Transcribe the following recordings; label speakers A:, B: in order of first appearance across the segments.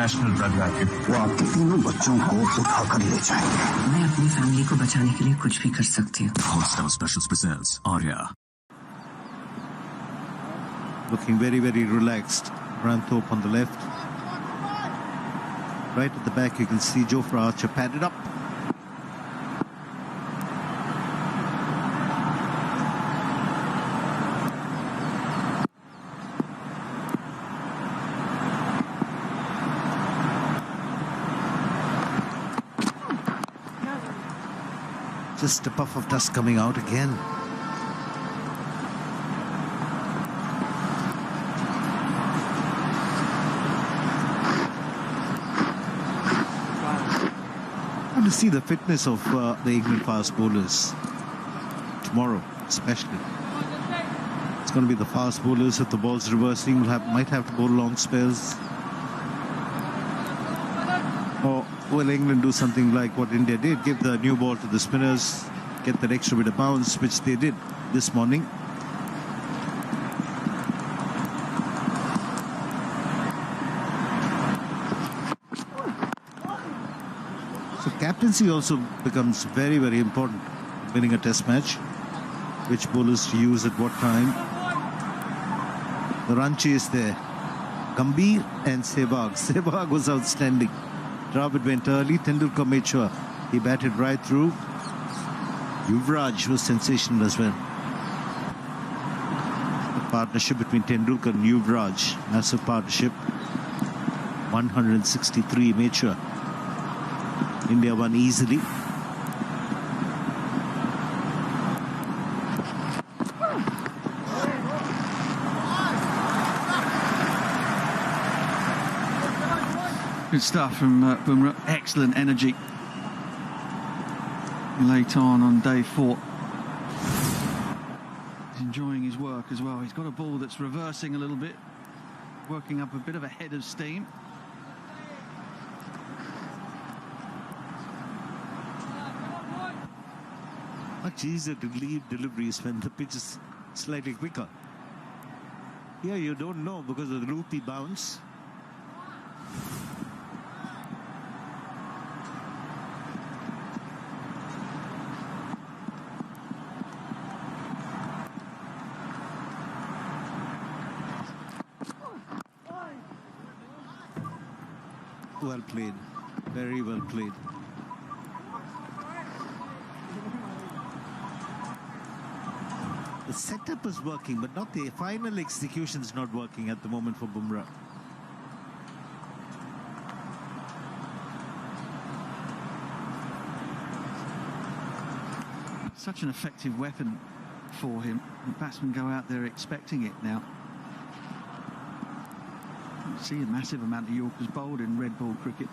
A: International drug racket.
B: वो आपके तीनों बच्चों को उठाकर ले जाएंगे।
C: मैं अपनी फैमिली को बचाने के लिए कुछ भी कर सकती हूँ।
D: Hostile Specials presents Arya.
E: Looking very, very relaxed. Ranthorpe on the left. Right at the back, you can see Jofra Archer padded up. Just a puff of dust coming out again. Good to see the fitness of the England fast bowlers tomorrow, especially. It's going to be the fast bowlers. If the ball's reversing, might have to bowl long spells. Or will England do something like what India did? Give the new ball to the spinners, get that extra bit of bounce, which they did this morning. So captaincy also becomes very, very important. Winning a test match, which bowlers to use at what time. The run chase there. Gambhir and Sehwag. Sehwag was outstanding. Dravid went early, Tendulkar made sure he batted right through. Yuvraj was sensational as well. The partnership between Tendulkar and Yuvraj, massive partnership. 163 made sure. India won easily.
F: Good stuff from Bumrah. Excellent energy late on day 4. He's enjoying his work as well. He's got a ball that's reversing a little bit, working up a bit of a head of steam.
E: Much easier to leave deliveries when the pitch is slightly quicker. Here you don't know because of the loopy bounce. Well played. Very well played. The setup is working, but not the final execution is not working at the moment for Bumrah.
F: Such an effective weapon for him. The batsmen go out there expecting it now. You see a massive amount of Yorkers bowled in red ball cricket,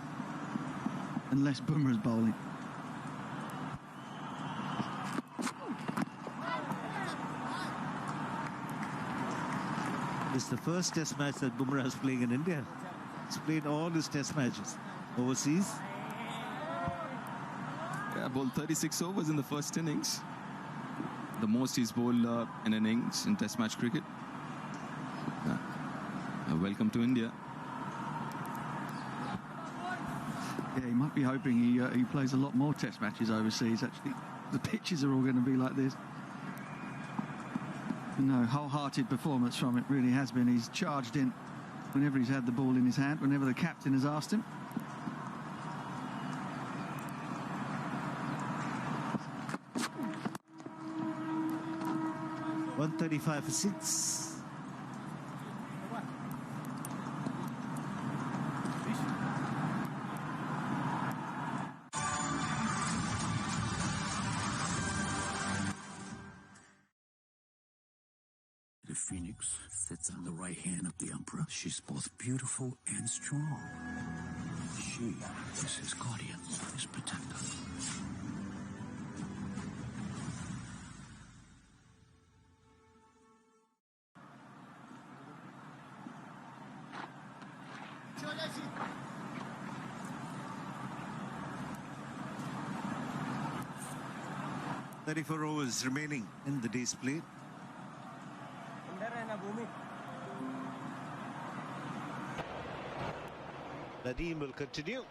F: unless Bumrah's bowling.
E: It's the first test match that Bumrah is playing in India. He's played all his test matches overseas.
G: Yeah, bowled 36 overs in the first innings. The most he's bowled in an innings in test match cricket. Welcome to India.
F: Yeah, he might be hoping he plays a lot more test matches overseas, actually. The pitches are all going to be like this. No, wholehearted performance from it, really has been. He's charged in whenever he's had the ball in his hand, whenever the captain has asked him.
E: .135 for 6.
D: The phoenix sits on the right hand of the emperor. She's both beautiful and strong. She is his guardian, his protector.
E: .34 overs remaining in the day's play. Nadeem will continue.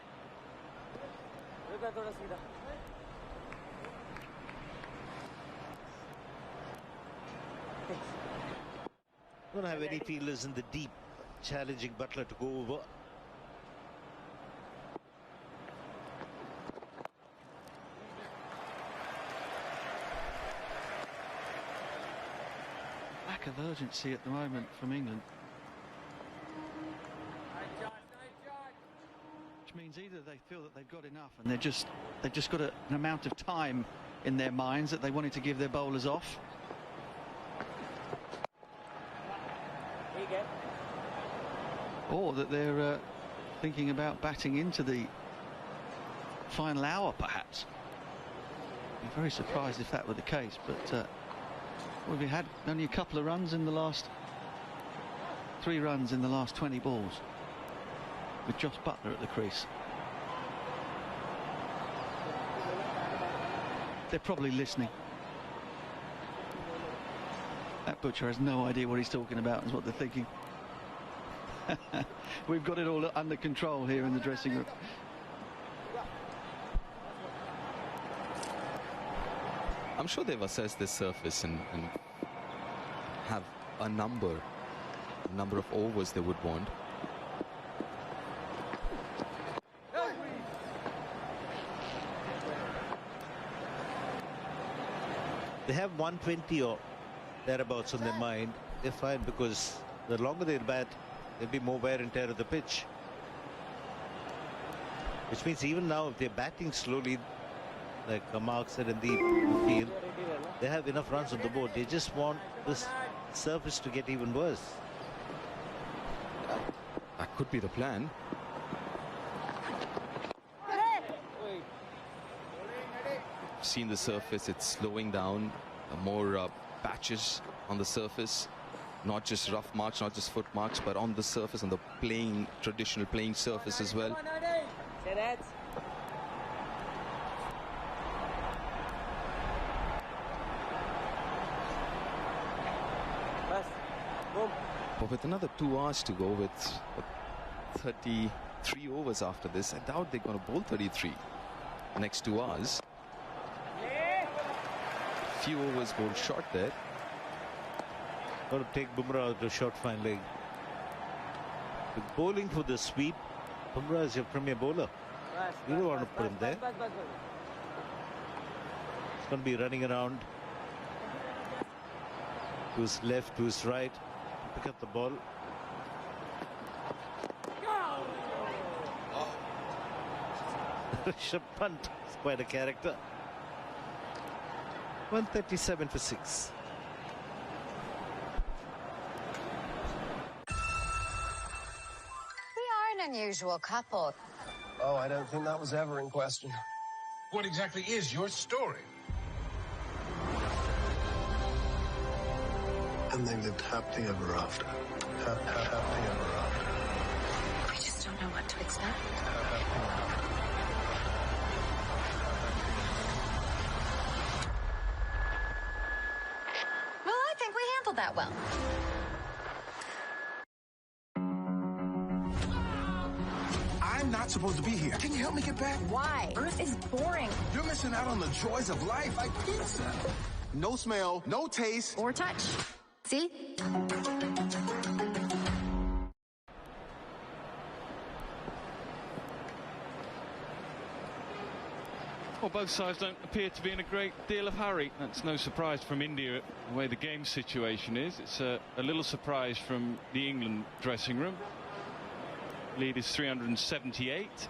E: Don't have any fielders in the deep, challenging Butler to go over.
F: Lack of urgency at the moment from England. Which means either they feel that they've got enough and they've just got an amount of time in their minds that they wanted to give their bowlers off. Or that they're thinking about batting into the final hour, perhaps. I'd be very surprised if that were the case, but well, we had only a couple of runs in the last 3 runs in the last 20 balls with Josh Butler at the crease. They're probably listening. That butcher has no idea what he's talking about, is what they're thinking. We've got it all under control here in the dressing room.
G: I'm sure they've assessed this surface and have a number of overs they would want.
E: They have 120 or thereabouts on their mind. They're fine because the longer they bat, there'll be more wear and tear of the pitch. Which means even now, if they're batting slowly, like Mark said in the field, they have enough runs on the board. They just want this surface to get even worse.
G: That could be the plan. Seen the surface, it's slowing down, more patches on the surface, not just rough marks, not just foot marks, but on the surface, on the playing, traditional playing surface as well. But with another 2 hours to go, with 33 overs after this, I doubt they're going to bowl 33 next 2 hours. Few overs bowled short there.
E: Got to take Bumrah out to short fine leg. With bowling for the sweep, Bumrah is your premier bowler. You don't want to put him there. He's going to be running around to his left, to his right, pick up the ball. Rishabh Pant is quite a character. 137 for 6.
A: We are an unusual couple.
H: Oh, I don't think that was ever in question.
B: What exactly is your story? And they lived happily ever after. Happily ever after.
A: We just don't know what to expect. Well, I think we handled that well.
B: I'm not supposed to be here. Can you help me get back?
A: Why? Earth is boring.
B: You're missing out on the joys of life, like pizza. No smell, no taste.
A: Or touch. See?
I: Well, both sides don't appear to be in a great deal of hurry. That's no surprise from India, the way the game situation is. It's a little surprise from the England dressing room. Lead is 378.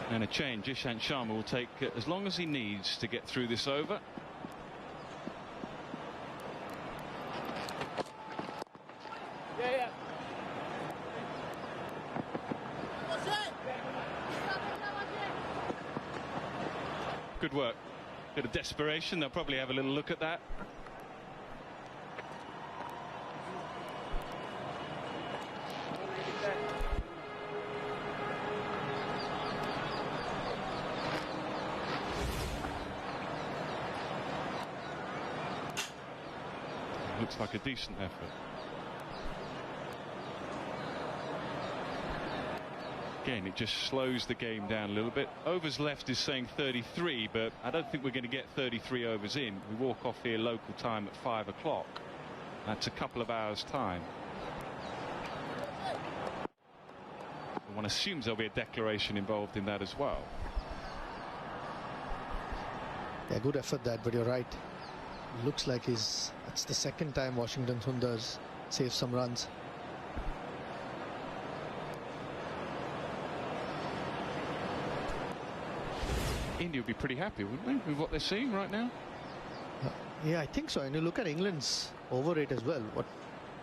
I: And a change. Ishant Sharma will take as long as he needs to get through this over. Good work. Bit of desperation. They'll probably have a little look at that. looks like a decent effort. Again, it just slows the game down a little bit. Overs left is saying 33, but I don't think we're going to get 33 overs in. We walk off here local time at 5 o'clock. That's a couple of hours' time. One assumes there'll be a declaration involved in that as well.
J: Yeah, good effort that, but you're right. Looks like that's the second time Washington Sundar's saved some runs.
I: India would be pretty happy, wouldn't they, with what they're seeing right now?
J: Yeah, I think so. And you look at England's over rate as well. What,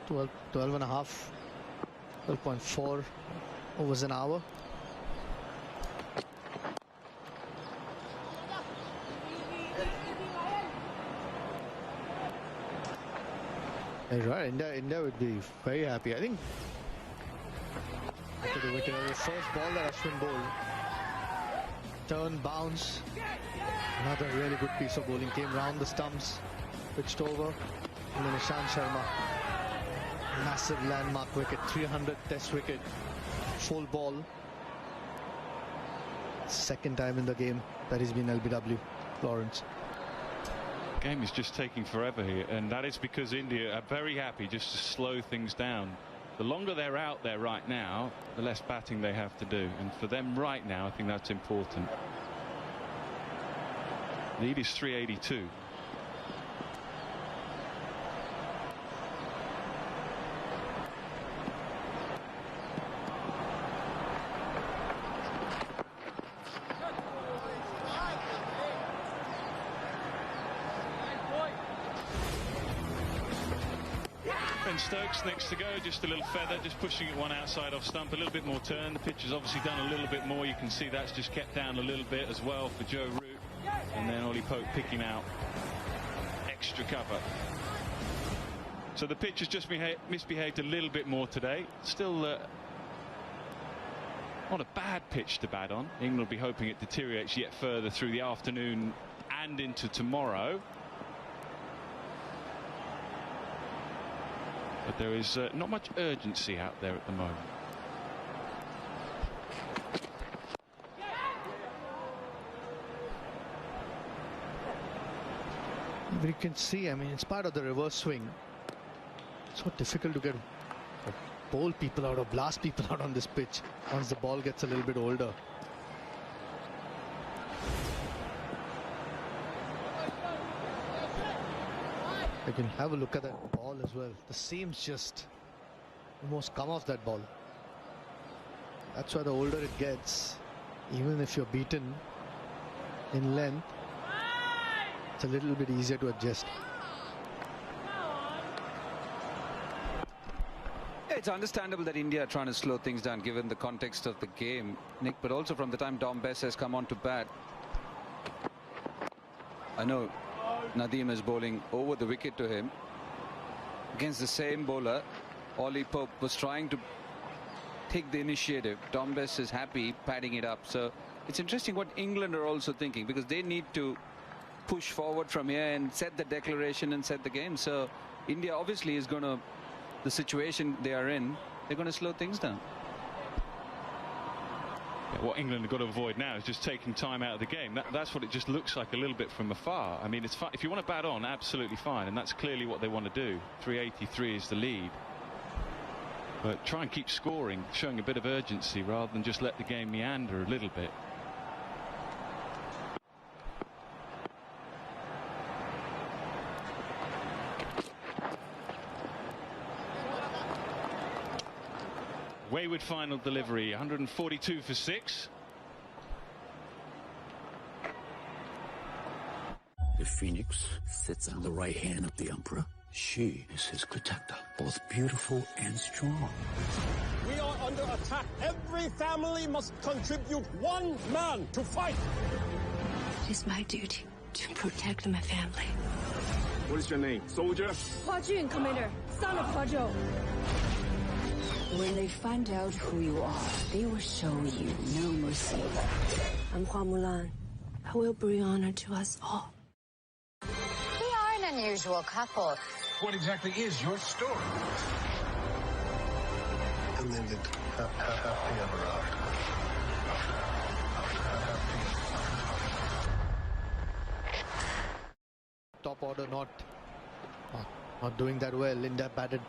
J: 12 and a half, 12.4 overs an hour. Right, India would be very happy. I think after the wicket, the first ball that Ashwin bowled, turn, bounce, another really good piece of bowling, came round the stumps, pitched over, and then Ishant Sharma, massive landmark wicket, 300 test wicket, full ball. Second time in the game that he's been LBW, Lawrence.
I: Game is just taking forever here, and that is because India are very happy just to slow things down. The longer they're out there right now, the less batting they have to do, and for them right now I think that's important. Lead is 382. Stokes next to go, just a little feather, just pushing it one outside off stump, a little bit more turn. The pitch has obviously done a little bit more. You can see that's just kept down a little bit as well for Joe Root, and then Ollie Pope picking out extra cover. So the pitch has just misbehaved a little bit more today. Still not a bad pitch to bat on. England will be hoping it deteriorates yet further through the afternoon and into tomorrow. But there is not much urgency out there at the moment.
J: But you can see, I mean, it's part of the reverse swing. It's so difficult to get bowl people out or blast people out on this pitch once the ball gets a little bit older. You can have a look at that ball as well. The seams just almost come off that ball. That's why the older it gets, even if you're beaten in length, it's a little bit easier to adjust.
K: It's understandable that India are trying to slow things down given the context of the game, Nick, but also from the time Dom Bess has come on to bat. I know Nadeem is bowling over the wicket to him. Against the same bowler, Ollie Pope was trying to take the initiative. Dom Bess is happy padding it up. So it's interesting what England are also thinking, because they need to push forward from here and set the declaration and set the game. So India obviously is going to, the situation they are in, they're going to slow things down.
I: What England have got to avoid now is just taking time out of the game. That's what it just looks like a little bit from afar. I mean, it's fine. If you want to bat on, absolutely fine, and that's clearly what they want to do. 383 is the lead. But try and keep scoring, showing a bit of urgency rather than just let the game meander a little bit. Wayward final delivery, 142 for 6.
D: The phoenix sits on the right hand of the emperor. She is his protector, both beautiful and strong.
L: We are under attack. Every family must contribute one man to fight.
M: It is my duty to protect my family.
L: What is your name? Soldier?
M: Hua Jun, Commander, son of Hua Zhou. When they find out who you are, they will show you no mercy. I'm Hua Mulan. I will bring honor to us all.
A: We are an unusual couple.
N: What exactly is your story?
B: And they lived happy ever after.
J: Top order not doing that well. India batted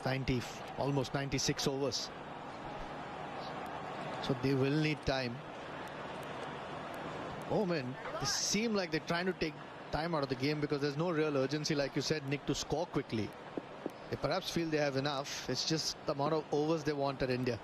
J: 90, almost 96 overs. So they will need time. Oh man, they seem like they're trying to take time out of the game because there's no real urgency, like you said, Nick, to score quickly. They perhaps feel they have enough. It's just the amount of overs they want at India.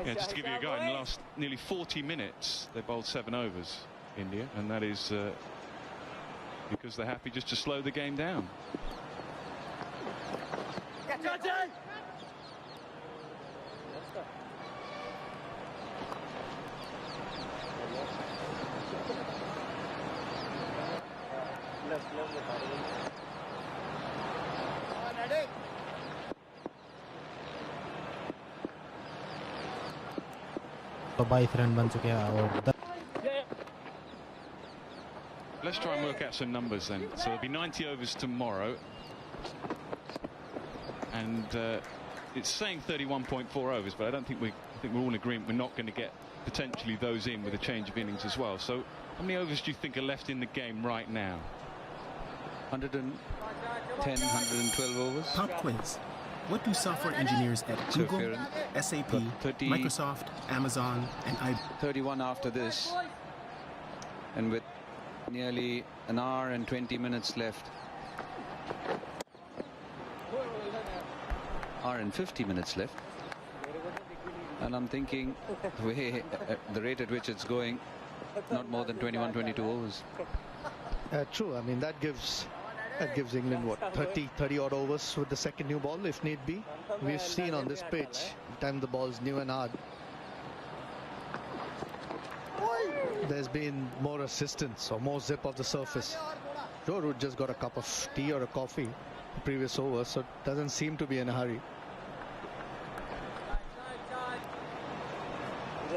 I: Yeah, just to give you a guide, in the last nearly 40 minutes, they bowled 7 overs, India, and that is because they're happy just to slow the game down.
O: तो 22 run बन चुके हैं और
I: Let's try and work out some numbers then. So there'll be 90 overs tomorrow, and it's saying 31.4 overs, but I think we're all in agreement we're not going to get potentially those in with a change of innings as well. So how many overs do you think are left in the game right now?
K: 110, 112 overs.
O: Pop quiz. What do software engineers at Google, SAP,
K: 30,
O: Microsoft, Amazon, and IBM?
K: 31 after this, and with nearly an hour and 20 minutes left. Hour and 50 minutes left. And I'm thinking, the rate at which it's going, not more than 21, 22 overs.
J: True. I mean, that gives England what, 30 odd overs with the second new ball if need be. We've seen on this pitch, the time the ball's new and hard, there's been more assistance or more zip of the surface. Joe Root just got a cup of tea or a coffee the previous over, so it doesn't seem to be in a hurry.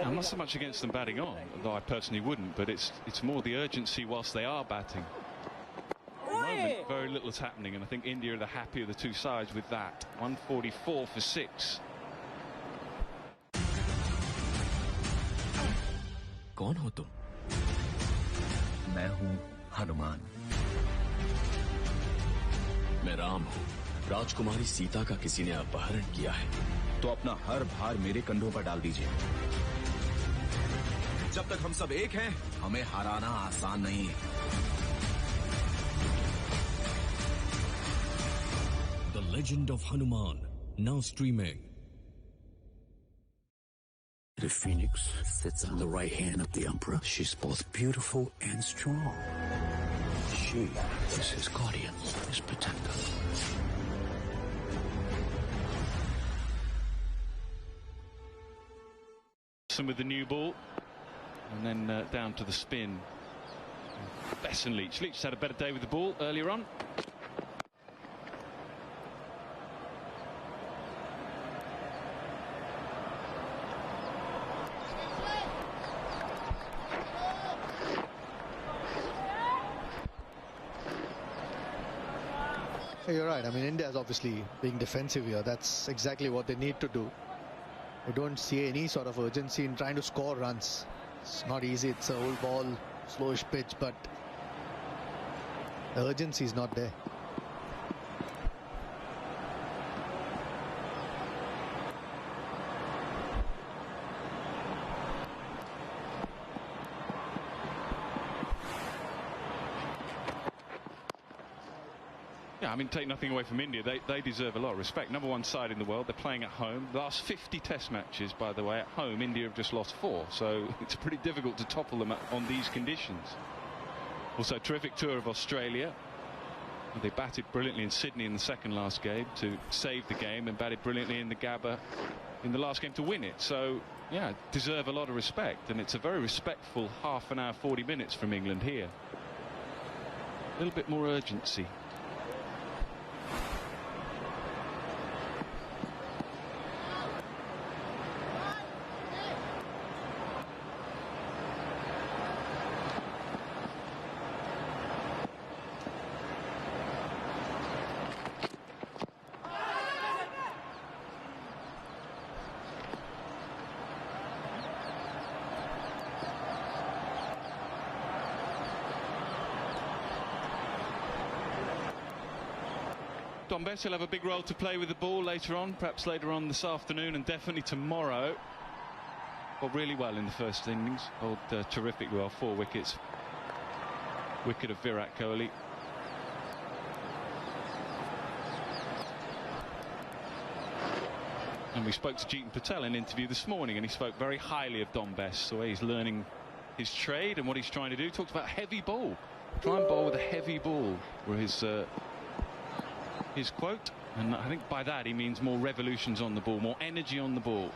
I: I'm not so much against them batting on, although I personally wouldn't, but it's more the urgency whilst they are batting. At the moment, very little is happening, and I think India are the happier of the two sides with that. 144 for 6.
D: कौन हो तुम? मैं हूं हनुमान। मैं राम हूं। राजकुमारी सीता का किसी ने अपहरण किया है, तो अपना हर भार मेरे कंधों पर डाल दीजिए। जब तक हम सब एक हैं, हमें हराना आसान नहीं है। The Legend of Hanuman, now streaming. The phoenix sits on the right hand of the emperor. She's both beautiful and strong. She is his guardian, his protector.
I: With the new ball, and then down to the spin. Bess and Leach. Leach had a better day with the ball earlier on.
J: You're right. I mean, India is obviously being defensive here. That's exactly what they need to do. I don't see any sort of urgency in trying to score runs. It's not easy. It's an old ball, slowish pitch, but the urgency is not there.
I: Yeah, I mean, take nothing away from India. They deserve a lot of respect. Number 1 side in the world. They're playing at home. The last 50 test matches, by the way, at home, India have just lost 4. So it's pretty difficult to topple them on these conditions. Also, terrific tour of Australia. They batted brilliantly in Sydney in the second last game to save the game, and batted brilliantly in the Gabba in the last game to win it. So, yeah, deserve a lot of respect. And it's a very respectful half an hour, 40 minutes from England here. A little bit more urgency. Dombes will have a big role to play with the ball later on, perhaps later on this afternoon and definitely tomorrow. Bowled really well in the first innings. Bowled terrific well, 4 wickets. Wicket of Virat Kohli. And we spoke to Jeetan Patel in an interview this morning, and he spoke very highly of Dombes, the way he's learning his trade and what he's trying to do. Talked about heavy ball. Try and bowl with a heavy ball, were his quote. And I think by that he means more revolutions on the ball, more energy on the ball.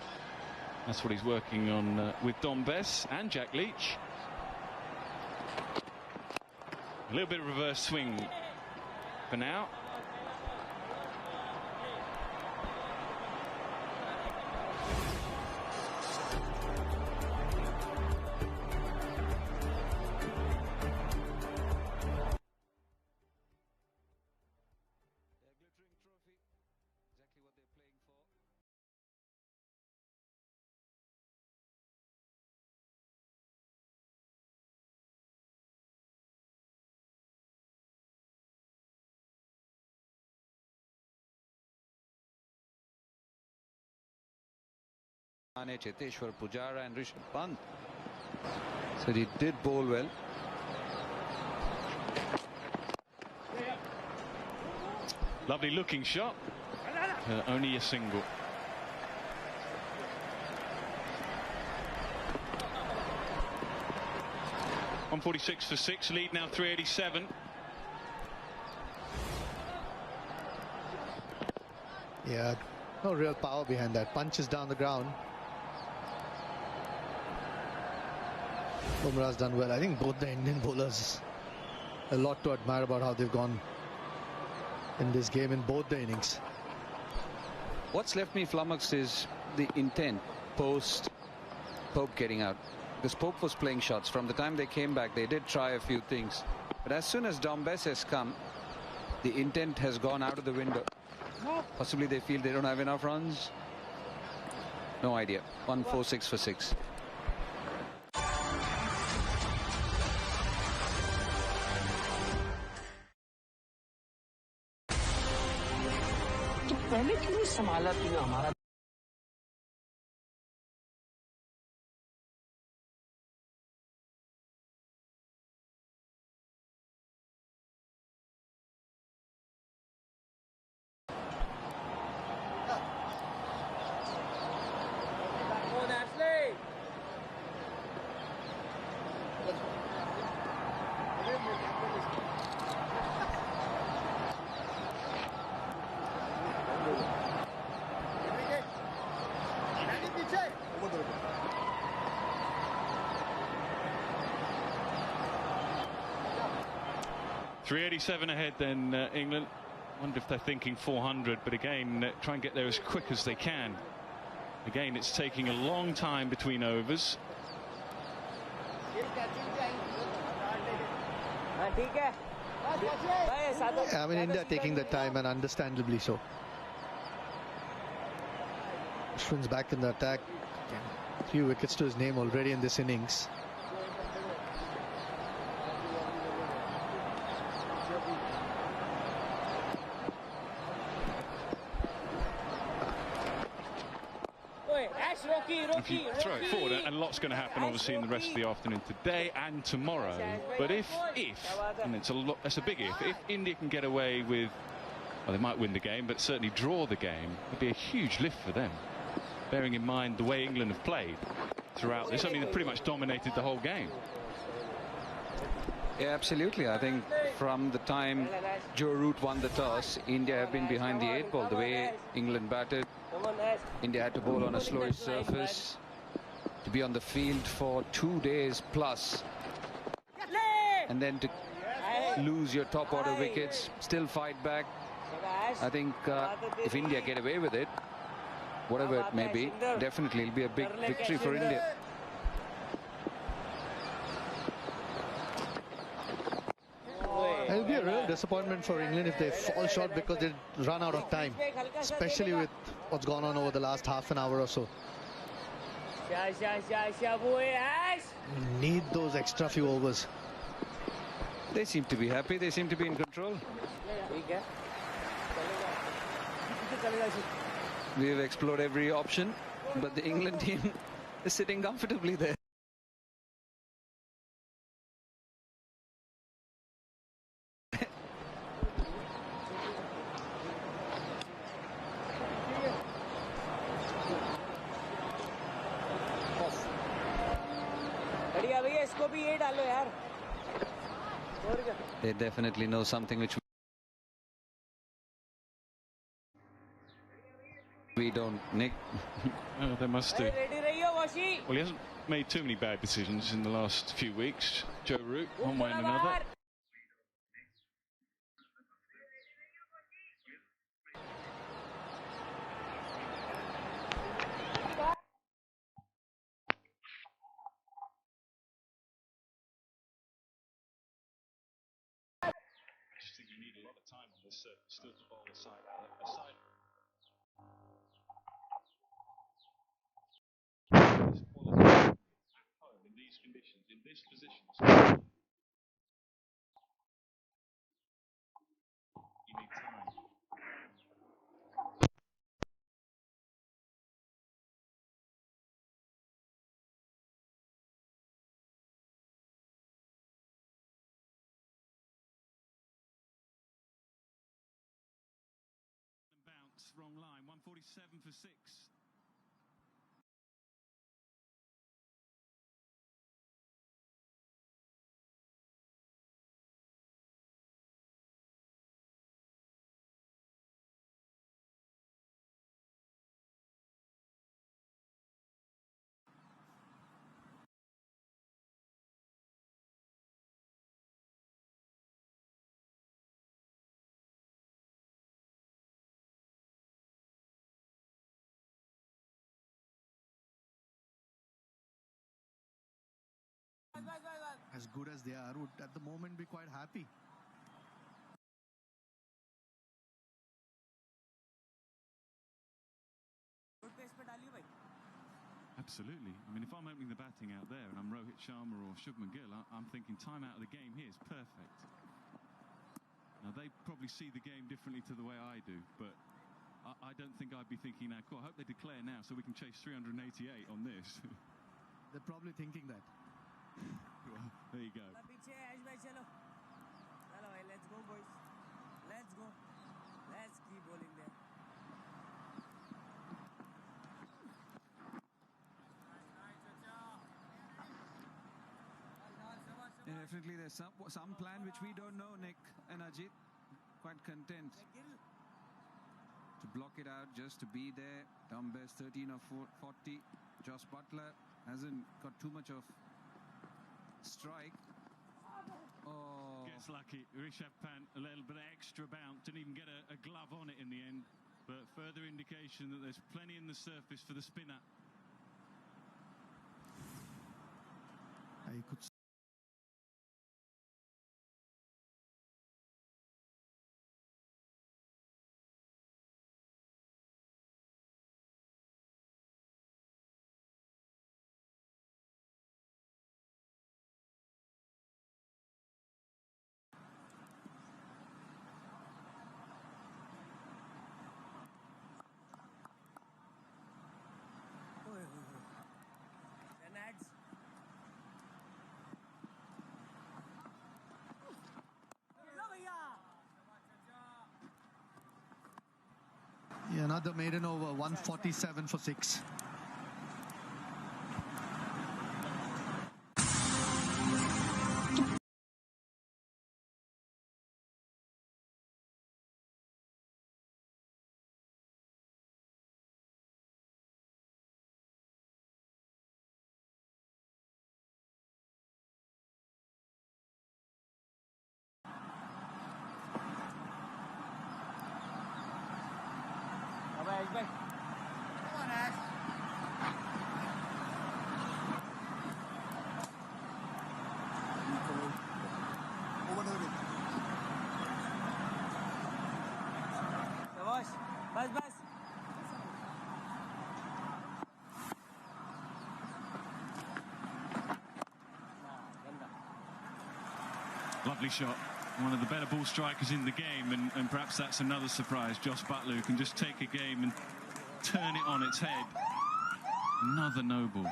I: That's what he's working on with Dombes and Jack Leach. A little bit of reverse swing for now.
K: Cheteshwar Pujara and Rishabh Pant. So he did bowl well.
I: Lovely looking shot. Only a single. .146 for 6. Lead now 387.
J: Yeah, no real power behind that. Punches down the ground. Bumrah's done well. I think both the Indian bowlers, a lot to admire about how they've gone in this game in both the innings.
K: What's left me flummoxed is the intent post Pope getting out. Because Pope was playing shots. From the time they came back, they did try a few things. But as soon as Dombes has come, the intent has gone out of the window. Possibly they feel they don't have enough runs. No idea. 146 for 6.
N: पहले क्यों नहीं संभाला तूने हमारा
I: .387 ahead then, England. Wonder if they're thinking 400, but again, try and get there as quick as they can. Again, it's taking a long time between overs.
J: I mean, India taking the time, and understandably so. Ashwin's back in the attack. 3 wickets to his name already in this innings.
I: If you throw it forward, a lot's going to happen obviously in the rest of the afternoon today and tomorrow. But if and that's a big if India can get away with, well, they might win the game, but certainly draw the game, it'd be a huge lift for them, bearing in mind the way England have played throughout this. I mean, they pretty much dominated the whole game.
K: Yeah, absolutely. I think from the time Joe Root won the toss, India have been behind the 8 ball. The way England batted, India had to bowl on a slowish surface, to be on the field for 2 days plus, and then to lose your top order wickets, still fight back. I think if India get away with it, whatever it may be, definitely it'll be a big victory for India.
J: It'll be a real disappointment for England if they fall short because they run out of time, especially with what's gone on over the last half an hour or so. Need those extra few overs.
K: They seem to be happy. They seem to be in control. We've explored every option, but the England team is sitting comfortably there. They definitely know something which we don't, Nick.
I: Oh, they must do. Well, he hasn't made too many bad decisions in the last few weeks, Joe Root, one way and another. I just think you need a lot of time on this still to bowl aside. In these conditions, in this position, you need time. Bounce, wrong line, 147 for 6.
J: As good as they are, would at the moment be quite happy.
I: Absolutely. I mean, if I'm opening the batting out there and I'm Rohit Sharma or Shubman Gill, I'm thinking time out of the game here is perfect. Now, they probably see the game differently to the way I do, but I don't think I'd be thinking now, cool, I hope they declare now so we can chase 388 on this.
J: They're probably thinking that.
I: Well, there you go.
P: Let's go, boys. Let's go. Let's keep bowling there.
K: Yeah, definitely there's some plan which we don't know, Nick and Ajit. Quite content to block it out, just to be there. Tom Best 13 of 40. Josh Butler hasn't got too much of strike. Oh,
I: gets lucky. Rishabh Pant, a little bit of extra bounce, didn't even get a glove on it in the end, but further indication that there's plenty in the surface for the spinner.
J: I could another maiden over, 147 for 6.
P: Come on, Ash. Shabash. Bas.
I: Lovely shot. one of the better ball strikers in the game, and perhaps that's another surprise. Josh Butler, who can just take a game and turn it on its head. Another no ball.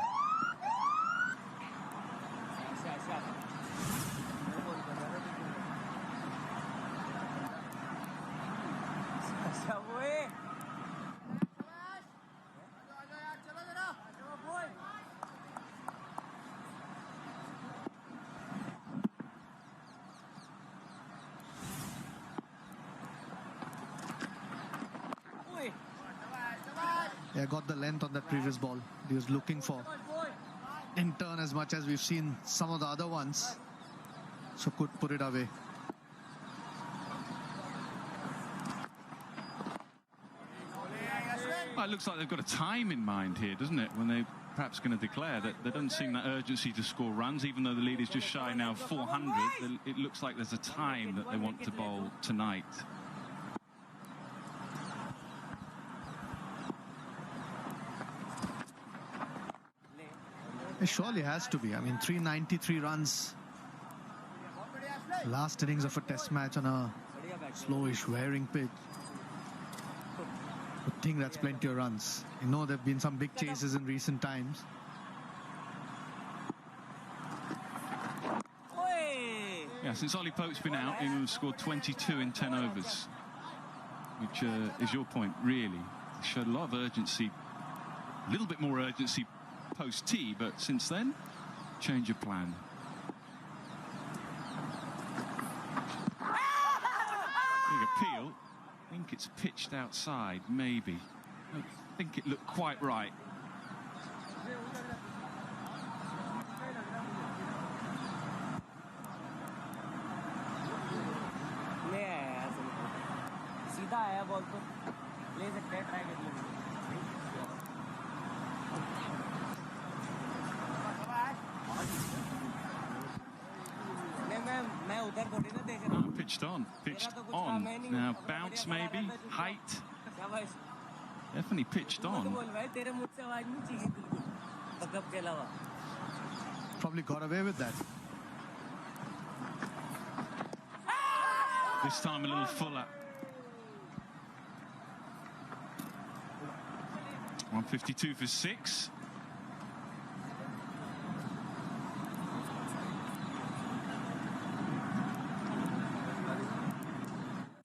J: Yeah, got the length on that previous ball. He was looking for in turn as much as we've seen some of the other ones. So could put it away.
I: Well, it looks like they've got a time in mind here, doesn't it? When they're perhaps going to declare that there doesn't seem that urgency to score runs, even though the lead is just shy now 400. It looks like there's a time that they want to bowl tonight.
J: It surely has to be. I mean, 393 runs. Last innings of a test match on a slowish, wearing pitch. I think that's plenty of runs. You know, there have been some big chases in recent times.
I: Yeah, since Ollie Pope's been out, England have scored 22 in 10 overs, which is your point, really. They showed a lot of urgency, a little bit more urgency post-tee, but since then, change of plan. Big appeal. I think it's pitched outside, maybe. I don't think it looked quite right.
P: सीधा आया ball तो ले सकते हैं, try कर लेंगे.
I: Pitched on. Now bounce maybe, height. Definitely pitched on.
J: Probably got away with that.
I: This time a little fuller. 152 for 6.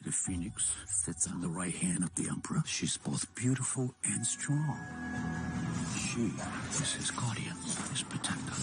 D: The phoenix sits on the right hand of the emperor. She's both beautiful and strong. She is his guardian, his protector.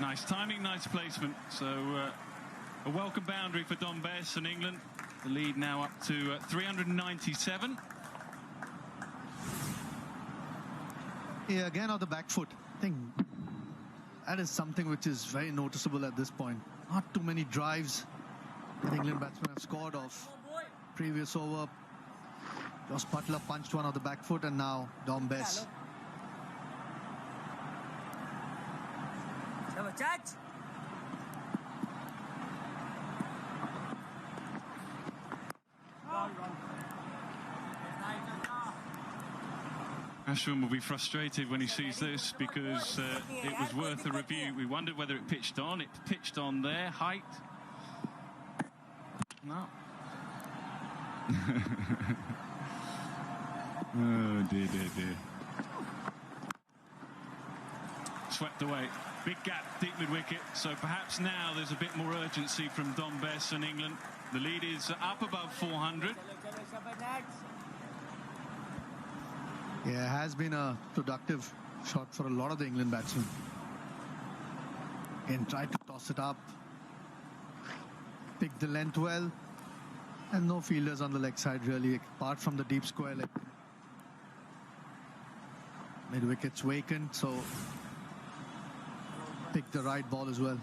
I: Nice timing, nice placement. So a welcome boundary for Dom Bess and England. The lead now up to 397.
J: Yeah, again on the back foot. I think that is something which is very noticeable at this point. Not too many drives that England batsmen have scored off. Previous over, Josh Butler punched one on the back foot, and now Dom Bess.
I: Ashwin will be frustrated when he sees this because it was worth a review. We wondered whether it pitched on. It pitched on there. Height. No. Oh, dear, dear, dear. Swept away. Big gap, deep mid-wicket. So perhaps now there's a bit more urgency from Dom Bess and England. The lead is up above 400.
J: Yeah, it has been a productive shot for a lot of the England batsmen. And tried to toss it up. Picked the length well. And no fielders on the leg side really, apart from the deep square leg. Mid-wicket's vacant, so pick the right ball as well.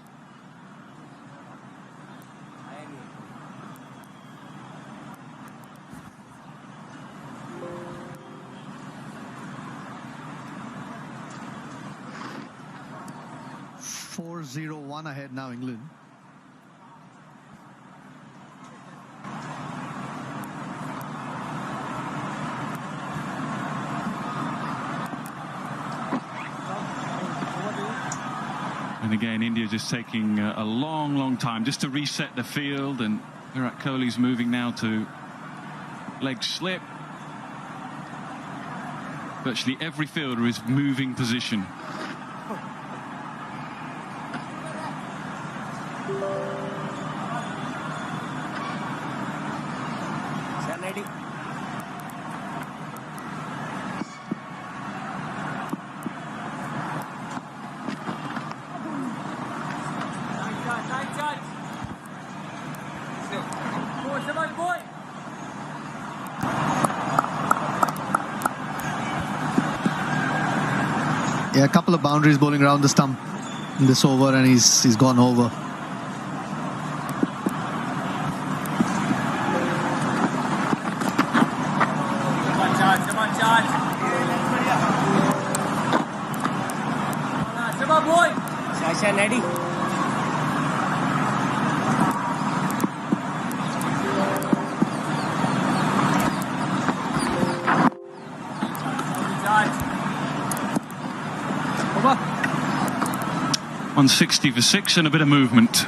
J: .401 ahead now, England.
I: And again, India just taking a long time just to reset the field, and Virat Kohli's moving now to leg slip. Virtually every fielder is moving position.
P: Ready?
J: Yeah, a couple of boundaries bowling around the stump in this over, and he's gone over.
P: Come on, John. Come on, boy. Sasha, ready?
I: Over. 160 for 6 and a bit of movement.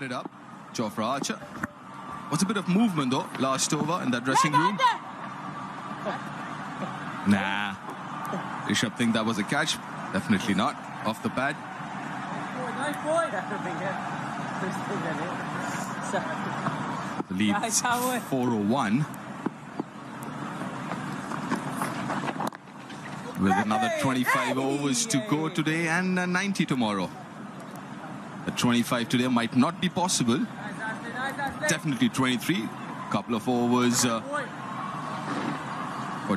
Q: It up, Jofra Archer. What's a bit of movement though, last over in that dressing room? Nah. Rishabh think that was a catch? Definitely not. Off the pad. The lead's 401. With another 25 overs to go today and 90 tomorrow. The 25 today might not be possible. Definitely 23. Couple of overs for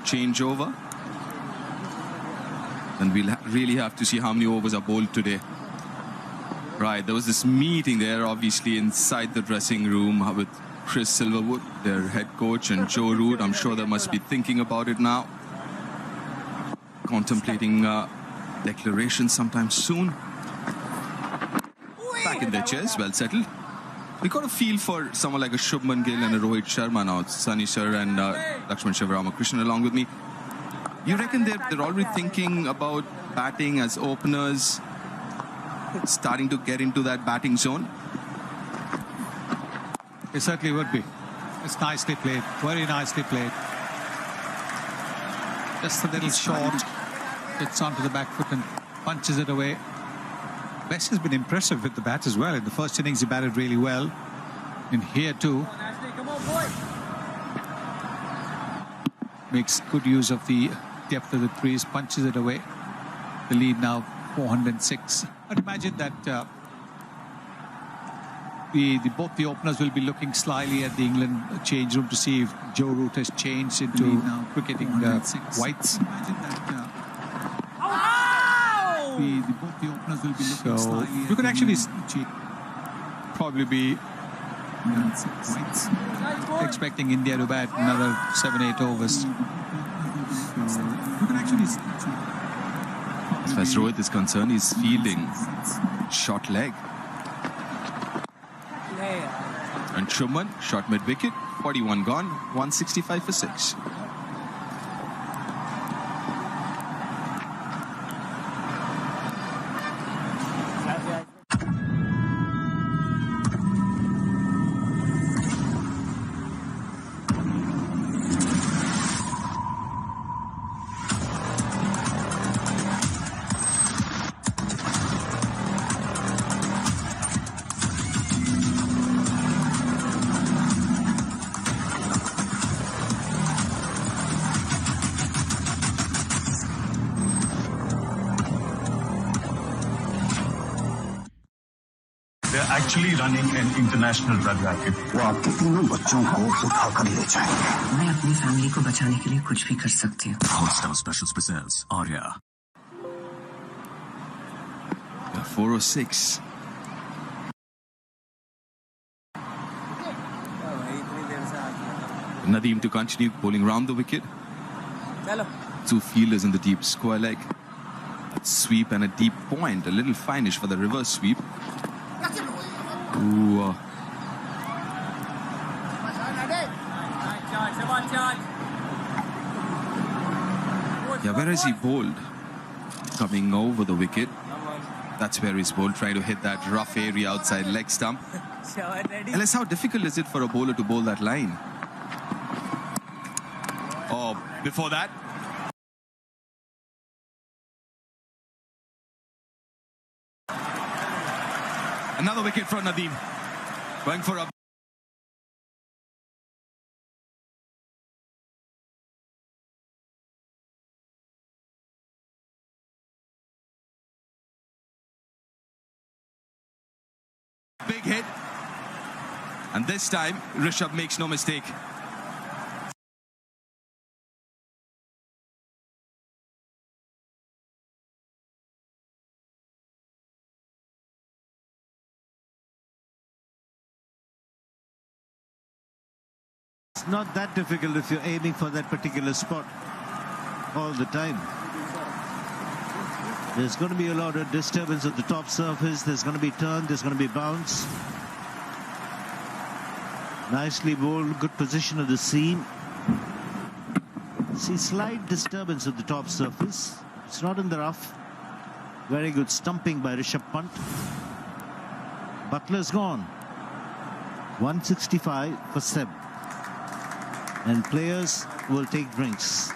Q: changeover. And we'll really have to see how many overs are bowled today. Right, there was this meeting there, obviously, inside the dressing room with Chris Silverwood, their head coach, and Joe Root. I'm sure they must be thinking about it now. Contemplating declaration sometime soon. Back in their chairs, well settled. We got a feel for someone like a Shubman Gill and a Rohit Sharma now. Sunny Sir and Lakshman Shivaramakrishnan along with me. You reckon they're already thinking about batting as openers, starting to get into that batting zone?
E: It certainly would be. It's nicely played, very nicely played. Just a little short, gets onto the back foot and punches it away. Bess has been impressive with the bat as well. In the first innings, he batted really well. And here too, makes good use of the depth of the crease, punches it away. The lead now 406. I'd imagine that both the openers will be looking slyly at the England change room to see if Joe Root has changed into now cricketing whites. Both the openers will be looking slyly. You could actually probably be expecting India to bat another 7-8 overs.
Q: As far as Rohit is concerned, he's fielding short leg. And Shubman, short mid-wicket, 41 gone, 165 for 6.
B: actually running an international drug racket.
C: वो आपके तीनों बच्चों को उठाकर ले जाएंगे। मैं अपनी फैमिली को बचाने के लिए कुछ भी कर सकती हूँ।
D: Hotstar Specials presents Arya.
Q: 406. Nadeem to continue bowling round the wicket. Two fielders in the deep square leg. Sweep and a deep point. A little finish for the reverse sweep. Ooh. Yeah, where is he bowled? Coming over the wicket. That's where he's bowled, trying to hit that rough area outside leg stump. Ellis, how difficult is it for a bowler to bowl that line? Oh, before that. Another wicket for Nadeem. Going for a... big hit. And this time, Rishabh makes no mistake.
E: It's not that difficult if you're aiming for that particular spot all the time. There's going to be a lot of disturbance at the top surface. There's going to be turn, there's going to be bounce. Nicely bowled, good position of the seam. See, slight disturbance at the top surface. It's not in the rough. Very good stumping by Rishabh Pant. Butler's gone. 165 for Seb. And players will take drinks.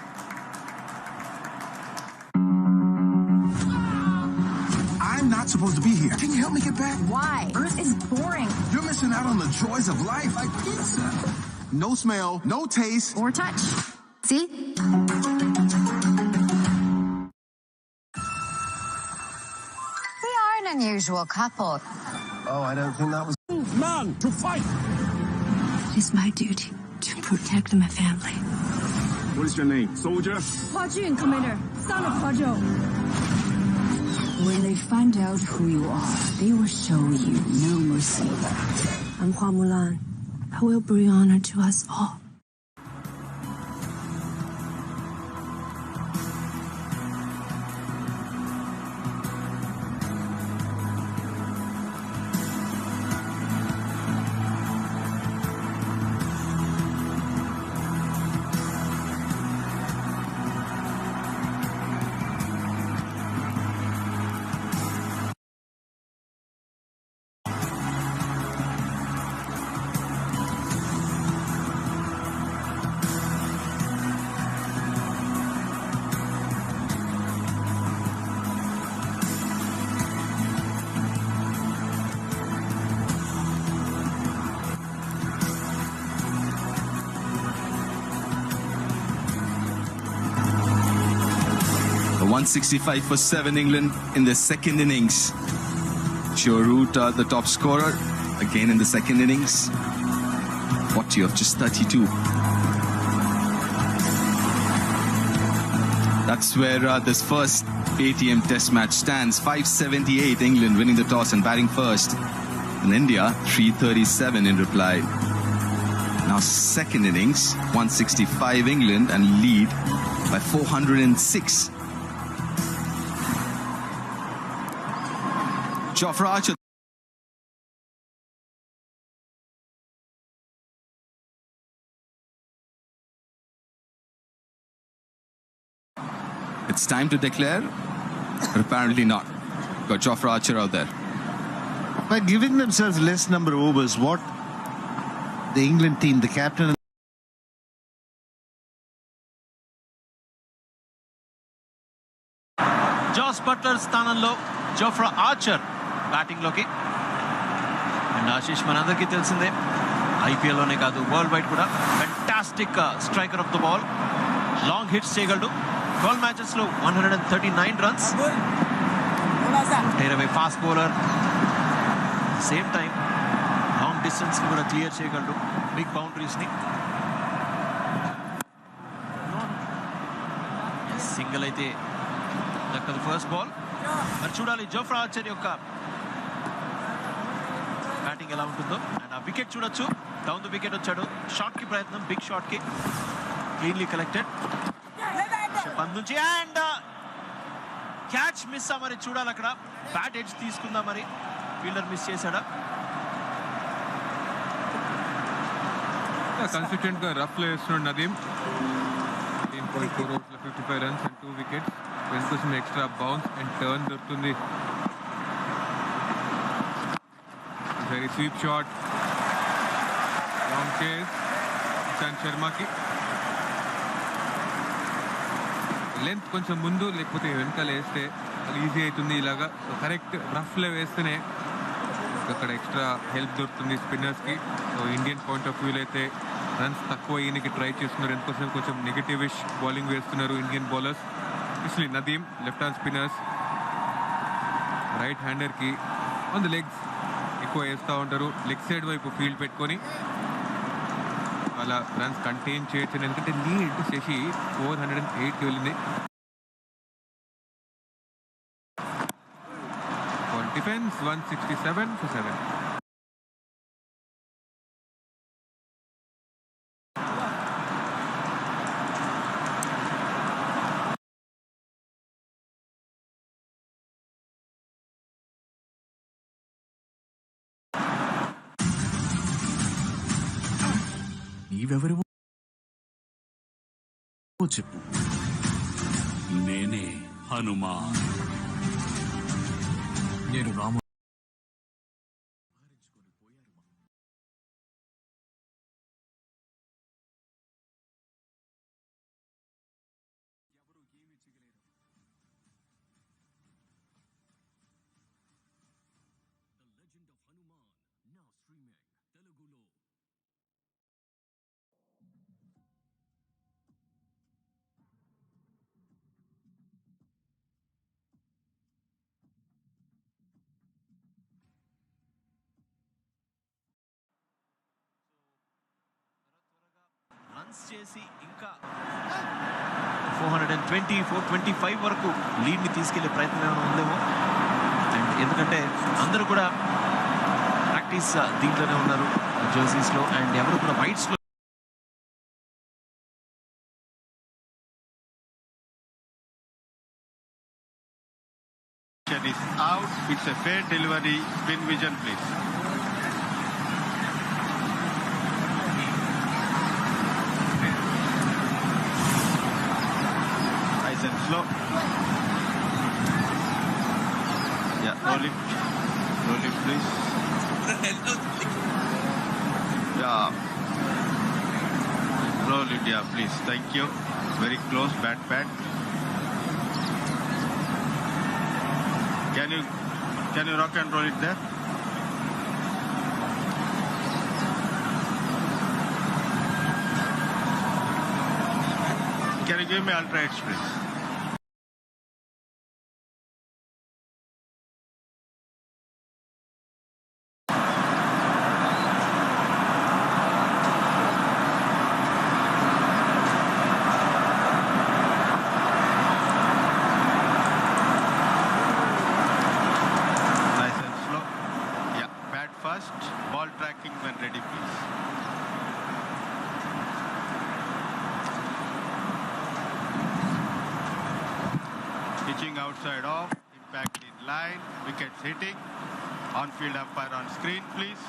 R: I'm not supposed to be here. Can you help me get back?
A: Why? Earth is boring.
R: You're missing out on the joys of life, like pizza. No smell, no taste.
A: Or touch. See? We are an unusual couple.
H: Oh, I don't think that was...
L: Man to fight!
M: It is my duty to protect my family.
B: What is your name? Soldier?
M: Hua Jun, Commander, son of Hua Zhou. When they find out who you are, they will show you no mercy. I'm Hua Mulan. I will bring honor to us all.
Q: The 165 for 7 England in the second innings. Joe Root, the top scorer, again in the second innings. 40 of just 32. That's where this first ATM Test match stands. 578 England winning the toss and batting first. And India 337 in reply. Now second innings, 165 England and lead by 406. Jofra Archer. It's time to declare, but apparently not. Got Jofra Archer out there.
E: By giving themselves less number of overs, what the England team, the captain...
S: Joss Butler స్థానంలో Jofra Archer batting లోకి and Ashish మనందరికీ తెలిసిందే ఐపీఎల్లోనే కాదు world wide కూడా fantastic striker of the ball long hits చేయగలడు 12 matches లో 139 runs 120 fast bowler same time distance ని కూడా క్లియర్ చేయగలడు, బిగ్ బౌండరీస్ ని. సింగిల్ అయితే దక్కదు ఫస్ట్ బాల్. మరి చూడాలి జోఫ్రా ఆర్చర్ యొక్క బ్యాటింగ్ ఎలా ఉంటుందో. అండ్ ఆ వికెట్ చూడొచ్చు, డౌన్ ద వికెట్ వచ్చాడు, షాట్ కి ప్రయత్నం, బిగ్ షాట్ కి, క్లీన్లీ కలెక్టెడ్ పంత్ నుంచి. And catch miss. మరి చూడాలి అక్కడ బ్యాట్ ఎడ్జ్ తీసుకుందా, మరి ఫీల్డర్ మిస్ చేశాడా?
T: కన్సిస్టెంట్ గా రఫ్ లో వేస్తున్నాడు నదీం. 10.4 overs 55 runs and 2 wickets. వెనుకోసం extra bounce and turn దొరుకుతుంది. వెరీ స్వీప్ షాట్, లాంగ్ చేస్ ఇషాంత్ శర్మకి. లెంత్ కొంచెం ముందు లేకపోతే వెనకాల వేస్తే ఈజీ అవుతుంది ఇలాగా. సో కరెక్ట్ రఫ్లో వేస్తేనే అక్కడ ఎక్స్ట్రా హెల్ప్ దొరుకుతుంది స్పిన్నర్స్కి. సో ఇండియన్ పాయింట్ ఆఫ్ వ్యూలో అయితే రన్స్ తక్కువ అయ్యడానికి ట్రై చేస్తున్నారు, ఎందుకోసం కొంచెం నెగటివిష్ బౌలింగ్ వేస్తున్నారు Indian bowlers, especially Nadeem. Left hand spinners right హ్యాండర్కి ఆన్ ది లెగ్స్ ఎక్కువ వేస్తూ ఉంటారు, లెగ్ సైడ్ వైపు ఫీల్డ్ పెట్టుకొని అలా రన్స్ కంటైన్ చేయొచ్చు. ఎందుకంటే లీడ్ చేసి 408కి వెళ్ళింది. Defence 167 for 7.
D: నీవెవరివో చెప్పు. నేనే హనుమాన్. నేను రాము. Telugu.
S: రన్స్ చేసి ఇంకా 420, 425 వరకు లీడ్ ని తీసుకెళ్లే ప్రయత్నం ఏమైనా ఉందేమో. అండ్ ఎందుకంటే అందరూ కూడా ప్రాక్టీస్ దీంట్లోనే ఉన్నారు జెర్సీస్ లో, అండ్ ఎవరు కూడా వైట్స్ లో.
U: is out. It's a fair delivery. Spin vision, please. Nice and slow. Yeah, roll it. Roll it, please. Yeah. Roll it, yeah, please. Thank you. Very close, bad pad. Can you rock and roll it there? Can you give me ultra edge, please? Outside off, impact in line, wickets hitting, on-field umpire on screen, please.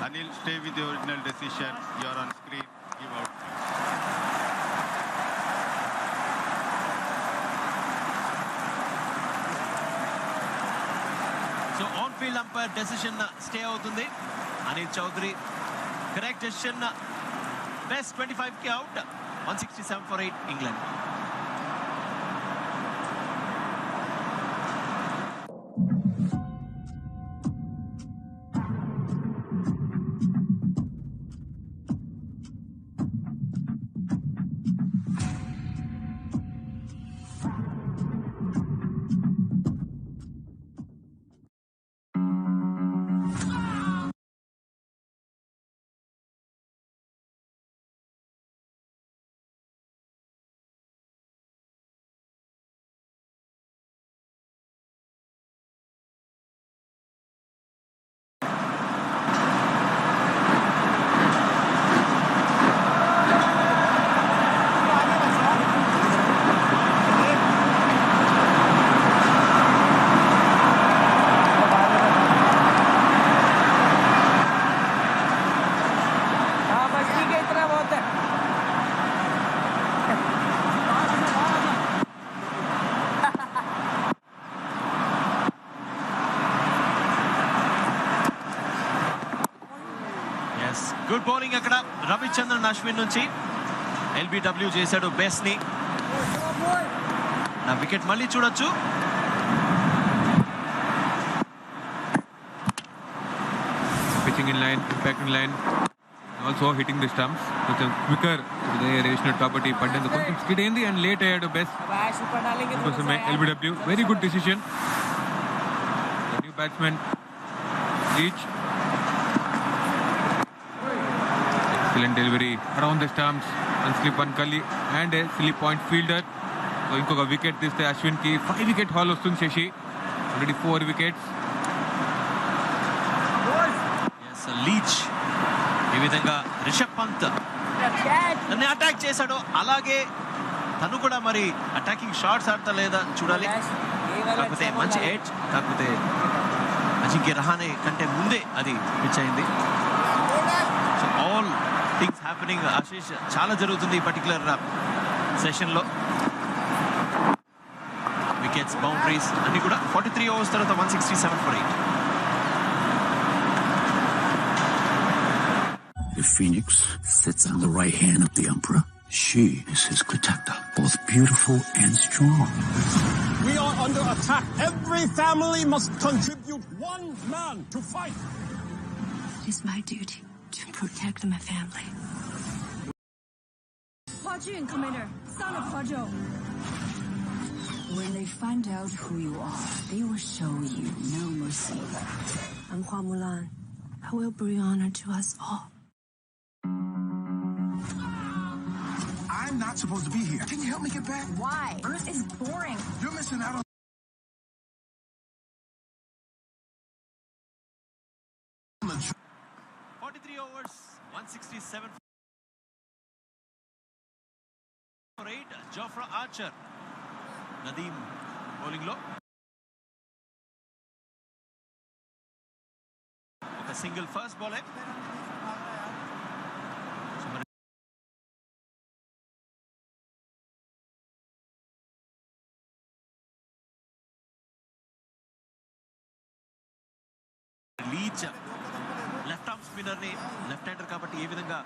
U: Anil, stay with the original decision. You're on screen, give out, please.
S: So on-field umpire decision stay avutundi. Anil Chaudhary, correct decision. Best 25k out, 167 for 8, England. Good bowling అక్కడ రవిచంద్రన్ అశ్విన్ నుంచి. LBW చేశాడు best ని. నా wicket మళ్ళీ చూడొచ్చు.
T: Pitching in line, impact in line, also hitting the stumps. కొంచెం quicker rational property పడ్డందుకు కొంచెం స్కిడ్ అయింది అండ్ లేట్ అయ్యాడు బెస్ట్ కోసమే. LBW very good decision. New batsmen reach, excellent delivery around the stumps, one slip one gully and slip point fielder. So ఇంకొక wicket తీస్తే అశ్విన్ కి 5 wicket hall వస్తుంది. Shashi already 4 wickets.
S: Leach ఈ విధంగా రిషబ్ పంత్ తన్ని అటాక్ చేశాడు. అలాగే తను కూడా మరి అటాకింగ్ షాట్స్ ఆడతా లేదా చూడాలి. కాకపోతే మంచి ఎడ్జ్, కాకపోతే అజింక్య రహానే కంటే ముందే అది పిచ్ అయింది. So all things happening Ashish, చాలా జరుగుతుంది ఈ పర్టికులర్ సెషన్లో. వికెట్స్, బౌండరీస్ అన్ని కూడా 43 ఓవర్స్ తర్వాత 167 for 8.
D: The phoenix sits on the right hand of the emperor. She is his protector, both beautiful and strong.
L: We are under attack. Every family must contribute one man to fight.
M: It is my duty to protect my family. Hua-jun, Commander, son of Hua-zhou. When they find out who you are, they will show you no mercy. I'm Hua Mulan. I will bring honor to us all.
R: I'm not supposed to be here. Can you help me get back?
A: Why? Earth is boring.
R: You're missing out on
S: 43 overs, 167 for 8. Jofra Archer, Nadeem bowling లో ఒక single first bowler. Leach left arm spinner ని, left hander కాబట్టి ఏ విధంగా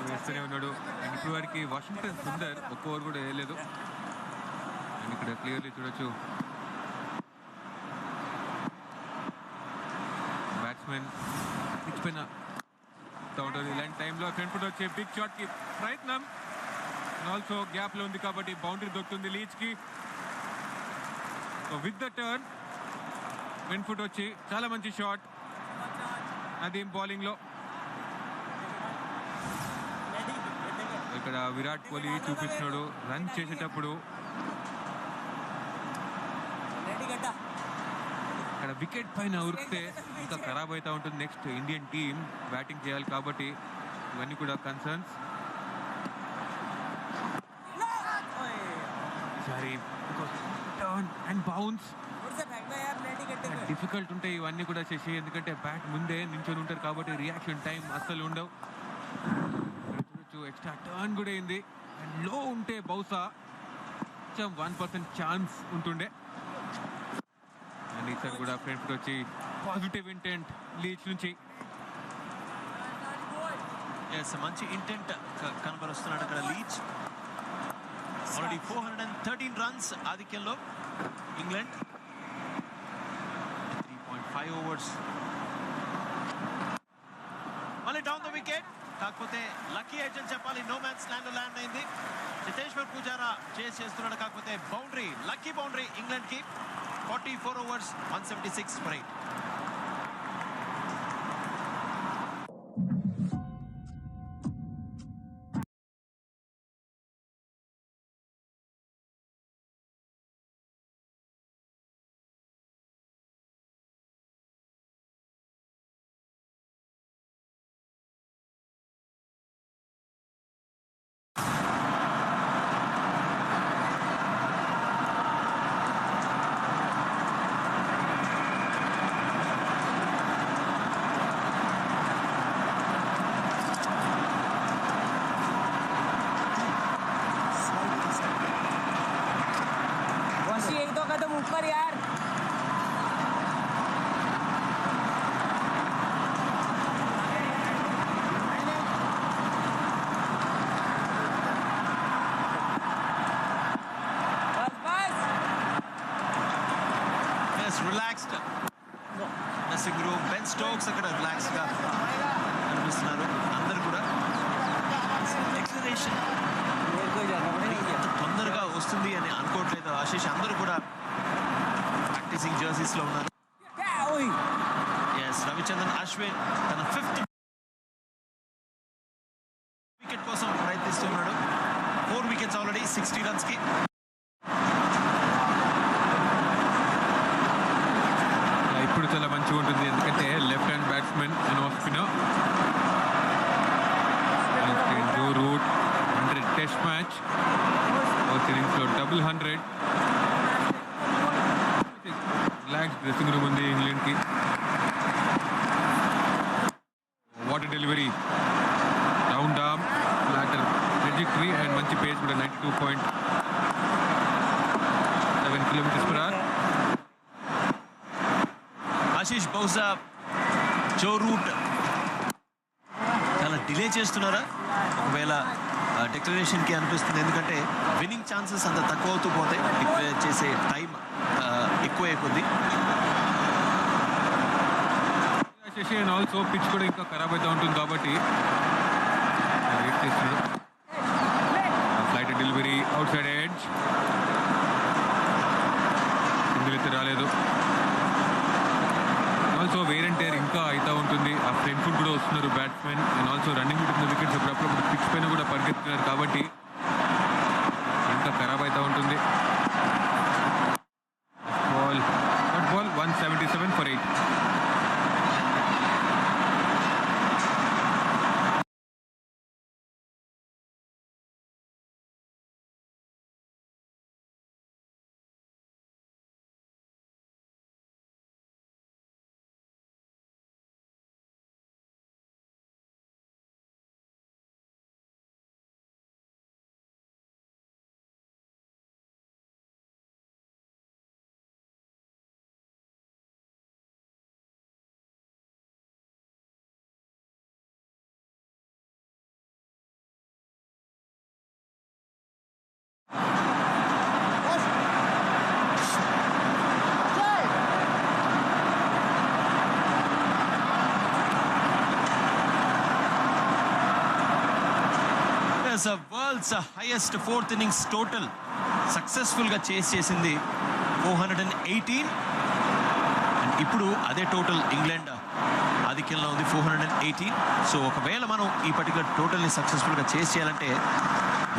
T: వేస్తూనే ఉన్నాడు. ఇప్పుడు వారికి Washington Sundar ఒక్క ఓవర్ కూడా వేయలేదు. అండ్ ఇక్కడ క్లియర్లీ చూడొచ్చు బ్యాట్స్మెన్ పిచ్ పైన ఉంటుంది. ఇలాంటి టైంలో ఫ్రంట్ ఫుట్ వచ్చే బిగ్ షాట్ కి ప్రయత్నం, ఆల్సో గ్యాప్ లో ఉంది కాబట్టి బౌండరీ దొరుకుతుంది లీచ్ కి. So with the turn front foot వచ్చి చాలా మంచి షాట్. అది బౌలింగ్ లో ఇక్కడ విరాట్ కోహ్లీ చూపిస్తున్నాడు రన్ చేసేటప్పుడు. ఇక్కడ వికెట్ పైన ఉరికితే ఇంకా ఖరాబ్ అవుతా ఉంటుంది. నెక్స్ట్ ఇండియన్ టీం బ్యాటింగ్ చేయాలి కాబట్టి ఇవన్నీ కూడా concerns. Sorry turn and bounce difficult ఉంటాయి ఇవన్నీ కూడా చేసి, ఎందుకంటే బ్యాట్ ముందే నించొని ఉంటారు కాబట్టి రియాక్షన్ టైం అస్సలు ఉండవు. ఎక్స్ట్రా టర్న్ కూడా అయింది అండ్ లో ఉంటే బహుశా కొంచెం 1% ఛాన్స్ ఉంటుండే. అండ్ ఈసారి కూడా ఫ్రంట్ వచ్చి పాజిటివ్ ఇంటెంట్ లీచ్ నుంచి.
S: మంచి ఇంటెంట్ కనబరుస్తున్నాడు అక్కడ లీచ్. ఆల్రెడీ 413 రన్స్ ఆధిక్యంలో ఇంగ్లాండ్. 3.5 ఓవర్స్. మళ్ళీ డౌన్ ద వికెట్, కాకపోతే లక్కీ ఎడ్జ్ అని చెప్పాలి. నో మ్యాన్స్ ల్యాండ్ లో ల్యాండ్ అయింది. చితేశ్వర్ పూజారా చేస్ చేస్తున్నాడు, కాకపోతే బౌండరీ, లక్కీ బౌండరీ ఇంగ్లాండ్ కి. 44 overs, 176 for 8. Relaxed dressing room. Ben Stokes అక్కడ రిలాక్స్ గా కనిపిస్తున్నారు. అందరు కూడా ఎక్సలరేషన్ ఎంత తొందరగా వస్తుంది అని అనుకోవట్లేదు ఆశీష్. అందరూ కూడా ప్రాక్టీసింగ్ జర్సీస్ లో ఉన్నారు. ఎస్, రవిచంద్రన్ అశ్విన్ తన 5th వికెట్ కోసం ప్రయత్నిస్తున్నాడు. 4 వికెట్స్ ఆల్రెడీ 60 రన్స్ కి.
T: ఇప్పుడు చాలా మంచిగా ఉంటుంది ఎందుకంటే left hand batsmen and off spinner. Joe Root 100 test match innings లో 100. రిలాక్స్ డ్రెస్సింగ్ రూమ్ ఉంది ఇంగ్లాండ్ కి. Water delivery round arm flatter trajectory and మంచి పేస్ కూడా 92.7 km/h.
S: ఆశీష్ బహుశా జో రూట్ చాలా డిలే చేస్తున్నారా ఒకవేళ డిక్లరేషన్ కి అనిపిస్తుంది. ఎందుకంటే విన్నింగ్ ఛాన్సెస్ అంత తక్కువ అవుతూ పోతాయి డిక్లేర్ చేసే టైం ఎక్కువ అయిపోద్ది.
T: అండ్ ఆల్సో పిచ్ కూడా ఇంకా ఖరాబ్ అవుతూ ఉంటుంది కాబట్టి వెయిట్ చేస్తున్నాడు. Flight delivery out side edge single అయితే రాలేదు. ఆల్సో వేర్ అండ్ టేర్ ఇంకా అవుతూ ఉంటుంది. ఆ ఫ్రంట్ ఫుట్ కూడా వస్తున్నారు బ్యాట్స్మెన్ అండ్ ఆల్సో రన్నింగ్ ఉంటుంది వికెట్స్ అప్పుడప్పుడు పిచ్ పైన కూడా పరిగెత్తున్నారు కాబట్టి ఇంకా ఖరాబ్ అవుతూ ఉంటుంది. Ball 177 for 8.
S: World's highest 4th innings total successful గా చేస్ చేసింది 418. అండ్ ఇప్పుడు అదే టోటల్ ఇంగ్లాండ్ ఆధిక్యంలో ఉంది 418. సో ఒకవేళ మనం ఈ పర్టికులర్ టోటల్ని సక్సెస్ఫుల్ గా చేస్ చేయాలంటే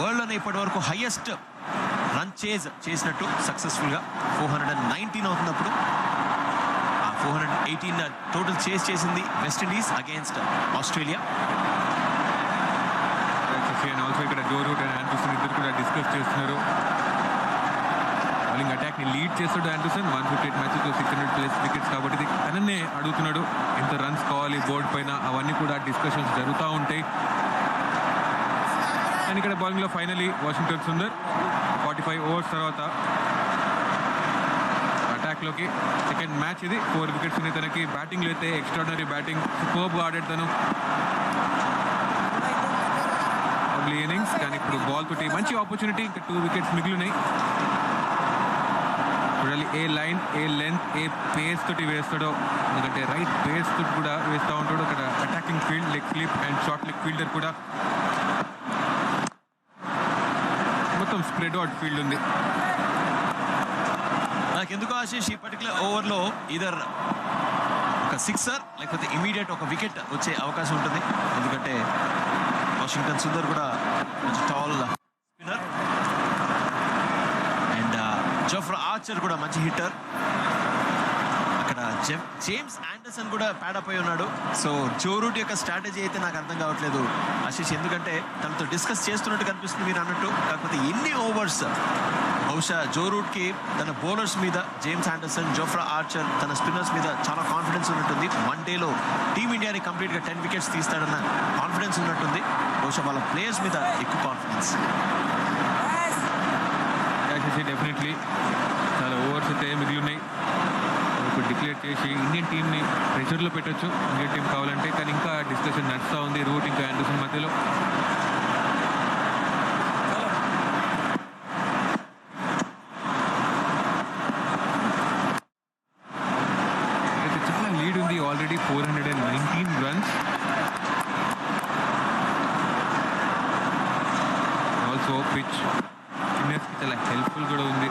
S: వరల్డ్లోనే ఇప్పటి వరకు హైయెస్ట్ రన్ చేసినట్టు సక్సెస్ఫుల్ గా 419 అవుతున్నప్పుడు 418 టోటల్ చేసింది West Indies against Australia.
T: And also ఇక్కడ జో రూట్ అండ్ ఆండర్సన్ ఇద్దరు కూడా డిస్కస్ చేస్తున్నారు. బౌలింగ్ అటాక్ ని లీడ్ చేస్తాడు ఆండర్సన్ 158 మ్యాచెస్ 600+ వికెట్స్ కాబట్టి తననే అడుగుతున్నాడు ఎంత రన్స్ కావాలి బోర్డు పైన. అవన్నీ కూడా డిస్కషన్స్ జరుగుతూ ఉంటాయి. అండ్ ఇక్కడ బౌలింగ్ లో ఫైనలీ వాషింగ్టన్ సుందర్ 45 ఓవర్స్ తర్వాత అటాక్ లోకి సెకండ్ మ్యాచ్ ఇది. 4 వికెట్స్ ఉన్నాయి తనకి. బ్యాటింగ్ లో అయితే ఎక్స్ట్రాడినరీ బ్యాటింగ్, సూపర్బ్ ఆడాడు తను. ఇన్నింగ్స్ కానీ ఇప్పుడు బాల్ తోటి మంచి ఆపర్చునిటీ. ఇంకా 2 వికెట్స్ మిగిలినాయి. చూడాలి ఏ లైన్, ఏ లెంత్, ఏ పేస్ తోటి వేస్తాడో. ఎందుకంటే రైట్ పేస్ తోటి కూడా వేస్తూ ఉంటాడు. అక్కడ attacking field, leg slip and short leg fielder కూడా మొత్తం స్ప్రెడ్ అవుట్ ఫీల్డ్ ఉంది.
S: నాకెందుకు ఆశీష్ ఈ పర్టికులర్ ఓవర్లో ఇదర్ ఒక సిక్సర్ లేకపోతే ఇమీడియట్ ఒక వికెట్ వచ్చే అవకాశం ఉంటుంది. ఎందుకంటే వాషింగ్టన్ సుందర్ కూడా కొంచెం tall spinner and Jofra Archer కూడా మంచి హిట్టర్. అక్కడ జేమ్స్ ఆండర్సన్ కూడా ప్యాడప్ అయి ఉన్నాడు. సో జో రూట్ యొక్క స్ట్రాటజీ అయితే నాకు అర్థం కావట్లేదు ఆశీష్. ఎందుకంటే తనతో డిస్కస్ చేస్తున్నట్టు కనిపిస్తుంది మీరు అన్నట్టు. కాకపోతే ఎన్ని ఓవర్స్ బహుశా జో రూట్ కి తన బౌలర్స్ మీద జేమ్స్ ఆండర్సన్, జోఫ్రా ఆర్చర్, తన స్పిన్నర్స్ మీద చాలా కాన్ఫిడెన్స్ ఉన్నట్టుంది. 1 డేలో టీమిండియాని కంప్లీట్గా 10 వికెట్స్ తీస్తాడన్న కాన్ఫిడెన్స్ ఉన్నట్టుంది. బహుశా వాళ్ళ ప్లేయర్స్ మీద ఎక్కువ కాన్ఫిడెన్స్.
T: డెఫినెట్లీ చాలా ఓవర్స్ అయితే మిగిలి ఉన్నాయి. ఇప్పుడు డిక్లేర్ చేసి ఇండియన్ టీంని ప్రెషర్లో పెట్టచ్చు ఇండియన్ టీం కావాలంటే. కానీ ఇంకా డిస్కషన్ నడుస్తూ ఉంది రూట్ ఇంకా ఆండర్సన్ మధ్యలో. already 419 runs. Also pitch fitness ki chala helpful kuda undi.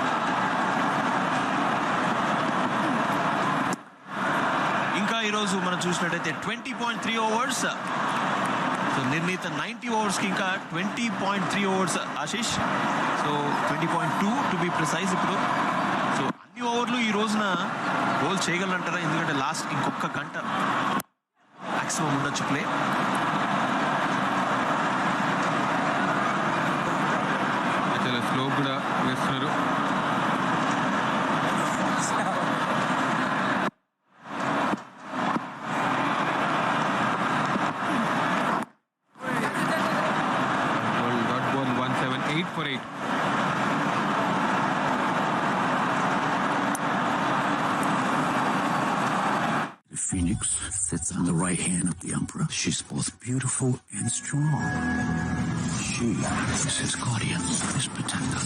S: ఇంకా ఈరోజు మనం చూసినట్టయితే 20.3 ఓవర్స్. సో నిర్ణీత 90 ఓవర్స్కి ఇంకా 20.3 overs Ashish. So 20.2 to be precise. ఇప్పుడు సో అన్ని ఓవర్లు ఈ రోజున గోల్ చేయగలంటారా? ఎందుకంటే లాస్ట్ ఇంకొక గంట మాక్సిమం ఉండొచ్చు ప్లే.
T: చాలా స్లో కూడా వేస్తున్నారు. For 8.
D: The phoenix sits on the right hand of the emperor. She's both beautiful and strong. She is his guardian, his protector.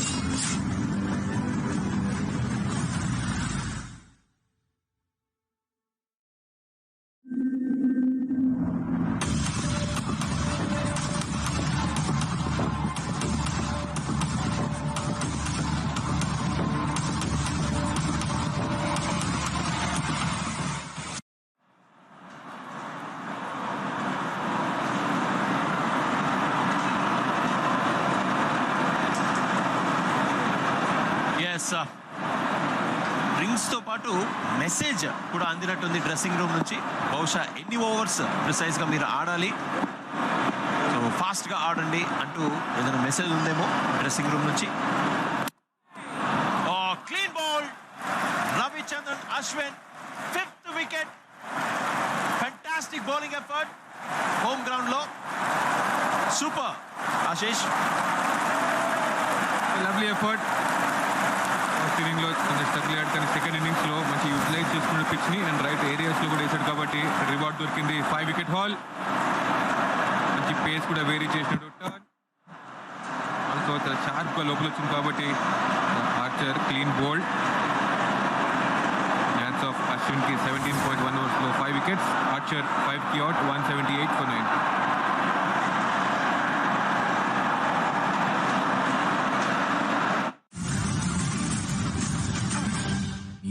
S: Rings తో పాటు మెసేజ్ కూడా అందినట్టుంది డ్రెస్సింగ్ రూమ్ నుంచి. బహుశా ఎన్ని ఓవర్స్ ప్రిసైజ్ గా మీరు ఆడాలి, సో ఫాస్ట్ గా ఆడండి అంటూ ఏదైనా మెసేజ్ ఉందేమో డ్రెస్సింగ్ రూమ్ నుంచి. Clean ball Ravichandran Ashwin, 5th wicket. Fantastic bowling effort home ground లో. Super Ashish,
T: lovely effort. First inning లో కొంచెం స్ట్రగుల్ అయ్యాడు, కానీ సెకండ్ ఇన్నింగ్స్ లో మంచి యూటిలైజ్ చేసుకున్న పిచ్ ని అండ్ రైట్ ఏరియాస్ లో కూడా వేసాడు కాబట్టి రివార్డ్ దొరికింది. 5 వికెట్ హాల్. మంచి పేస్ కూడా వేరీ చేసినాడు. టర్న్ ఆల్సో షార్ప్ గా లోపల వచ్చింది కాబట్టి Archer clean bowled. Match of Ashwin కి 17.1 ఓవర్స్ లో 5 వికెట్స్. ఆర్చర్ 5 కి అవుట్, 178 for 9.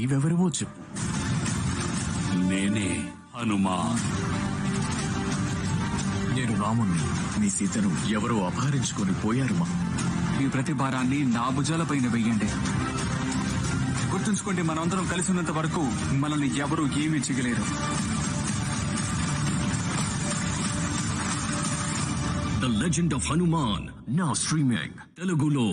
D: నీవెవరివో చెప్పు. నేనే హనుమాన్. నేను రాముణ్ణి. మీ సీతను ఎవరో అపహరించుకొని పోయారు. మీ ప్రతి భారాన్ని నా భుజాలపైన వెయ్యండి. గుర్తుంచుకోండి, మనందరం కలిసి ఉన్నంత వరకు మనల్ని ఎవరూ ఏమీ చేయలేరు. The legend of Hanuman now streaming తెలుగులో.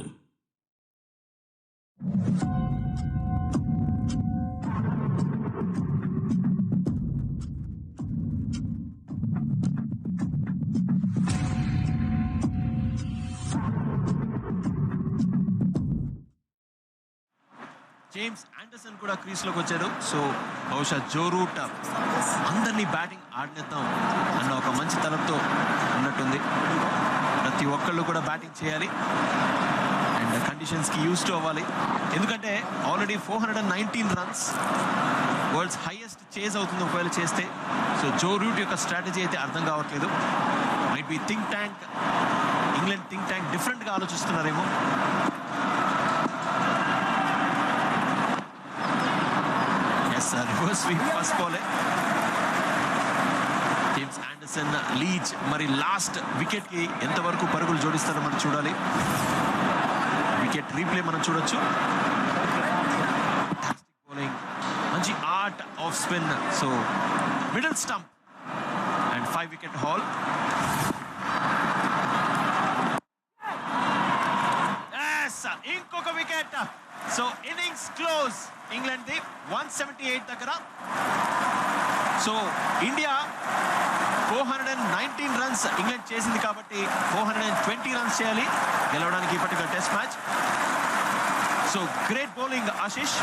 S: జేమ్స్ ఆండర్సన్ కూడా క్రీజ్ లోకి వచ్చారు. సో బహుశా జో రూట్ అందరినీ బ్యాటింగ్ ఆడినేద్దాం అన్న ఒక మంచి తలంతో ఉన్నట్టుంది. ప్రతి ఒక్కళ్ళు కూడా బ్యాటింగ్ చేయాలి అండ్ కండిషన్స్ కి యూస్ టు అవ్వాలి. ఎందుకంటే already 419 runs world's highest chase అవుతుంది ఒకవేళ చేస్తే. సో జో రూట్ యొక్క స్ట్రాటజీ అయితే అర్థం కావట్లేదు. Might be think tank, England think tank different గా ఆలోచిస్తున్నారేమో. Reverse sweep first ball. James Anderson Leach మరి లాస్ట్ వికెట్ కి ఎంతవరకు పరుగులు జోడిస్తారో మనం చూడాలి. వికెట్ రీప్లే మనం చూడొచ్చు. బౌలింగ్, మంచి art of spin. So middle stump and 5 wicket haul. ఇంకొక wicket. So innings close England the 178 దగ్గర. సో ఇండియా 419 రన్స్ ఇంగ్లాండ్ చేసింది కాబట్టి 420 రన్స్ చేయాలి గెలవడానికి ఈ particular test match. So great bowling Ashish.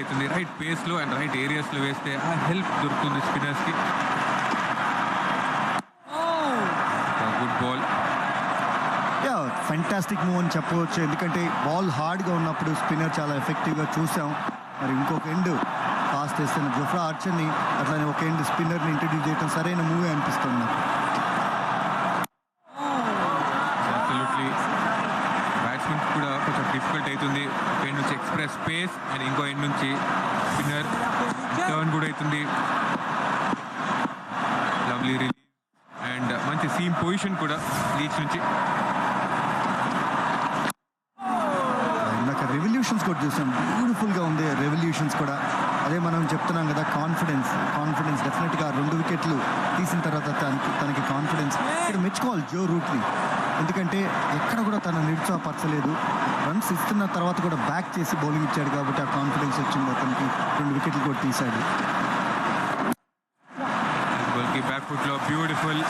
T: అవుతుంది. రైట్ పేస్లో అండ్ రైట్ ఏరియాస్లో వేస్తే ఆ హెల్ప్ దొరుకుతుంది స్పిన్నర్స్కి. Good ball.
F: ఫెంటాస్టిక్ మూవ్ అని చెప్పవచ్చు. ఎందుకంటే బాల్ హార్డ్గా ఉన్నప్పుడు స్పిన్నర్ చాలా ఎఫెక్టివ్గా చూసాం. మరి ఇంకొక ఎండ్ పాస్ చేస్తున్న జోఫ్రా ఆర్చర్ని అట్లానే ఒక ఎండ్ స్పిన్నర్ని ఇంట్రడ్యూస్ చేయడం సరైన మూవే అనిపిస్తుంది నాకు.
T: అబ్సల్యూట్లీ బ్యాట్స్మెన్ కూడా కొంచెం డిఫికల్ట్ అవుతుంది. ఒక ఎండ్ నుంచి ఎక్స్ప్రెస్ పేస్ అండ్ ఇంకో ఎండ్ నుంచి స్పిన్నర్ టర్న్ కూడా అవుతుంది. లవ్లీ రిలీజ్ అండ్ మంచి సీమ్ పొజిషన్ కూడా లీచ్ నుంచి.
F: రెవల్యూషన్స్ కూడా చూసాం, బ్యూటిఫుల్గా ఉంది రెవల్యూషన్స్ కూడా. అదే మనం చెప్తున్నాం కదా, కాన్ఫిడెన్స్ డెఫినెట్గా 2 వికెట్లు తీసిన తర్వాత తనకి కాన్ఫిడెన్స్ ఇక్కడ మెచ్చుకోవాలి జో రూట్ని. ఎందుకంటే ఎక్కడ కూడా తను నిరుత్సాహపరచలేదు. రన్స్ ఇస్తున్న తర్వాత కూడా బ్యాక్ చేసి బౌలింగ్ ఇచ్చాడు కాబట్టి ఆ కాన్ఫిడెన్స్ వచ్చింది అతనికి. 2 వికెట్లు కూడా తీశాడు.
T: బ్యాక్ ఫుట్లో beautiful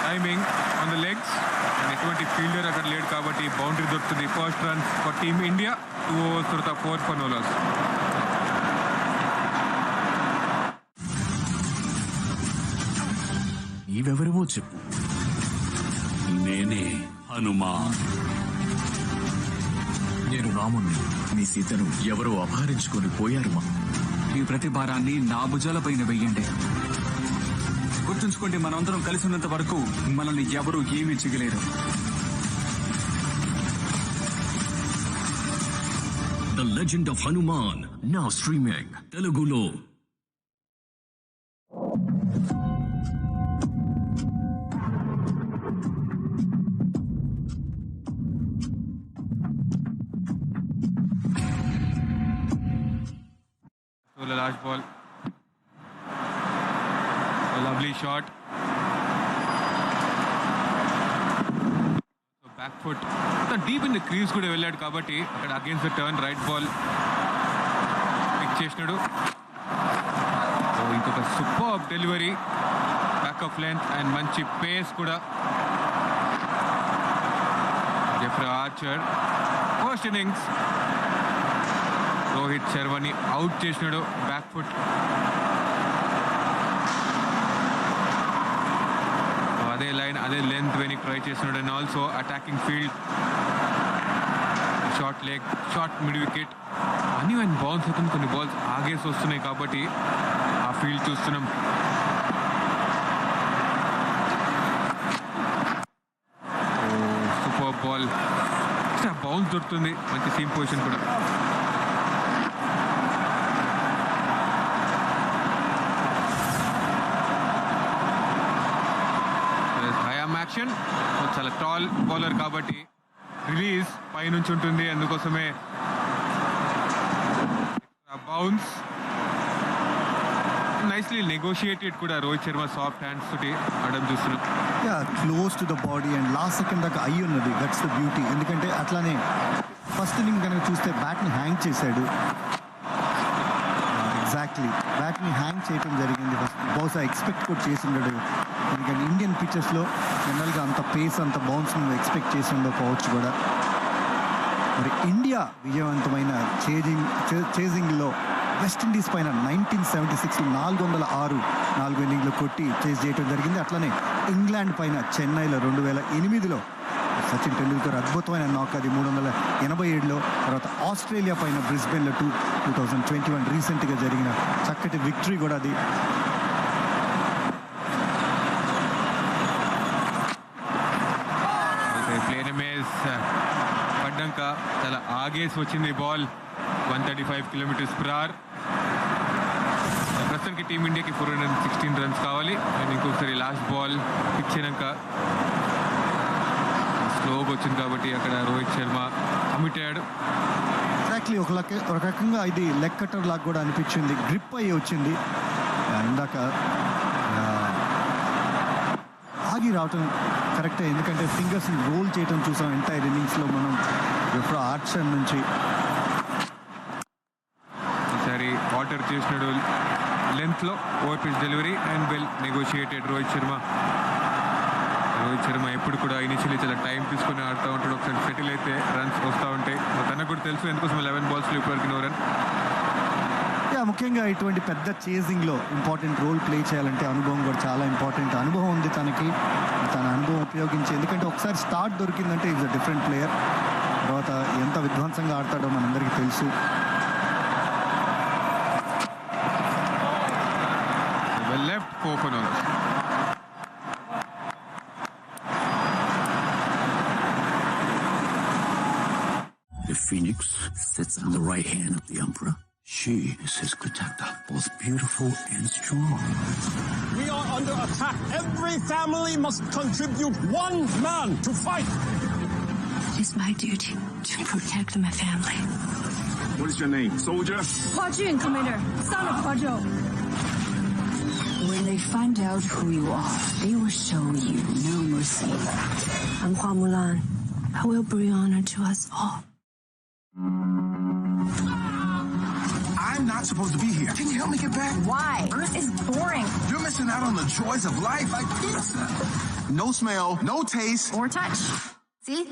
T: timing on the legs. ఎటువంటి ఫీల్డర్ అక్కడ లేడు కాబట్టి బౌండరీ దొరుకుతుంది. First runs for team India, 2 overs తర్వాత 4 for no loss.
D: నీవెవరివో చెప్పు. నేనే హనుమాన్. నేను రాముణ్ణి. మీ సీతను ఎవరో అపహరించుకొని పోయారు. మీ ప్రతి భారాన్ని నా భుజాలపైన వెయ్యండి. గుర్తుంచుకోండి, మనందరం కలిసి ఉన్నంత వరకు మనల్ని ఎవరూ ఏమీ చేయలేరు. The legend of Hanuman now streaming తెలుగులో.
T: Last ball, lovely shot, back foot deep in the crease kuda velladu kabatti akkada against the turn right ball pick chesnadu. So inkoka superb delivery, back of length and manchi pace kuda. Jeffrey Archer first innings Rohit Sharmani out chesnadu, back foot. అదే line అదే length వెనక్కి try చేస్తున్నాడు. And also attacking field, short leg, short mid wicket అన్ని and bounce అవుతుంది. కొన్ని balls ఆగేసి వస్తున్నాయి కాబట్టి ఆ ఫీల్డ్ చూస్తున్నాం. సూపర్ బాల్, బౌన్స్ దొరుకుతుంది. మంచి సీమ్ పొజిషన్ కూడా. యాక్షన్ చాలా టాల్ బౌలర్ కాబట్టి రిలీజ్ పైనుంచి ఉంటుంది. అందుకోసమే బౌన్స్ నైస్లీ నెగోషియేటెడ్ కూడా. రోహిత్ శర్మ సాఫ్ట్ హ్యాండ్స్ తోటి ఆడడం చూస్తున్నాం.
F: Close to the body and last second దాకా అయ్యి ఉన్నది. That's the beauty. ఎందుకంటే అట్లానే ఫస్ట్ ఇన్నింగ్ కనుక చూస్తే బ్యాట్ని హ్యాంగ్ చేశాడు. ఎగ్జాక్ట్లీ బ్యాట్ని హ్యాంగ్ చేయడం జరిగింది. బహుశా ఎక్స్పెక్ట్ కూడా చేసి ఉండడు. ఎందుకంటే ఇండియన్ పిచ్చెస్లో జనరల్గా అంత పేస్ అంత బౌన్స్ నువ్వు ఎక్స్పెక్ట్ చేసి ఉండకపోవచ్చు కూడా. మరి ఇండియా విజయవంతమైన చేజింగ్లో వెస్టిండీస్ పైన 1976 406 4 ఇన్నింగ్లు కొట్టి చేజ్ చేయడం జరిగింది. అట్లనే ఇంగ్లాండ్ పైన చెన్నైలో 2008లో సచిన్ టెండూల్కర్ అద్భుతమైన నాక్, అది 387లో. తర్వాత ఆస్ట్రేలియా పైన బ్రిస్బెన్లో 2021 రీసెంట్గా జరిగిన చక్కటి విక్టరీ కూడా అది.
T: పడ్డాక చాలా ఆగేసి వచ్చింది బాల్. 135 km/h. ప్రస్తుతానికి టీమిండియాకి 416 రన్స్ కావాలి. అండ్ ఇంకొకసారి లాస్ట్ బాల్ పిచ్ అయినాక స్లోగా వచ్చింది కాబట్టి అక్కడ రోహిత్ శర్మ కమిట్ అయ్యాడు.
F: ఎగ్జాక్ట్లీ ఒక రకంగా ఇది లెగ్ కట్టర్ లాగా కూడా అనిపించింది. గ్రిప్ అయ్యి వచ్చింది. ఇందాక ఆగి రావటం కరెక్టే, ఎందుకంటే ఫింగర్స్ని రోల్ చేయటం చూసాం ఎంటైర్ ఇన్నింగ్స్లో మనం జోఫ్రా ఆర్చర్ నుంచి.
T: ఈసారి వాటర్ చేసినాడు లెంత్లో, over pitch delivery and well negotiated Rohit Sharma. Rohit Sharma ఎప్పుడు కూడా ఇనిషియల్లీ చాలా టైం తీసుకుని ఆడుతూ ఉంటాడు. ఒకసారి సెటిల్ అయితే రన్స్ వస్తూ ఉంటాయి. తనకు కూడా తెలుసు ఎందుకోసం 11 balls ఇప్పటివరకు నో రన్.
F: ముఖ్యంగా ఇటువంటి పెద్ద చేజింగ్లో ఇంపార్టెంట్ రోల్ ప్లే చేయాలంటే అనుభవం కూడా చాలా ఇంపార్టెంట్. అనుభవం ఉంది తనకి, తన అనుభవం ఉపయోగించి, ఎందుకంటే ఒకసారి స్టార్ట్ దొరికిందంటే ఈజ్ అ డిఫరెంట్ ప్లేయర్. తర్వాత ఎంత విధ్వంసంగా ఆడతాడో మనందరికీ తెలుసు.
T: Left 4 for no.
D: The phoenix sits on the right hand of the emperor. She is his protector, both beautiful and strong.
L: We are under attack. Every family must contribute one man to fight.
M: It is my duty to protect my family.
R: What is your name? Soldier?
M: Hua Jun, Commander, son of Hua Zhou. When they find out who you are, they will show you no mercy. I'm Hua Mulan. I will bring honor to us all.
R: I'm not supposed to be here. Can you help me get back?
A: Why? Earth is boring.
R: You're missing out on the joys of life, like pizza. No smell, no taste.
A: Or touch. See?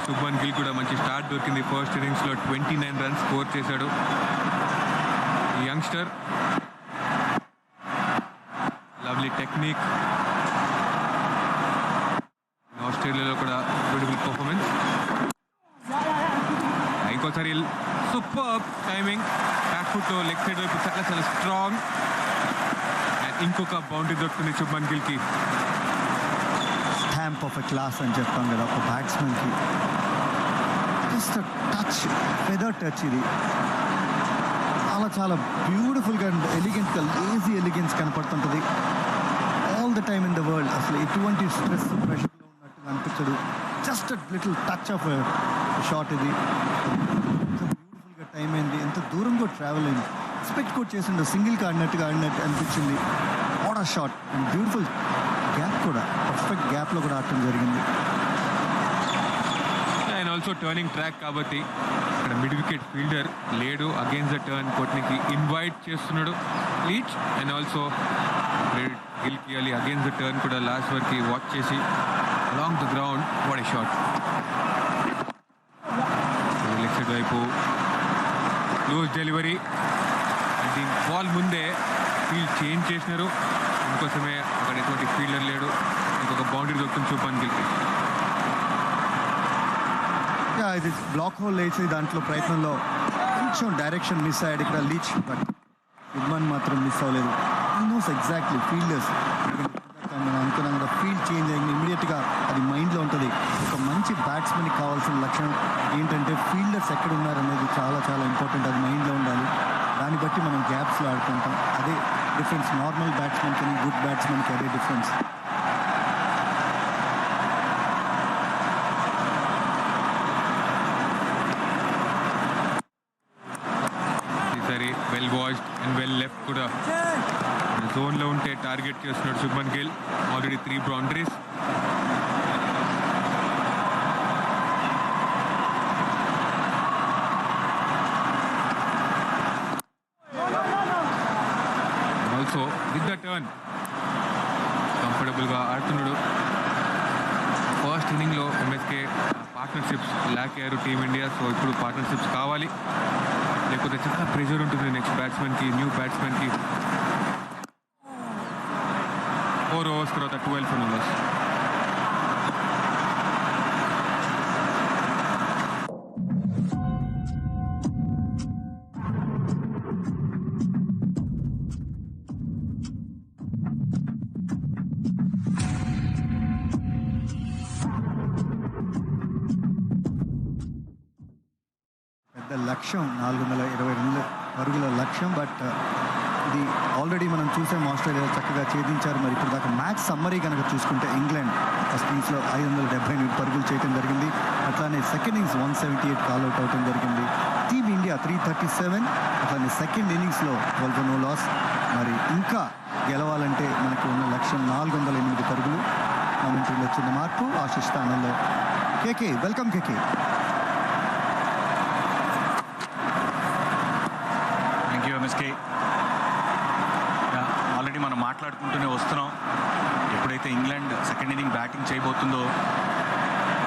T: Shubman Gill కూడా మంచి start దొరికింది. First ఇన్నింగ్స్లో 29 runs score చేశాడు ఈ youngster. Lovely technique. ఆస్ట్రేలియాలో కూడా beautiful performance. ఇంకోసారి super timing. Back ఫుట్లో లెగ్ సైడ్ వైపు చాలా చాలా స్ట్రాంగ్. అండ్ ఇంకొక బౌండరీ దొరుకుతుంది శుభ్మన్ గిల్కి.
F: స్టాంప్ ఆఫ్ ఎ క్లాస్ అని చెప్తాం కదా ఒక బ్యాట్స్మెన్కి. Just touch, feather touch. ఇది చాలా చాలా బ్యూటిఫుల్గా అండ్ ఎలిగెంట్గా, లేజీ ఎలిగెన్స్ కనపడుతుంటుంది all the time in the world. అసలు ఎటువంటి స్ట్రెస్ ప్రెషర్లో ఉన్నట్టుగా అనిపించదు. Just little touch of shot. ఇది ఎంత బ్యూటిఫుల్గా టైం అయింది, ఎంత దూరంగా ట్రావెల్ అయింది. ఎక్స్పెక్ట్ కూడా చేసిండు, సింగిల్గా ఆడినట్టుగా ఆడినట్టు అనిపించింది. వాట్ ఆ షాట్ అండ్ బ్యూటిఫుల్ గ్యాప్ కూడా, పర్ఫెక్ట్ గ్యాప్లో కూడా ఆడటం జరిగింది.
T: అండ్ ఆల్సో టర్నింగ్ ట్రాక్ కాబట్టి ఇక్కడ మిడ్ వికెట్ ఫీల్డర్ లేడు. అగైన్స్ ద టర్న్ కొట్నికి ఇన్వైట్ చేస్తున్నాడు లీచ్. అండ్ ఆల్సో గిల్కి అలీ అగైన్స్ ద టర్న్ కూడా లాస్ట్ వరకు వాచ్ చేసి along the ground. What a shot. Leg side వైపు క్లోజ్ డెలివరీ. దీని బాల్ ముందే ఫీల్డ్ చేంజ్ చేసినారు. ఇంకోసమే అక్కడ ఎటువంటి ఫీల్డర్ లేడు. ఇంకొక బౌండరీ దొరుకుతుంది శుభ్మన్ గిల్కి.
F: ఇది బ్లాక్ హోల్ వేసి దాంట్లో ప్రయత్నంలో కొంచెం డైరెక్షన్ మిస్ అయ్యాడు ఇక్కడ లీచ్. బట్ శుభ్మన్ మాత్రం మిస్ అవ్వలేదు. ఈ నోస్ ఎగ్జాక్ట్లీ ఫీల్డర్స్ మనం అనుకున్నాం కదా, ఫీల్డ్ చేంజ్ అయింది ఇమీడియట్గా. అది మైండ్లో ఉంటుంది. ఒక మంచి బ్యాట్స్మెన్కి కావాల్సిన లక్షణం ఏంటంటే ఫీల్డర్స్ ఎక్కడ ఉన్నారనేది చాలా చాలా ఇంపార్టెంట్. అది మైండ్లో ఉండాలి. దాన్ని బట్టి మనం గ్యాప్స్లో ఆడుకుంటాం. అదే డిఫరెన్స్. నార్మల్ బ్యాట్స్మెన్కి గుడ్ బ్యాట్స్మెన్కి అదే difference.
T: Well watched and well left కూడా జోన్లో ఉంటే టార్గెట్ చేస్తున్నాడు Shubman Gill. Already 3 boundaries. Also with the turn కంఫర్టబుల్గా ఆడుతున్నాడు. ఫస్ట్ ఇన్నింగ్లో ఎంఎస్కే పార్ట్నర్షిప్స్ ల్యాక్ అయ్యారు టీమిండియా. సో ఇప్పుడు పార్ట్నర్షిప్స్ కావాలి, లేకపోతే చాలా ప్రెషర్ ఉంటుంది నెక్స్ట్ బ్యాట్స్మెన్కి, న్యూ బ్యాట్స్మెన్కి. 4 overs తర్వాత 12 for no.
F: పెద్ద లక్ష్యం 422 పరుగుల లక్ష్యం. బట్ ఇది ఆల్రెడీ మనం చూసాం, ఆస్ట్రేలియా చక్కగా ఛేదించారు. మరి ఇప్పుడు దాకా మ్యాచ్ సమ్మరీ కనుక చూసుకుంటే ఇంగ్లాండ్ ఫస్ట్ ఇన్నింగ్స్లో 578 పరుగులు చేయడం జరిగింది. అట్లానే సెకండ్ ఇన్నింగ్స్ 178 కాల్అవుట్ అవడం జరిగింది. టీమ్ ఇండియా 337, అట్లానే సెకండ్ ఇన్నింగ్స్లో 12 నో లాస్. మరి ఇంకా గెలవాలంటే మనకు ఉన్న లక్ష్యం 408 పరుగులు. కామెంటరీలో చిన్న మార్పు, ఆశిష్ స్థానంలో KK. Welcome KK.
G: Thank you MSK. Already మనం మాట్లాడుకుంటూనే వస్తున్నాం. ఎప్పుడైతే ఇంగ్లాండ్ సెకండ్ ఇన్నింగ్ బ్యాటింగ్ చేయబోతుందో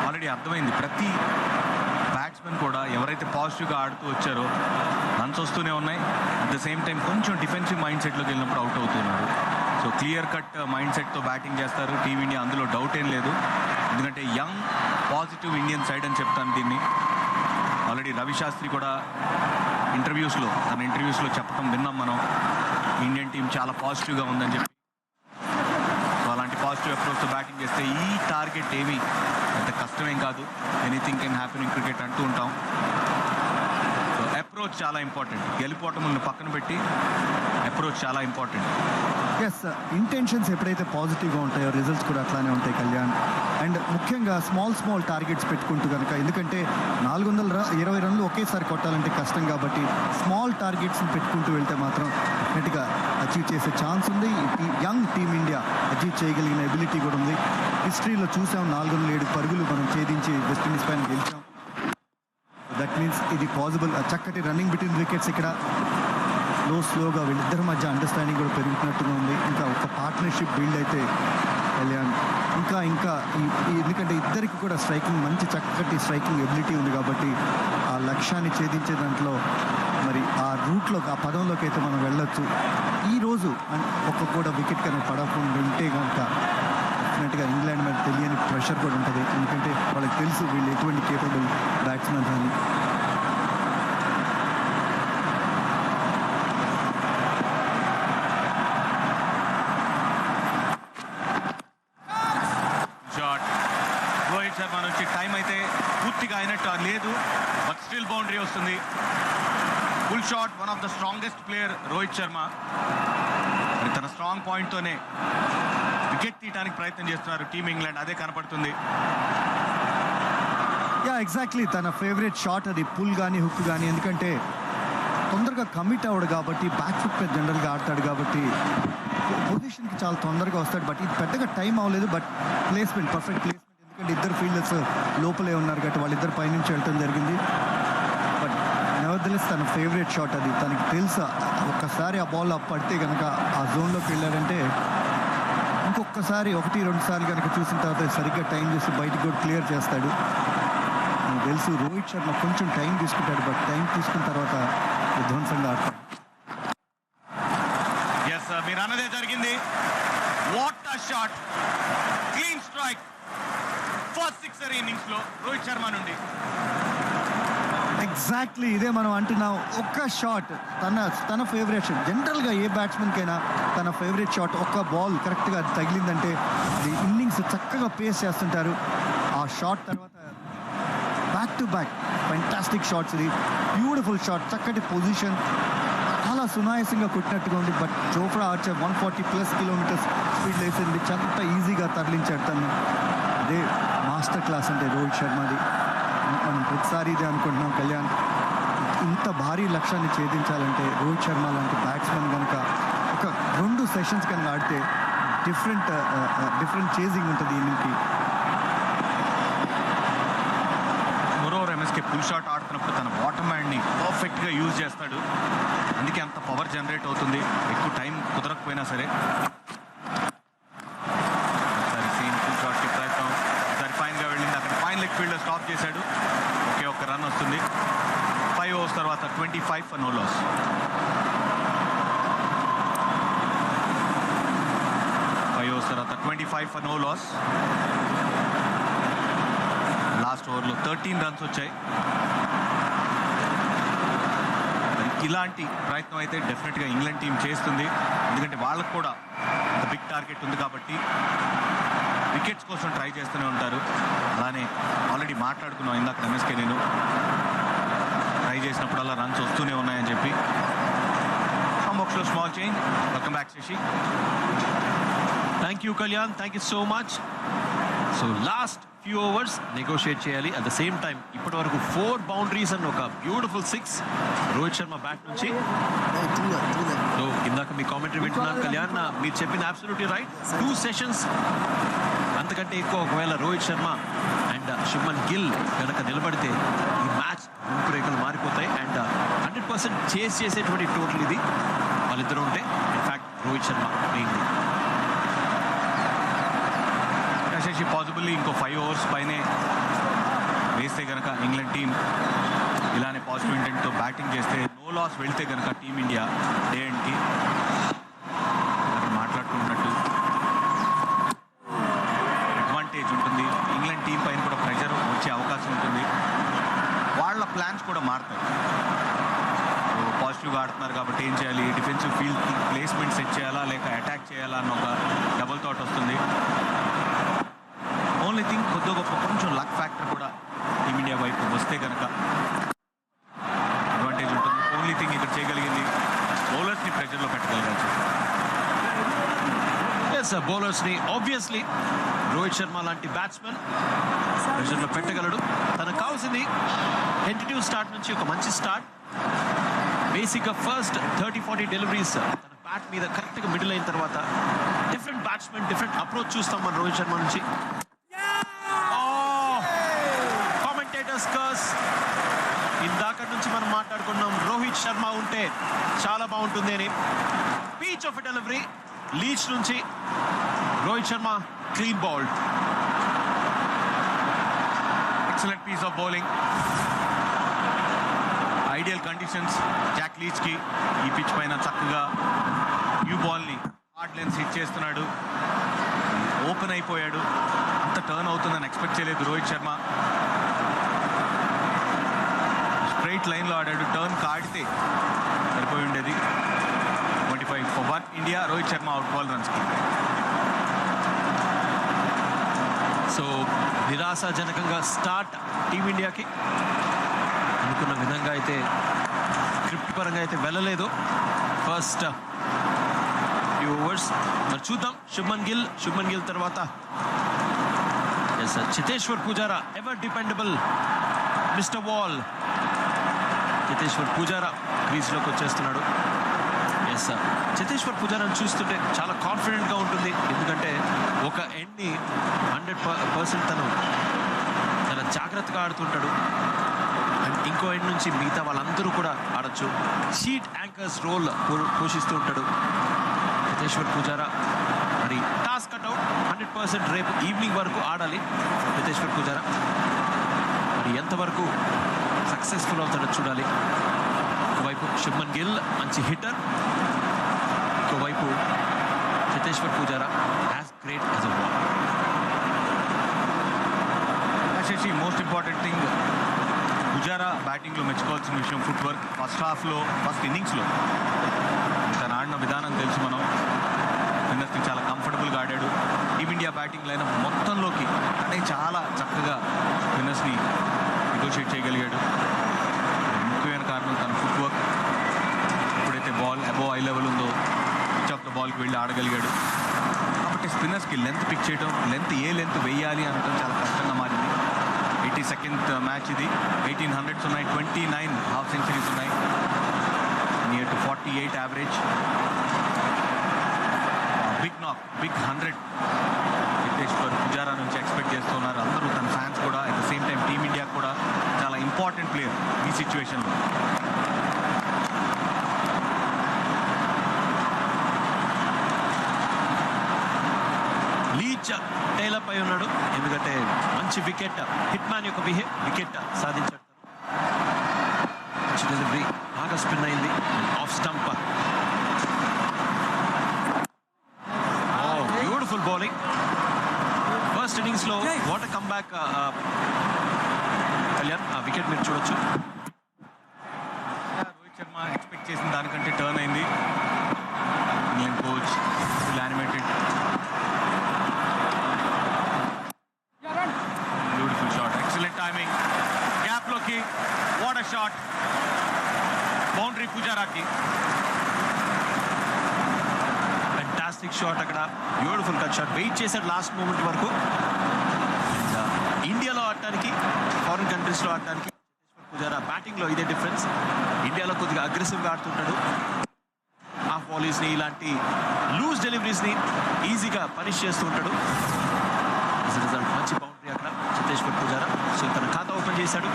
G: ఆల్రెడీ అర్థమైంది. ప్రతి బ్యాట్స్మెన్ కూడా ఎవరైతే పాజిటివ్గా ఆడుతూ వచ్చారో రన్స్ వస్తూనే ఉన్నాయి. అట్ ద సేమ్ టైం కొంచెం డిఫెన్సివ్ మైండ్ సెట్లోకి వెళ్ళినప్పుడు అవుట్ అవుతున్నారు. సో క్లియర్ కట్ మైండ్ సెట్తో బ్యాటింగ్ చేస్తారు టీమిండియా, అందులో డౌట్ ఏం లేదు. ఎందుకంటే యంగ్ పాజిటివ్ ఇండియన్ సైడ్ అని చెప్తాను దీన్ని. ఆల్రెడీ రవి శాస్త్రి కూడా తన ఇంటర్వ్యూస్లో చెప్పడం విన్నాం మనం. ఇండియన్ టీం చాలా పాజిటివ్గా ఉందని చెప్పి. సో అలాంటి పాజిటివ్ అప్రోచ్తో బ్యాటింగ్ చేస్తే ఈ టార్గెట్ ఏమీ అంత కష్టమేం కాదు. Anything can happen in cricket అంటూ ఉంటాం. సో అప్రోచ్ చాలా ఇంపార్టెంట్. గెలిపోవటములను పక్కన పెట్టి అప్రోచ్ చాలా ఇంపార్టెంట్.
F: ఎస్, ఇంటెన్షన్స్ ఎప్పుడైతే పాజిటివ్గా ఉంటాయో రిజల్ట్స్ కూడా అట్లానే ఉంటాయి కళ్యాణ్. అండ్ ముఖ్యంగా స్మాల్ టార్గెట్స్ పెట్టుకుంటూ కనుక, ఎందుకంటే 420 రన్లు ఒకేసారి కొట్టాలంటే కష్టం కాబట్టి స్మాల్ టార్గెట్స్ని పెట్టుకుంటూ వెళ్తే మాత్రం డెఫినెట్గా అచీవ్ చేసే ఛాన్స్ ఉంది. యంగ్ టీమ్ ఇండియా అచీవ్ చేయగలిగిన ఎబిలిటీ కూడా ఉంది. హిస్టరీలో చూసాం 407 పరుగులు మనం ఛేదించి వెస్టిండీస్ పైన గెలిచాం. దట్ మీన్స్ ఇది పాసిబుల్. చక్కటి రన్నింగ్ బిట్వీన్ వికెట్స్ ఇక్కడ. స్లోగా వీళ్ళిద్దరి మధ్య అండర్స్టాండింగ్ కూడా పెరుగుతున్నట్టుగా ఉంది. ఇంకా ఒక పార్ట్నర్షిప్ బిల్డ్ అయితే కళ్యాణ్ ఇంకా ఎందుకంటే ఇద్దరికి కూడా మంచి చక్కటి స్ట్రైకింగ్ ఎబిలిటీ ఉంది కాబట్టి ఆ లక్ష్యాన్ని ఛేదించే దాంట్లో మరి ఆ రూట్లో, ఆ పదంలోకి అయితే మనం వెళ్ళొచ్చు. ఈరోజు కూడా వికెట్ కనుక పడకుండా ఉంటే కనుక డెఫినెట్గా ఇంగ్లాండ్ మీద తెలియని ప్రెషర్ కూడా ఉంటుంది. ఎందుకంటే వాళ్ళకి తెలుసు వీళ్ళు ఎటువంటి కేపబుల్ బ్యాట్స్మెన్ అని.
G: రోహిత్ శర్మ నుంచి టైం అయితే పూర్తిగా అయినట్టు లేదు, బట్ స్టిల్ బౌండరీ వస్తుంది. Full shot, one of the strongest player Rohit Sharma. మరి తన స్ట్రాంగ్ పాయింట్తోనే వికెట్ తీయడానికి ప్రయత్నం చేస్తున్నారు టీమ్ ఇంగ్లాండ్, అదే కనపడుతుంది.
F: ఎగ్జాక్ట్లీ తన ఫేవరెట్ షాట్ అది, పుల్ కానీ హుక్ కానీ. ఎందుకంటే తొందరగా కమిట్ అవ్వడు కాబట్టి, బ్యాక్ ఫుట్ మీద జనరల్గా ఆడతాడు కాబట్టి పొజిషన్కి చాలా తొందరగా వస్తాడు. బట్ ఇది పెద్దగా టైం అవ్వలేదు, బట్ ప్లేస్మెంట్ పర్ఫెక్ట్ ప్లేస్మెంట్. ఎందుకంటే ఇద్దరు ఫీల్డర్స్ లోపలే ఉన్నారు కాబట్టి వాళ్ళిద్దరు పైనుంచి వెళ్ళటం జరిగింది. బట్ నెవర్దెలెస్ తన ఫేవరెట్ షాట్ అది. తనకి తెలుసా ఒక్కసారి ఆ బాల్ పడితే కనుక ఆ జోన్లోకి వెళ్ళాడంటే ఇంకొకసారి 1-2 సార్లు కనుక చూసిన తర్వాత సరిగ్గా టైం చూసి బయటకు కూడా క్లియర్ చేస్తాడు. నాకు తెలుసు రోహిత్ శర్మ కొంచెం టైం తీసుకుంటాడు, బట్ టైం తీసుకున్న తర్వాత విధ్వంసంగా ఆడతాడు.
G: మీరు అన్నదే జరిగింది. What a shot, clean strike, first sixer innings లో రోహిత్ శర్మ నుండి.
F: ఎగ్జాక్ట్లీ ఇదే మనం అంటున్నాం. ఒక్క షాట్ తన ఫేవరెట్ షాట్. జనరల్గా ఏ బ్యాట్స్మెన్కైనా తన ఫేవరెట్ షాట్ ఒక్క బాల్ కరెక్ట్గా తగిలిందంటే అది ఇన్నింగ్స్ చక్కగా పేస్ చేస్తుంటారు. ఆ షాట్ తర్వాత back to back fantastic shots. ఇది బ్యూటిఫుల్ షాట్, చక్కటి పొజిషన్, చాలా సునాయాసంగా కొట్టినట్టుగా ఉంది. But Jofra Archer 140+ kilometres speed వేసింది, చాలా ఈజీగా తరలించాడు తను. అదే మాస్టర్ క్లాస్ అంటే రోహిత్ శర్మది. మనం ప్రతిసారి ఇదే అనుకుంటున్నాం కళ్యాణ్. ఇంత భారీ లక్ష్యాన్ని ఛేదించాలంటే రోహిత్ శర్మ లాంటి బ్యాట్స్మెన్ కనుక ఒక 2 సెషన్స్ కనుక ఆడితే డిఫరెంట్ చేజింగ్ ఉంటుంది ఇన్నింగ్కి.
G: మరోవర్ ఎంఎస్కే ఫుల్ షాట్ ఆడుతున్నప్పుడు తన బాటమ్ హ్యాండ్ని పర్ఫెక్ట్గా యూజ్ చేస్తాడు. అందుకే అంత పవర్ జనరేట్ అవుతుంది, ఎక్కువ టైం కుదరకపోయినా సరే. ఒకసారి ఫుల్ షాట్కి ప్రయత్నం, ఒకసారి ఫైన్గా వెళ్ళింది, అక్కడ ఫైన్ లెగ్ ఫీల్డర్ స్టాప్ చేశాడు. ఒక్క రన్ వస్తుంది. 5 overs తర్వాత 25 for no loss. తర్వాత 25 for no loss. లాస్ట్ ఓవర్లో 13 రన్స్ వచ్చాయి. ఇలాంటి ప్రయత్నం అయితే డెఫినెట్గా ఇంగ్లాండ్ టీం చేస్తుంది. ఎందుకంటే వాళ్ళకు కూడా ఒక బిగ్ టార్గెట్ ఉంది కాబట్టి వికెట్స్ కోసం ట్రై చేస్తూనే ఉంటారు. అలానే ఆల్రెడీ మాట్లాడుకున్నాం ఇందాక ఎంఎస్కే నేను, ట్రై చేసినప్పుడల్లా రన్స్ వస్తూనే ఉన్నాయని చెప్పి. Moksha, small change. Welcome back, Shashi.
S: Thank you, Kalyan. Thank you so much. So last few overs negotiate cheyali. At the same time, ippadi varaku 4 boundaries and oka beautiful 6 Rohit Sharma bat nunchi. So indaka me commentary వింటున్నాను కళ్యాణ్, మీరు చెప్పింది absolutely right. 2 sessions అంతకంటే ఎక్కువ ఒకవేళ Rohit Sharma and Shubman Gill కనుక నిలబడితే ఈ match రూపురేఖలు మారిపోతాయి. అండ్ 100% చేస్ చేసేటువంటి టోటల్ ఇది వాళ్ళిద్దరూ ఉంటే. In fact Rohit Sharma mainly
G: Shashi possibly ఇంకో 5 ఓవర్స్ పైనే వేస్తే కనుక ఇంగ్లాండ్ టీం ఇలానే పాజిటివ్ ఇంటెంట్తో బ్యాటింగ్ చేస్తే నో లాస్ వెళ్తే కనుక టీమిండియా డే అండ్కి మాట్లాడుకుంటున్నట్టు అడ్వాంటేజ్ ఉంటుంది. ఇంగ్లాండ్ టీం పైన కూడా ప్రెషర్ వచ్చే అవకాశం ఉంటుంది. వాళ్ళ ప్లాన్స్ కూడా మారుతాయి. పాజిటివ్గా ఆడుతున్నారు కాబట్టి ఏం చేయాలి, డిఫెన్సివ్ ఫీల్డ్ ప్లేస్మెంట్ సెట్ చేయాలా లేక అటాక్ చేయాలా అన్న ఒక డబుల్ థాట్ వస్తుంది. ఓన్లీ థింగ్ కొద్ది గొప్ప కొంచెం లక్ ఫ్యాక్టర్ కూడా టీమిండియా వైపు వస్తే కనుక అడ్వాంటేజ్ ఉంటుంది. ఓన్లీ థింగ్ ఇక్కడ చేయగలిగింది బౌలర్స్ని ప్రెషర్లో పెట్టగలగాలి.
S: ఎస్ బౌలర్స్ని ఆబ్వియస్లీ రోహిత్ శర్మ లాంటి బ్యాట్స్మెన్ ప్రెషర్లో పెట్టగలడు. తనకు కావాల్సింది టెంటేటివ్ స్టార్ట్ నుంచి ఒక మంచి స్టార్ట్. బేసిక్గా ఫస్ట్ 30-40 డెలివరీస్ తన బ్యాట్ మీద కరెక్ట్గా మిడిల్ అయిన తర్వాత డిఫరెంట్ బ్యాట్స్మెన్ డిఫరెంట్ అప్రోచ్ చూస్తాం మన రోహిత్ శర్మ నుంచి. కామెంటేటర్స్ కర్స్ ఇందాక నుంచి మనం మాట్లాడుకున్నాం రోహిత్ శర్మ ఉంటే చాలా బాగుంటుంది అని. పీచ్ ఆఫ్ డెలివరీ లీచ్ నుంచి Rohit Sharma clean bowled.
G: Excellent piece of bowling. Ideal conditions Jack లీచ్కి ఈ పిచ్ పైన చక్కగా న్యూ బాల్ని హార్డ్ లెన్స్ హిట్ చేస్తున్నాడు. ఓపెన్ అయిపోయాడు. అంత టర్న్ అవుతుందని ఎక్స్పెక్ట్ చేయలేదు రోహిత్ శర్మ. స్ట్రైట్ లైన్లో ఆడాడు. టర్న్ కాడితే సరిపోయి ఉండేది. 25 for 1 India. Rohit Sharma out 12 రన్స్కి.
S: సో నిరాశాజనకంగా స్టార్ట్ టీమిండియాకి. అనుకున్న విధంగా అయితే స్క్రిప్ట్ పరంగా అయితే వెళ్ళలేదు ఫస్ట్ ఫ్యూ ఓవర్స్. మరి చూద్దాం శుభ్మన్ గిల్ తర్వాత Cheteshwar Pujara ever dependable mister wall. Cheteshwar Pujara క్రీజ్లోకి వచ్చేస్తున్నాడు. ఎస్ చితేశ్వర్ పుజారాని చూస్తుంటే చాలా కాన్ఫిడెంట్గా ఉంటుంది. ఎందుకంటే ఒక ఎండ్ని 100% తను చాలా జాగ్రత్తగా ఆడుతుంటాడు. అండ్ ఇంకో ఎండ్ నుంచి మిగతా వాళ్ళందరూ కూడా ఆడచ్చు. షీట్ యాంకర్స్ రోల్ పోషిస్తూ ఉంటాడు చితేశ్వర్ పుజారా. మరి టాస్క్ కట్అవుట్ 100% రేపు ఈవినింగ్ వరకు ఆడాలి చితేశ్వర్ పుజారా. మరి ఎంతవరకు సక్సెస్ఫుల్ అవుతాడో చూడాలి. ఒకవైపు శుభ్మన్ గిల్ మంచి హిట్టర్, ఇంకోవైపు Cheteshwar Pujara as great as a wall.
G: Shashi most important thing Pujara బ్యాటింగ్లో మెచ్చుకోవాల్సిన విషయం ఫుట్ వర్క్. ఫస్ట్ ఇన్నింగ్స్లో తను ఆడిన విధానం తెలుసు. మనం స్పిన్నర్స్ని చాలా కంఫర్టబుల్గా ఆడాడు. టీమిండియా బ్యాటింగ్ లైనప్ మొత్తంలోకి అంటే చాలా చక్కగా స్పిన్నర్స్ని నెగోషియేట్ చేయగలిగాడు. ముఖ్యమైన కారణం తన ఫుట్ వర్క్. ఎప్పుడైతే బాల్ అబోవ్ ఐ లెవెల్ ఉందో పిచ్ ఆఫ్ ద బాల్కి వెళ్ళి ఆడగలిగాడు. కాబట్టి స్పిన్నర్స్కి లెంత్ పిక్ చేయడం, ఏ లెంత్ వేయాలి అనడం చాలా కష్టంగా మారింది. 82nd మ్యాచ్ ఇది. 1800s ఉన్నాయి, 29 హాఫ్ సెంచరీస్ ఉన్నాయి, near to 48 average. Big 100 Cheteshwar Pujara నుంచి ఎక్స్పెక్ట్ చేస్తున్నారు అందరూ. తన ఫ్యాన్స్ కూడా at the same time team India కూడా చాలా ఇంపార్టెంట్ ప్లేయర్ ఈ సిచ్యువేషన్లో.
S: లీచ్ టైలప్ అయి ఉన్నాడు. ఎందుకంటే మంచి వికెట్ హిట్ మ్యాన్ యొక్క వికెట్ సాధించాడు. మంచి డెలివరీ బాగా స్పిన్ అయింది off stump. Beautiful bowling first innings లో. What a comeback Kalyan. ఆ వికెట్ మీరు చూడొచ్చు.
G: రోహిత్ శర్మ ఎక్స్పెక్ట్ చేసిన దానికంటే టర్న్ అయింది. England coach full animated. Beautiful shot, excellent timing. Gap లోకి వాట్ ఎ షాట్. బౌండరీ పుజారాకి.
S: ఫ్యాంటాస్టిక్ షాట్ అక్కడ, బ్యూటిఫుల్ కట్ షాట్. వెయిట్ చేశాడు లాస్ట్ మూమెంట్ వరకు. ఇండియాలో ఆడటానికి, ఫారిన్ కంట్రీస్లో ఆడటానికి పుజారా బ్యాటింగ్లో ఇదే డిఫరెన్స్. ఇండియాలో కొద్దిగా అగ్రెసివ్గా ఆడుతుంటాడు. హాఫ్ వాలీస్ని, ఇలాంటి లూజ్ డెలివరీస్ని ఈజీగా పనిష్ చేస్తూ ఉంటాడు. రిజల్ట్ మంచి బౌండరీ అక్కడ చేతేశ్వర్ పుజారా. సో తన ఖాతా ఓపెన్ చేశాడు.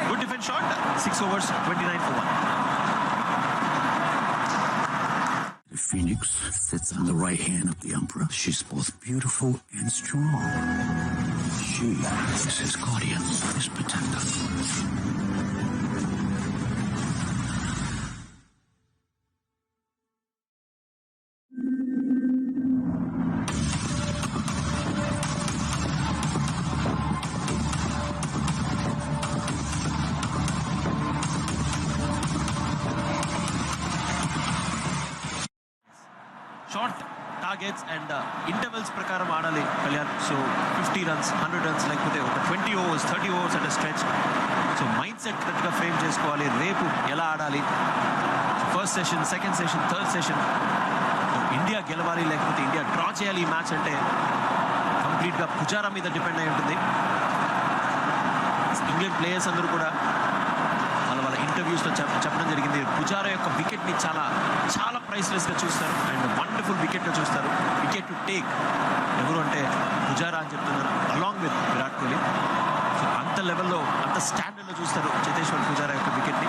S: Good defence shot. 6 overs, 29 for 1.
D: The phoenix sits on the right hand of the emperor. She's both beautiful and strong. She is his guardian, his protector.
S: Short targets and intervals ప్రకారం ఆడాలి Kalyan. So 50 runs, 100 runs, లేకపోతే ఒక 20 overs, 30 overs at stretch. So mind set కరెక్ట్గా frame చేసుకోవాలి. రేపు ఎలా ఆడాలి, first session, second session, third session. India గెలవాలి లేకపోతే ఇండియా డ్రా చేయాలి ఈ మ్యాచ్ అంటే కంప్లీట్గా పుజారా మీద డిపెండ్ అయి ఉంటుంది. ఇంగ్లాండ్ ప్లేయర్స్ అందరూ కూడా వాళ్ళ ఇంటర్వ్యూస్లో చెప్పడం జరిగింది, పుజారా యొక్క వికెట్ని చాలా చాలా ప్రైస్లెస్గా చూస్తారు అండ్ వండర్ఫుల్ వికెట్గా చూస్తారు. వికెట్ టు టేక్ ఎవరు అంటే పుజారా అని చెప్తున్నారు, along with Virat Kohli. So అంత లెవెల్లో, అంత స్టాండర్డ్లో చూస్తారు చేతేశ్వర్ పుజారా యొక్క వికెట్ని.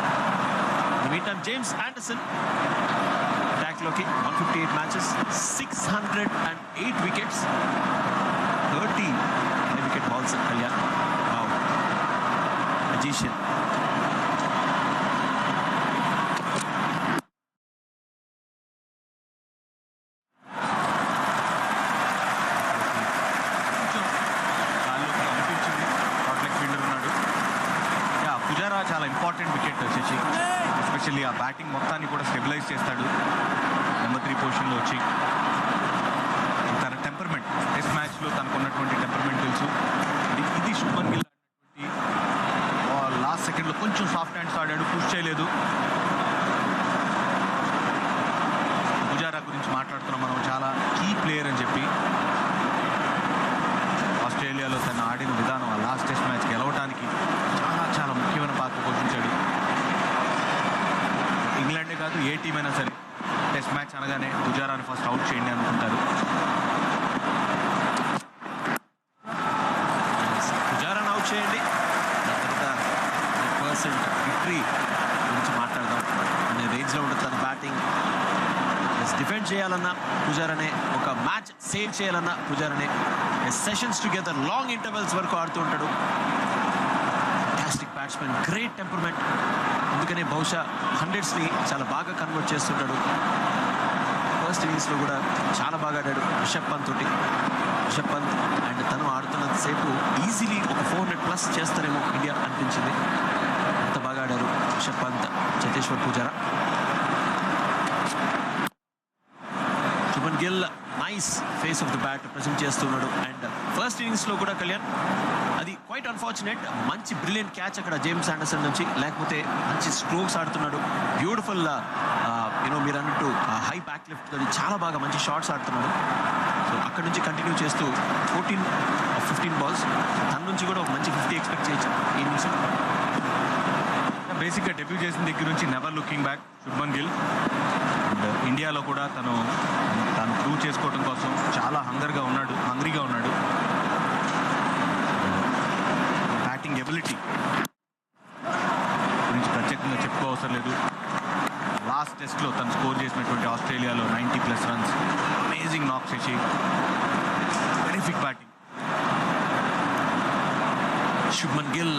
S: మీన్ టైమ్ జేమ్స్ ఆండర్సన్ అటాక్లోకి 158 matches, 608 wickets, 30 wicket balls. Kalyan magician.
G: చాలా ఇంపార్టెంట్ వికెట్ వచ్చేసి, ఎస్పెషల్లీ ఆ బ్యాటింగ్ మొత్తాన్ని కూడా స్టెబిలైజ్ చేస్తాడు. నెంబర్ 3 పొజిషన్లో వచ్చి తన టెంపర్మెంట్, టెస్ట్ మ్యాచ్లో తనకు ఉన్నటువంటి టెంపర్మెంట్ తెలుసు. ఇది శుభ్మన్ గిల్ లాస్ట్ సెకండ్లో కొంచెం సాఫ్ట్ హ్యాండ్స్ ఆడాడు, పుష్ చేయలేదు. పుజారా గురించి మాట్లాడుతున్నాం మనం, చాలా కీ ప్లేయర్ అని చెప్పి. ఆస్ట్రేలియాలో తను ఆడిన విధానం, ఆ లాస్ట్ టెస్ట్ మ్యాచ్ గెలవడానికి చాలా చాలా ముఖ్యమైన పాత్ర పోషించాడు. ఇంగ్లాండే కాదు, ఏ టీం అయినా సరే టెస్ట్ మ్యాచ్ అనగానే పుజారాని ఫస్ట్ అవుట్ చేయండి అనుకుంటారు.
S: పుజారాని అవుట్ చేయండి, పర్సెంట్ విక్టరీ గురించి మాట్లాడదాం అనే రేంజ్లో ఉంటుంది తన బ్యాటింగ్. డిఫెండ్ చేయాలన్నా పుజారానే, ఒక మ్యాచ్ సేవ్ చేయాలన్నా పుజారానే. సెషన్స్ టుగెదర్, లాంగ్ ఇంటర్వెల్స్ వరకు ఆడుతూ ఉంటాడు. Fantastic batsmen, great temperament. అందుకనే బహుశా 100స్ని చాలా బాగా కన్వర్ట్ చేస్తుంటాడు. ఫస్ట్ ఇన్నింగ్స్లో కూడా చాలా బాగా ఆడాడు రిషబ్ పంత్ తోటి. రిషబ్ పంత్ అండ్ తను ఆడుతున్నంతసేపు ఈజీలీ ఒక 400+ చేస్తారేమో ఇండియా అనిపించింది. అంత బాగా ఆడారు Rishabh Pant, Cheteshwar Pujara. Shubman Gill nice face of the bat present చేస్తున్నాడు. అండ్ ఫస్ట్ ఇన్నింగ్స్లో కూడా కళ్యాణ్ అది క్వైట్ అన్ఫార్చునేట్, మంచి బ్రిలియంట్ క్యాచ్ అక్కడ జేమ్స్ ఆండర్సన్ నుంచి, లేకపోతే మంచి స్ట్రోక్స్ ఆడుతున్నాడు. బ్యూటిఫుల్ మీరు అన్నట్టు హై బ్యాక్ లిఫ్ట్ తోటి చాలా బాగా మంచి షాట్స్ ఆడుతున్నాడు. సో అక్కడ నుంచి కంటిన్యూ చేస్తూ 14 of 15 balls, తన నుంచి కూడా ఒక మంచి 50 ఎక్స్పెక్ట్ చేయొచ్చు ఈ ఇన్నింగ్స్.
G: బేసిక్గా డెబ్యూ చేసిన దగ్గర నుంచి never looking back Shubman Gill. And ఇండియాలో కూడా తను ప్రూవ్ చేసుకోవడం కోసం చాలా హంగ్రీగా ఉన్నాడు. బ్యాటింగ్ ఎబిలిటీ గురించి ప్రత్యేకంగా చెప్పుకోవసరం లేదు. లాస్ట్ టెస్ట్లో తను స్కోర్ చేసినటువంటి ఆస్ట్రేలియాలో 90+ runs, అమేజింగ్ నాక్ చేసి terrific batting.
S: Shubman Gill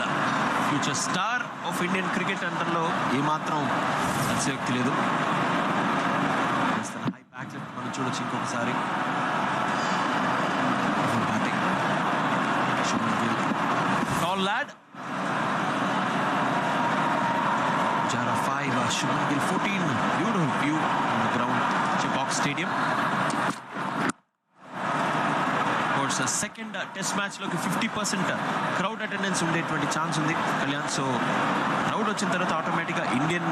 S: future star of Indian cricket అంటర్లో ఏమాత్రం అతిశయోక్తి లేదు. హై బ్యాక్ లిఫ్ట్ మనం చూడొచ్చు ఇంకొకసారి. Batting Shubman Gill, tall lad. Pujara 5, Shubman Gill 14. Beautiful view on the ground, Chibok Stadium. Of course, second test match loki 50% crowd attendance undeటువంటి chance ఉంది Kalyan. So crowd వచ్చిన తర్వాత ఆటోమేటిక్గా ఇండియన్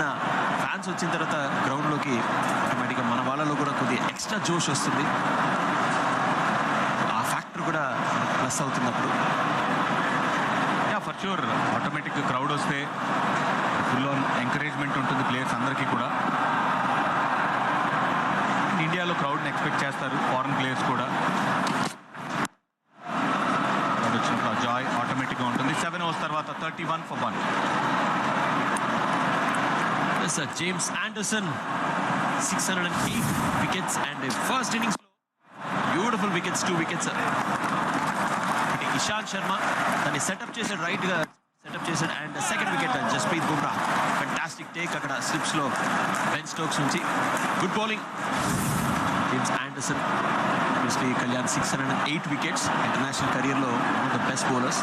S: ఫ్యాన్స్ ఫ్యాన్స్ వచ్చిన తర్వాత గ్రౌండ్లోకి ఆటోమేటిక్గా మన వాళ్ళలో కూడా కొద్దిగా ఎక్స్ట్రా జోష్ వస్తుంది. ఆ ఫ్యాక్టర్ కూడా ప్లస్ అవుతుంది అప్పుడు.
G: ఫర్ ష్యూర్ ఆటోమేటిక్గా క్రౌడ్ వస్తే ఫుల్ ఆన్ ఎంకరేజ్మెంట్ ఉంటుంది ప్లేయర్స్ అందరికీ కూడా. ఇండియాలో క్రౌడ్ని ఎక్స్పెక్ట్ చేస్తారు ఫారెన్ ప్లేయర్స్ కూడా. క్రౌడ్ వచ్చినప్పుడు జాయ్ ఆటోమేటిక్గా ఉంటుంది. 7 overs తర్వాత 31 for 1.
S: James Anderson 608 wickets and first innings beautiful wickets, 2 wickets. Ishant Sharma దాన్ని సెటప్ చేశాడు, రైట్గా సెటప్ చేశాడు. And second wicket Jasprit Bumrah fantastic take అక్కడ స్లిప్స్లో బెన్ స్టోక్స్ నుంచి. Good bowling James Anderson. Obviously Kalyan 608 wickets, international కెరియర్లో one of the best bowlers.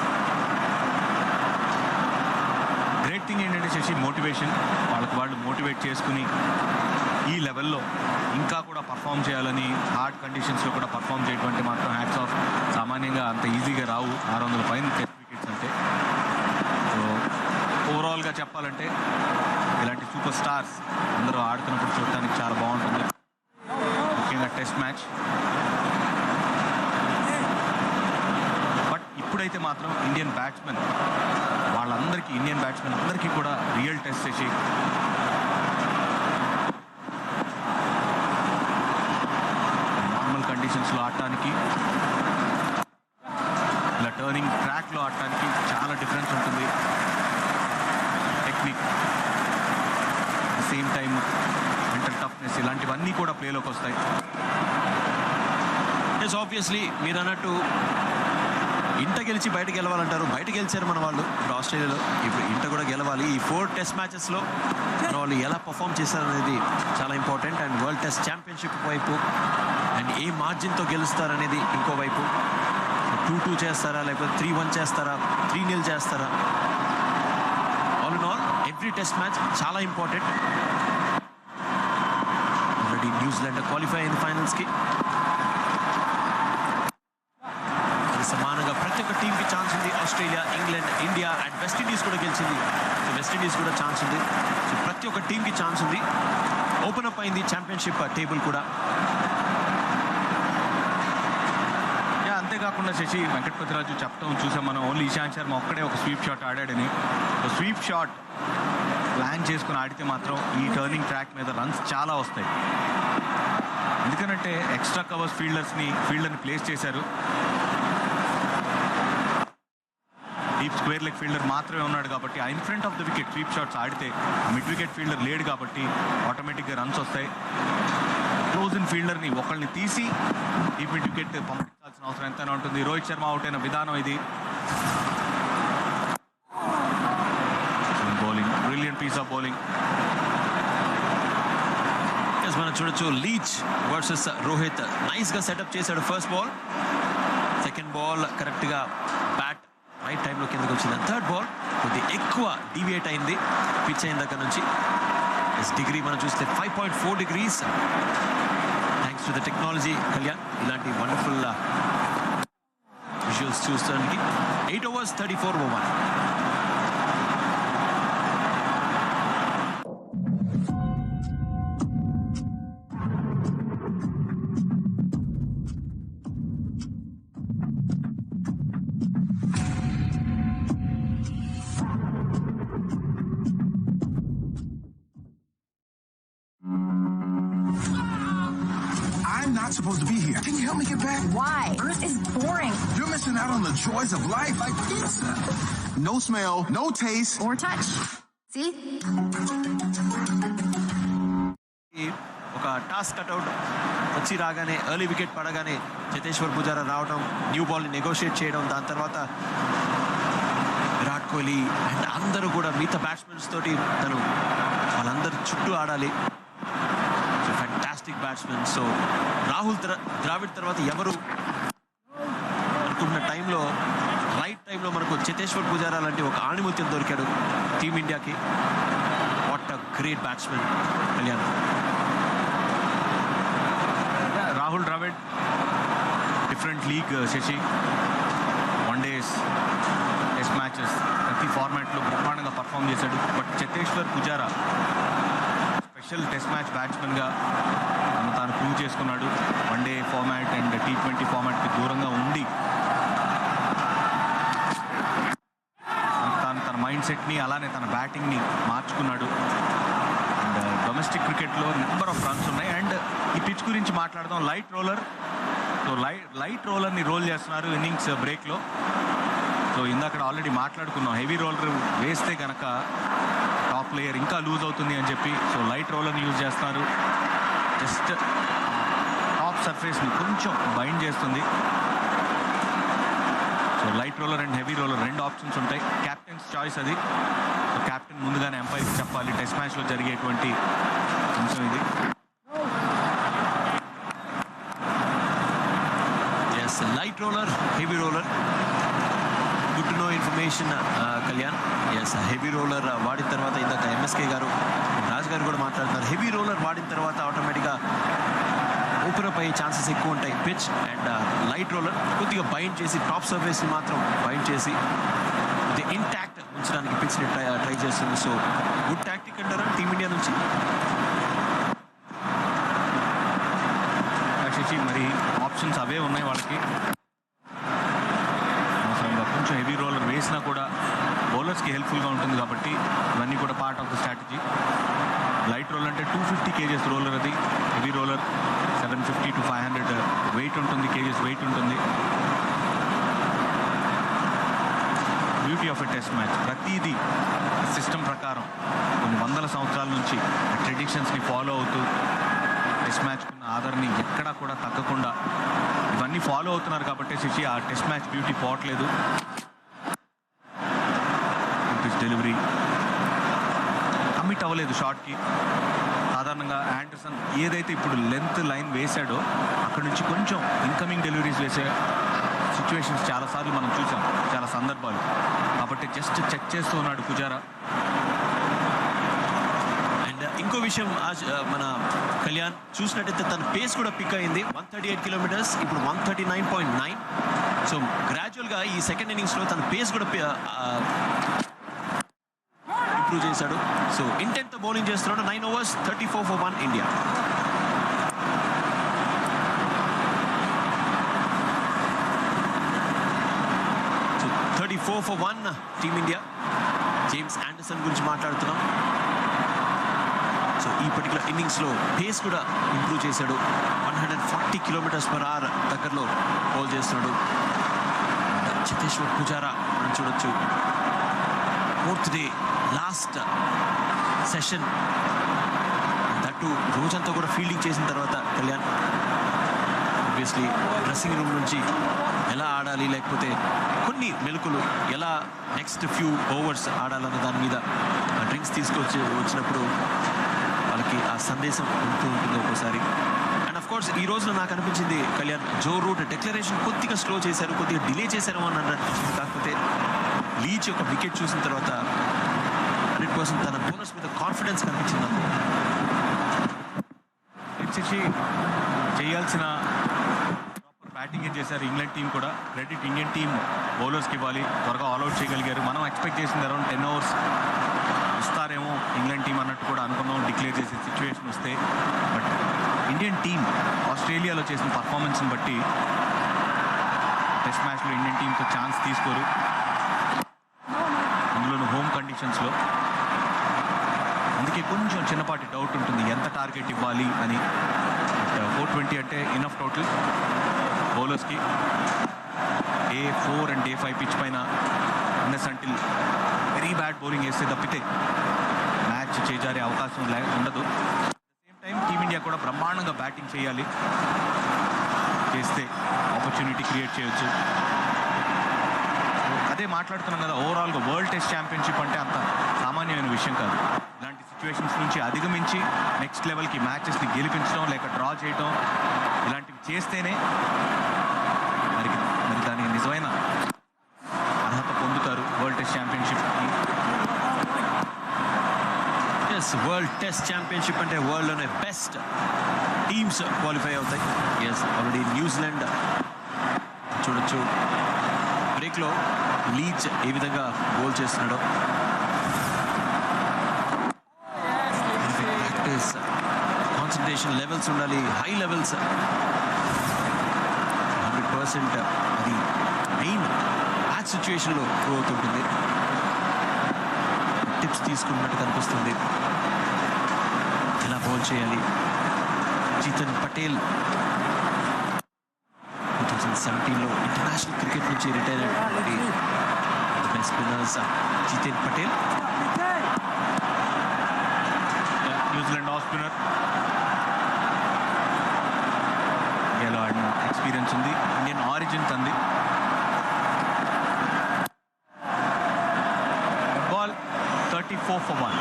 G: Great thing ఏంటంటే Shashi motivation, వాళ్ళకి వాళ్ళు మోటివేట్ చేసుకుని ఈ లెవెల్లో ఇంకా కూడా పర్ఫామ్ చేయాలని, హార్డ్ కండిషన్స్లో కూడా పర్ఫామ్ చేయటువంటి మాత్రం హ్యాట్స్ ఆఫ్. సామాన్యంగా అంత ఈజీగా రావు 600 పైన టెస్ట్ వికెట్స్ అంటే. సో ఓవరాల్గా చెప్పాలంటే ఇలాంటి సూపర్ స్టార్స్ అందరూ ఆడుతున్నప్పుడు చూడటానికి చాలా బాగుంటుంది, ముఖ్యంగా టెస్ట్ మ్యాచ్. బట్ ఇప్పుడైతే మాత్రం ఇండియన్ బ్యాట్స్మెన్ అందరికీ కూడా రియల్ టెస్ట్ చేసి నార్మల్ కండిషన్స్లో ఆడటానికి, ఇలా టర్నింగ్ ట్రాక్లో ఆడటానికి చాలా డిఫరెన్స్ ఉంటుంది. Technique, same time mental toughness, ఇలాంటివన్నీ కూడా ప్లేలోకి వస్తాయి.
S: ఎస్ ఆబ్వియస్లీ మీరు అన్నట్టు ఇంట గెలిచి బయట గెలవాలంటారు. బయట గెలిచారు మన వాళ్ళు ఇప్పుడు ఆస్ట్రేలియాలో, ఇప్పుడు ఇంట కూడా గెలవాలి. ఈ 4 టెస్ట్ మ్యాచెస్లో మన వాళ్ళు ఎలా పర్ఫామ్ చేశారనేది చాలా important. And world test championship వైపు అండ్ ఏ మార్జిన్తో గెలుస్తారనేది ఇంకో వైపు. 2-2 చేస్తారా, లేకపోతే 3-1 చేస్తారా, 3-0 చేస్తారా. All in all every test match చాలా ఇంపార్టెంట్. ఆల్రెడీ న్యూజిలాండ్ క్వాలిఫై అయింది ఫైనల్స్కి. సమానంగా ప్రతి ఒక్క టీంకి ఛాన్స్ ఉంది. Australia, England, India and West Indies కూడా గెలిచింది. సో వెస్టిండీస్ కూడా ఛాన్స్ ఉంది. సో ప్రతి ఒక్క టీంకి ఛాన్స్ ఉంది. ఓపెన్ అప్ అయింది ఛాంపియన్షిప్ టేబుల్ కూడా.
G: అంతేకాకుండా శశి వెంకటపతిరాజు చెప్పడం చూసాం మనం, ఓన్లీ ఇషాంత్ శర్మ ఒక్కడే ఒక స్వీప్ షాట్ ఆడాడని. స్వీప్ షాట్ ప్లాన్ చేసుకుని ఆడితే మాత్రం ఈ టర్నింగ్ ట్రాక్ మీద రన్స్ చాలా వస్తాయి. ఎందుకంటే ఎక్స్ట్రా కవర్స్ ఫీల్డర్ని ప్లేస్ చేశారు. డీప్ స్క్వేర్ లెగ్ ఫీల్డర్ మాత్రమే ఉన్నాడు కాబట్టి ఆ in front of the wicket sweep shots ఆడితే ఆ మిడ్ వికెట్ ఫీల్డర్ లేడు కాబట్టి ఆటోమేటిక్గా రన్స్ వస్తాయి. క్లోజ్ ఇన్ ఫీల్డర్ని ఒకళ్ళని తీసి డీప్ మిడ్ వికెట్ పంపించాల్సిన అవసరం ఎంతైనా ఉంటుంది. రోహిత్ శర్మ అవుట్ అయిన విధానం ఇది. Bowling, brilliant piece of bowling.
S: మనం చూడొచ్చు లీచ్ వర్సెస్ రోహిత్. నైస్గా సెటప్ చేశాడు first ball. Second ball correctly bat right టైంలో కిందకి వచ్చింది. థర్డ్ బాల్ కొద్ది ఎక్కువ డీవియేట్ అయింది పిచ్ అయిన దగ్గర నుంచి. డిగ్రీ మనం చూస్తే 5.4 degrees. Thanks to the technology Kalyan. ఇలాంటి వండర్ఫుల్ విజువల్స్ చూస్తానికి. 8 overs 34 for 1.
R: Supposed to be here. Can you help me get back?
A: Why? Earth is boring.
R: You're missing out on the joys of life, like pizza. No smell, no taste,
A: or touch. See?
S: ఒక toss cutout వచ్చి రాగానే early wicket పడగానే చేతేశ్వర్ పుజారా రావడం, new బాల్ని negotiate చేయడం, దాని తర్వాత Virat Kohli and అందరూ కూడా మిగతా బ్యాట్స్మెన్స్ తోటి తను వాళ్ళందరి చుట్టూ ఆడాలి. Fantastic batsmen. So Rahul Dravid తర్వాత ఎవరు అనుకున్న టైంలో రైట్ టైంలో మనకు చేతేశ్వర్ పుజారా లాంటి ఒక ఆణిముత్యం దొరికాడు టీమిండియాకి. What a great batsmen Kalyan.
G: Rahul Dravid different league Shashi. One days, test matches ప్రతి ఫార్మాట్లో బ్రహ్మాండంగా పర్ఫామ్ చేశాడు. But Cheteshwar Pujara special test match బ్యాట్స్మెన్గా తాను ప్రూవ్ చేసుకున్నాడు. వన్డే ఫార్మాట్ అండ్ T20 ఫార్మాట్కి దూరంగా ఉండి తన మైండ్ సెట్ని అలానే తన బ్యాటింగ్ని మార్చుకున్నాడు. అండ్ డొమెస్టిక్ క్రికెట్లో నెంబర్ ఆఫ్ రన్స్ ఉన్నాయి. అండ్ ఈ పిచ్ గురించి మాట్లాడదాం. Light roller. సో లైట్ రోలర్ని రోల్ చేస్తున్నారు ఇన్నింగ్స్ బ్రేక్లో. సో ఇందాక ఆల్రెడీ మాట్లాడుకున్నాం, హెవీ రోలర్ వేస్తే కనుక టాప్ ప్లేయర్ ఇంకా లూజ్ అవుతుంది అని చెప్పి. సో లైట్ రోలర్ని యూజ్ చేస్తున్నారు. జస్ట్ టాప్ సర్ఫేస్ని కొంచెం బైండ్ చేస్తుంది. So light roller and heavy roller రెండు ఆప్షన్స్ ఉంటాయి. క్యాప్టెన్స్ చాయిస్ అది. సో క్యాప్టెన్ ముందుగానే ఎంపైర్కి చెప్పాలి టెస్ట్ మ్యాచ్లో జరిగేటువంటి అంశం ఇది.
S: Yes, light roller, heavy roller. Good to know information Kalyan. Yes, heavy roller వాడిన తర్వాత ఇందాక MSK గారు, రాజ్ గారు కూడా మాట్లాడుతున్నారు. హెవీ రోలర్ వాడిన తర్వాత ఆటోమేటిక్గా ఓపెన్ అప్ అయ్యే ఛాన్సెస్ ఎక్కువ ఉంటాయి పిచ్. అండ్ లైట్ రోలర్ కొద్దిగా బైండ్ చేసి టాప్ సర్ఫేస్ని మాత్రం బైండ్ చేసి కొద్దిగా ఇంటాక్ట్ ఉంచడానికి పిచ్ని ట్రై చేస్తుంది. సో గుడ్ టాక్టిక్ అంటారా టీమిండియా నుంచి?
G: మరి ఆప్షన్స్ అవే ఉన్నాయి వాళ్ళకి. అవసరంగా కొంచెం హెవీ రోలర్ వేసినా కూడా బౌలర్స్కి హెల్ప్ఫుల్గా ఉంటుంది కాబట్టి ఇవన్నీ కూడా part of the strategy. Light roller అంటే 250 kgs రోలర్ అది. హెవీ రోలర్ 750 to 500 వెయిట్ ఉంటుంది, కేజెస్ వెయిట్ ఉంటుంది. Beauty of a test match, ప్రతిదీ సిస్టమ్ ప్రకారం కొన్ని వందల సంవత్సరాల నుంచి ట్రెడిషన్స్ని ఫాలో అవుతూ టెస్ట్ మ్యాచ్కున్న ఆదరణ ఎక్కడా కూడా తగ్గకుండా ఇవన్నీ ఫాలో అవుతున్నారు కాబట్టి శశి ఆ టెస్ట్ మ్యాచ్ బ్యూటీ పోవట్లేదు. డెలివరీ కమిట్ అవ్వలేదు షాట్కి. సాధారణంగా ఆండర్సన్ ఏదైతే ఇప్పుడు లెంత్ లైన్ వేశాడో అక్కడ నుంచి కొంచెం ఇన్కమింగ్ డెలివరీస్ వేసే సిచ్యువేషన్స్ చాలాసార్లు మనం చూసాం, చాలా సందర్భాలు. కాబట్టి జస్ట్ చెక్ చేస్తూ ఉన్నాడు పుజారా.
S: అండ్ ఇంకో విషయం మన కళ్యాణ్ చూసినట్టయితే తన పేస్ కూడా పిక్ అయింది. 138 kilometers, ఇప్పుడు 139.9. సో గ్రాడ్యువల్గా ఈ సెకండ్ ఇన్నింగ్స్లో తన పేస్ కూడా ఇంప్రూవ్ చేశాడు. సో ఇంటెంట్ బౌలింగ్ చేస్తున్నాడు. 9 overs 34 for 1 India. So 34 for 1 team India. James Anderson గురించి మాట్లాడుతున్నాం. సో ఈ పర్టికులర్ ఇన్నింగ్స్లో పేస్ కూడా ఇంప్రూవ్ చేశాడు. 140 km/h దగ్గరలో బౌల్ చేస్తున్నాడు. చేతేశ్వర్ పుజారా మనం చూడొచ్చు. 4th day last session, that రోజంతా కూడా ఫీల్డింగ్ చేసిన తర్వాత కళ్యాణ్ ఆబ్వియస్లీ డ్రెస్సింగ్ రూమ్ నుంచి ఎలా ఆడాలి, లేకపోతే కొన్ని మెలకులు ఎలా నెక్స్ట్ ఫ్యూ ఓవర్స్ ఆడాలన్న దాని మీద డ్రింక్స్ వచ్చినప్పుడు వాళ్ళకి ఆ సందేశం ఉంటూ ఉంటుంది ఒక్కోసారి. అండ్ అఫ్ కోర్స్ ఈ రోజున నాకు అనిపించింది కళ్యాణ్, జో రూట్ డెక్లరేషన్ కొద్దిగా స్లో చేశారు, కొద్దిగా డిలే చేశారు అని అన్నారు. కాకపోతే లీచ్ యొక్క వికెట్ చూసిన తర్వాత 100% తన బౌలర్స్ మీద కాన్ఫిడెన్స్ కనిపించింది నాకు.
G: చేయాల్సిన ప్రాపర్ బ్యాటింగ్ చేశారు ఇంగ్లాండ్ టీం కూడా. క్రెడిట్ ఇండియన్ టీం బౌలర్స్కి ఇవ్వాలి, త్వరగా ఆల్అౌట్ చేయగలిగారు. మనం ఎక్స్పెక్ట్ చేసింది అరౌండ్ 10 overs ఇస్తారేమో ఇంగ్లాండ్ టీం అన్నట్టు కూడా అనుకున్నాం డిక్లేర్ చేసే సిచ్యువేషన్ వస్తే. బట్ ఇండియన్ టీం ఆస్ట్రేలియాలో చేసిన పర్ఫార్మెన్స్ని బట్టి టెస్ట్ మ్యాచ్లో ఇండియన్ టీంతో ఛాన్స్ తీసుకోరు, అందులోనూ హోమ్ కండిషన్స్లో. అందుకే కొంచెం చిన్నపాటి డౌట్ ఉంటుంది ఎంత టార్గెట్ ఇవ్వాలి అని. 420 అంటే ఇనఫ్ టోటల్ బౌలర్స్కి. Day 4 and Day 5 పిచ్ పైన unless until very bad bowling వేస్తే తప్పితే మ్యాచ్ చేజారే అవకాశం ఉండదు. సేమ్ టైం టీమిండియా కూడా బ్రహ్మాండంగా బ్యాటింగ్ చేయాలి, చేస్తే ఆపర్చునిటీ క్రియేట్ చేయొచ్చు. అదే మాట్లాడుతున్నాం కదా, ఓవరాల్గా వరల్డ్ టెస్ట్ ఛాంపియన్షిప్ అంటే అంత సామాన్యమైన విషయం కాదు. ఇలాంటి సిచ్యువేషన్స్ నుంచి అధిగమించి నెక్స్ట్ లెవెల్కి మ్యాచెస్ని గెలిపించడం లేక డ్రా చేయడం ఇలాంటివి చేస్తేనే మరి దానికి నిజమైన అర్హత పొందుతారు వరల్డ్ టెస్ట్ ఛాంపియన్షిప్కి.
S: ఎస్, వరల్డ్ టెస్ట్ ఛాంపియన్షిప్ అంటే వరల్డ్లోనే బెస్ట్ టీమ్స్ క్వాలిఫై అవుతాయి. ఎస్, ఆల్రెడీ న్యూజిలాండ్ చూడొచ్చు బ్రేక్లో లీచ్ ఏ విధంగా బౌల్ చేస్తున్నాడో. ప్రాక్టీస్ కాన్సన్ట్రేషన్ లెవెల్స్ ఉండాలి, హై లెవెల్స్ 100%. అది మెయిన్ మ్యాచ్ సిచ్యువేషన్లో ప్రూవ్ అవుతుంటుంది. టిప్స్ తీసుకున్నట్టు కనిపిస్తుంది ఎలా బౌల్ చేయాలి. జీతన్ పటేల్ 2017లో ఇంటర్నేషనల్ క్రికెట్ నుంచి రిటైర్ అయినటువంటి best spinners Jeetan Patel.
G: New Zealand off spinner, ఇండియాలో ఆడిన ఎక్స్పీరియన్స్ ఉంది, ఇండియన్ ఆరిజిన్ తంది. Ball 34 for 1.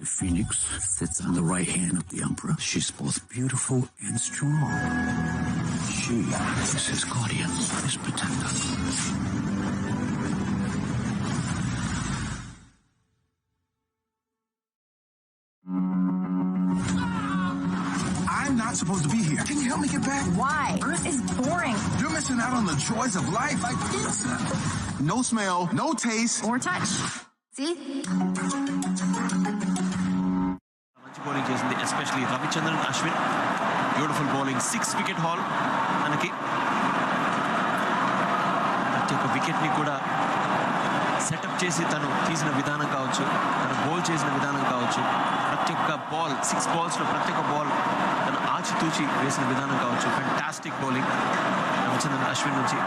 D: The phoenix sits on the right hand of the emperor. She's both beautiful and strong. She is his guardian, his protector.
R: I'm not supposed to be here. Can you help me get back?
A: Why? Earth is boring.
R: You're missing out on the joys of life like pizza. No smell, no taste.
A: Or touch. See?
S: మంచి bowling చేసింది, especially Ravichandran Ashwin. Beautiful bowling, 6 wicket haul మనకి. ప్రతి ఒక్క వికెట్ని కూడా setup చేసి తను తీసిన విధానం కావచ్చు, తను బౌల్ చేసిన విధానం కావచ్చు, ప్రతి ఒక్క బాల్ 6 balls-లో ప్రతి ఒక్క బాల్ తను ఆచితూచి వేసిన విధానం కావచ్చు. ఫ్యాంటాస్టిక్ బౌలింగ్ రవిచంద్రన్ అశ్విన్ నుంచి.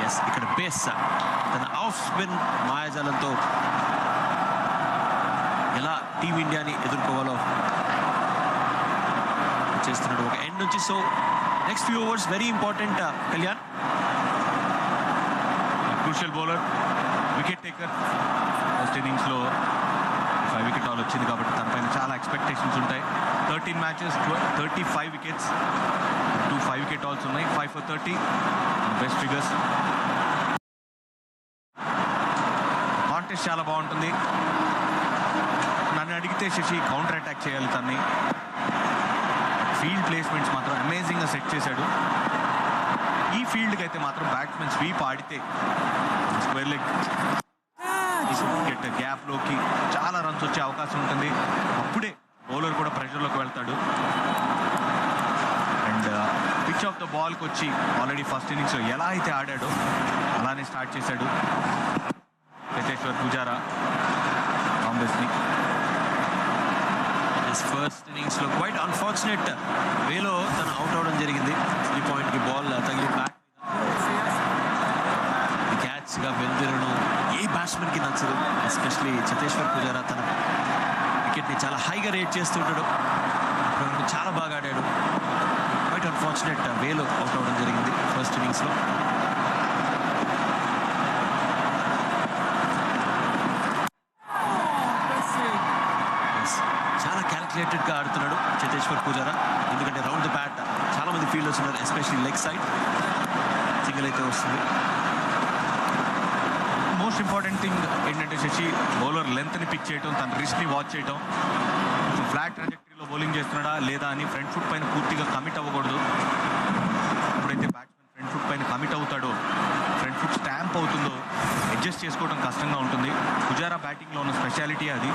S: ఎస్, ఇక్కడ బేస్ తన ఆఫ్ స్పిన్ మాయాజాలంతో ఎలా టీమిండియాని ఎదుర్కోవాలో చేస్తున్నాడు ఒక ఎండ్ నుంచి. So next few overs very important. Kalyan
G: crucial bowler, wicket taker. First ఇన్నింగ్స్లో 5 వికెట్ ఆల్ వచ్చింది కాబట్టి తన పైన చాలా ఎక్స్పెక్టేషన్స్ ఉంటాయి. 13 మ్యాచెస్ 35 వికెట్స్, 2 5 వికెట్ ఆల్స్ ఉన్నాయి. 5 for 30 బెస్ట్ ఫిగర్స్. కాంటెస్ట్ చాలా బాగుంటుంది. నన్ను అడిగితే శశి కౌంటర్ అటాక్ చేయాలి తన్ని. ఫీల్డ్ ప్లేస్మెంట్స్ మాత్రం అమేజింగ్గా సెట్ చేశాడు. ఈ ఫీల్డ్కి అయితే మాత్రం బ్యాట్స్మెన్ స్వీప్ ఆడితే స్క్వేర్ లెగ్ వికెట్ గ్యాప్లోకి చాలా రన్స్ వచ్చే అవకాశం ఉంటుంది. అప్పుడే బౌలర్ కూడా ప్రెషర్లోకి వెళ్తాడు. అండ్ పిచ్ ఆఫ్ ద బాల్కి వచ్చి ఆల్రెడీ ఫస్ట్ ఇన్నింగ్స్లో ఎలా అయితే ఆడాడో అలానే స్టార్ట్ చేశాడు చతేశ్వర్ పుజారా కాంగ్రెస్ని.
S: ఫస్ట్ ఇన్నింగ్స్లో క్వైట్ అన్ఫార్చునేట్ వేలో తను అవుట్ అవడం జరిగింది. 3 పాయింట్కి బాల్ తగిలి బ్యాట్ క్యాచ్గా వెళ్తురడం ఏ బ్యాట్స్మెన్కి నచ్చదు. ఎస్పెషలీ చతేశ్వర్ పుజారా తన వికెట్ని చాలా హైగా రేట్ చేస్తుంటాడు. చాలా బాగా ఆడాడు. క్వైట్ అన్ఫార్చునేట్ వేలో అవుట్ అవడం జరిగింది ఫస్ట్ ఇన్నింగ్స్లో. చాలా క్యాల్కులేటెడ్గా ఆడుతున్నాడు చతేశ్వర్ పుజారా. ఎందుకంటే రౌండ్ ద బ్యాట్ చాలా మంది ఫీల్డర్స్ ఉన్నారు, ఎస్పెషలీ లెగ్ సైడ్. సింగిల్ అయితే వస్తుంది.
G: మోస్ట్ ఇంపార్టెంట్ థింగ్ ఏంటంటే శశి బౌలర్ లెంత్ని పిక్ చేయడం, తన రిస్క్ని వాచ్ చేయడం. ఫ్లాట్ ట్రాజెక్టరీలో బౌలింగ్ చేస్తున్నాడా లేదా అని ఫ్రంట్ ఫుట్ పైన పూర్తిగా కమిట్ అవ్వకూడదు. ఎప్పుడైతే బ్యాట్స్మెన్ ఫ్రంట్ ఫుట్ పైన కమిట్ అవుతాడో, ఫ్రంట్ ఫుట్ స్టాంప్ అవుతుందో అడ్జస్ట్ చేసుకోవడం కష్టంగా ఉంటుంది. పుజారా బ్యాటింగ్లో ఉన్న స్పెషాలిటీ అది.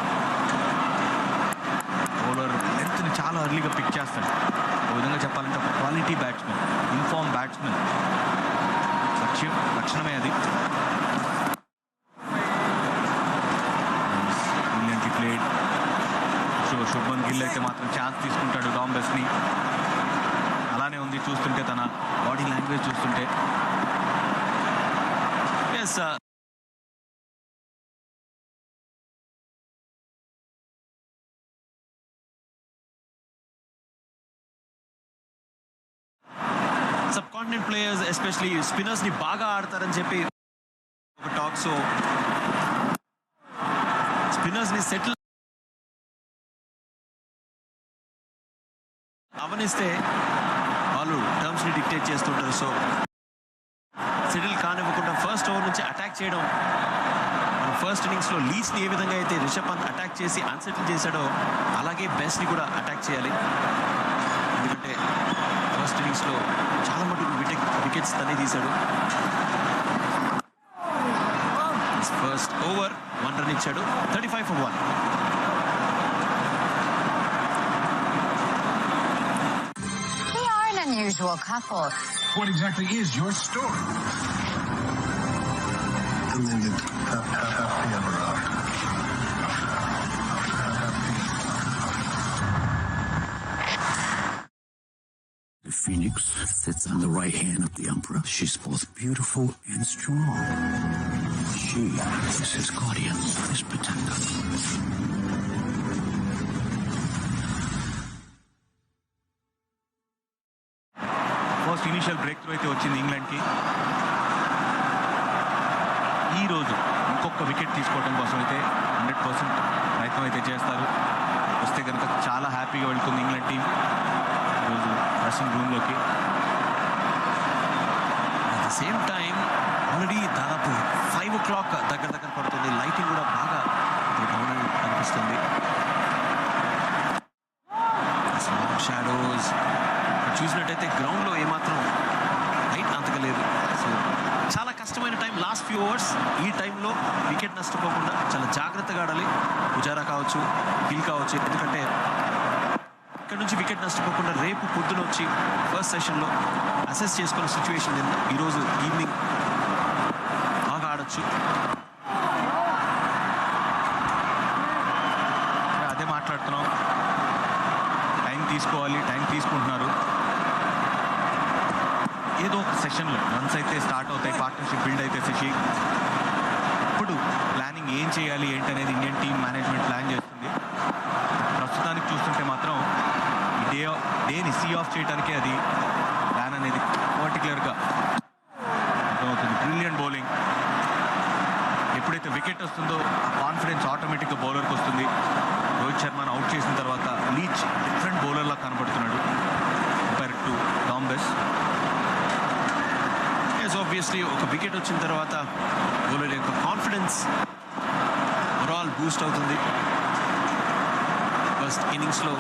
G: బౌలర్ లెంత్ని చాలా ఎర్లీగా పిక్ చేస్తాడు. ఒక విధంగా చెప్పాలంటే ఒక క్వాలిటీ బ్యాట్స్మెన్, ఇన్ఫార్మ్ బ్యాట్స్మెన్ లక్షణమే అది. Brilliantly played. శుభ్మన్ గిల్ అయితే మాత్రం ఛాన్స్ తీసుకుంటాడు డాంబెస్ని. అలానే ఉంది చూస్తుంటే, తన బాడీ లాంగ్వేజ్ చూస్తుంటే.
S: Yes, subcontinent players especially స్పిన్నర్స్ని బాగా ఆడతారని చెప్పి ఒక టాక్. సో స్పిన్నర్స్ని సెటిల్ అవనిస్తే వాళ్ళు టర్మ్స్ని డిక్టేట్ చేస్తుంటారు. సో సెటిల్ కానివ్వకుండా ఫస్ట్ ఓవర్ నుంచి అటాక్ చేయడం. ఫస్ట్ ఇన్నింగ్స్లో లీడ్స్ని ఏ విధంగా అయితే రిషబ్ పంత్ అటాక్ చేసి అన్సెటిల్ చేశాడో అలాగే బెస్ట్ని కూడా అటాక్ చేయాలి. ఎందుకంటే ఫస్ట్ ఇన్నింగ్స్లో చాలా మటుకు వికెట్స్ తనే తీశాడు. ఫస్ట్ ఓవర్ 1 రన్ ఇచ్చాడు. 35 for 1.
A: They are an unusual couple.
R: What exactly is your story?
B: And they lived happily ever after.
D: The phoenix sits on the right hand of the emperor. She's both beautiful and strong. She is his guardian, his protector.
G: First initial break through అయితే వచ్చింది ఇంగ్లాండ్కి. ఈరోజు ఇంకొక wicket తీసుకోవడం కోసం అయితే 100% ప్రయత్నం అయితే చేస్తారు. వస్తే కనుక చాలా హ్యాపీగా వెళ్తుంది ఇంగ్లాండ్ టీం ఈరోజు డ్రెస్సింగ్ రూమ్లోకి.
S: At the same time already దాదాపు 5 o'clock దగ్గర పడుతుంది. లైటింగ్ కూడా బాగా డౌన్ అనిపిస్తుంది. షాడోస్ చూసినట్టయితే గ్రౌండ్లో ఏమాత్రం హైట్ అంతగా లేదు. సో చాలా కష్టమైన టైం లాస్ట్ ఫ్యూ అవర్స్. ఈ టైంలో వికెట్ నష్టపోకుండా చాలా జాగ్రత్తగా ఆడాలి. పుజారా కావచ్చు, గిల్ కావచ్చు. ఎందుకంటే ఇక్కడ నుంచి వికెట్ నష్టపోకుండా రేపు పొద్దున వచ్చి ఫస్ట్ సెషన్లో అసెస్ చేసుకున్న సిచ్యువేషన్ ఈరోజు ఈవినింగ్ బాగా ఆడొచ్చు.
G: అదే మాట్లాడుతున్నాం, టైం తీసుకోవాలి, టైం తీసుకుంటున్నారు. ఏదో ఒక సెషన్లో రన్స్ అయితే స్టార్ట్ అవుతాయి, పార్ట్నర్షిప్ బిల్డ్ అయితే శశి. ఇప్పుడు ప్లానింగ్ ఏం చేయాలి ఏంటనేది ఇండియన్ టీం మేనేజ్మెంట్ ప్లాన్ చేస్తుంది. ప్రస్తుతానికి చూస్తుంటే మాత్రం ఈ డేని సీ ఆఫ్ చేయడానికే అది ప్లాన్ అనేది పర్టికులర్గా అర్థమవుతుంది. Brilliant bowling. ఎప్పుడైతే వికెట్ వస్తుందో ఆ కాన్ఫిడెన్స్ ఆటోమేటిక్గా బౌలర్కి వస్తుంది. రోహిత్ శర్మను అవుట్ చేసిన తర్వాత లీచ్ డిఫరెంట్ బౌలర్లా కనబడుతున్నాడు కంపేర్ టు టాంబెస్.
S: ఆబ్వియస్లీ ఒక వికెట్ వచ్చిన తర్వాత బౌలర్ యొక్క కాన్ఫిడెన్స్ ఓవరాల్ బూస్ట్ అవుతుంది. ఫస్ట్ ఇన్నింగ్స్లో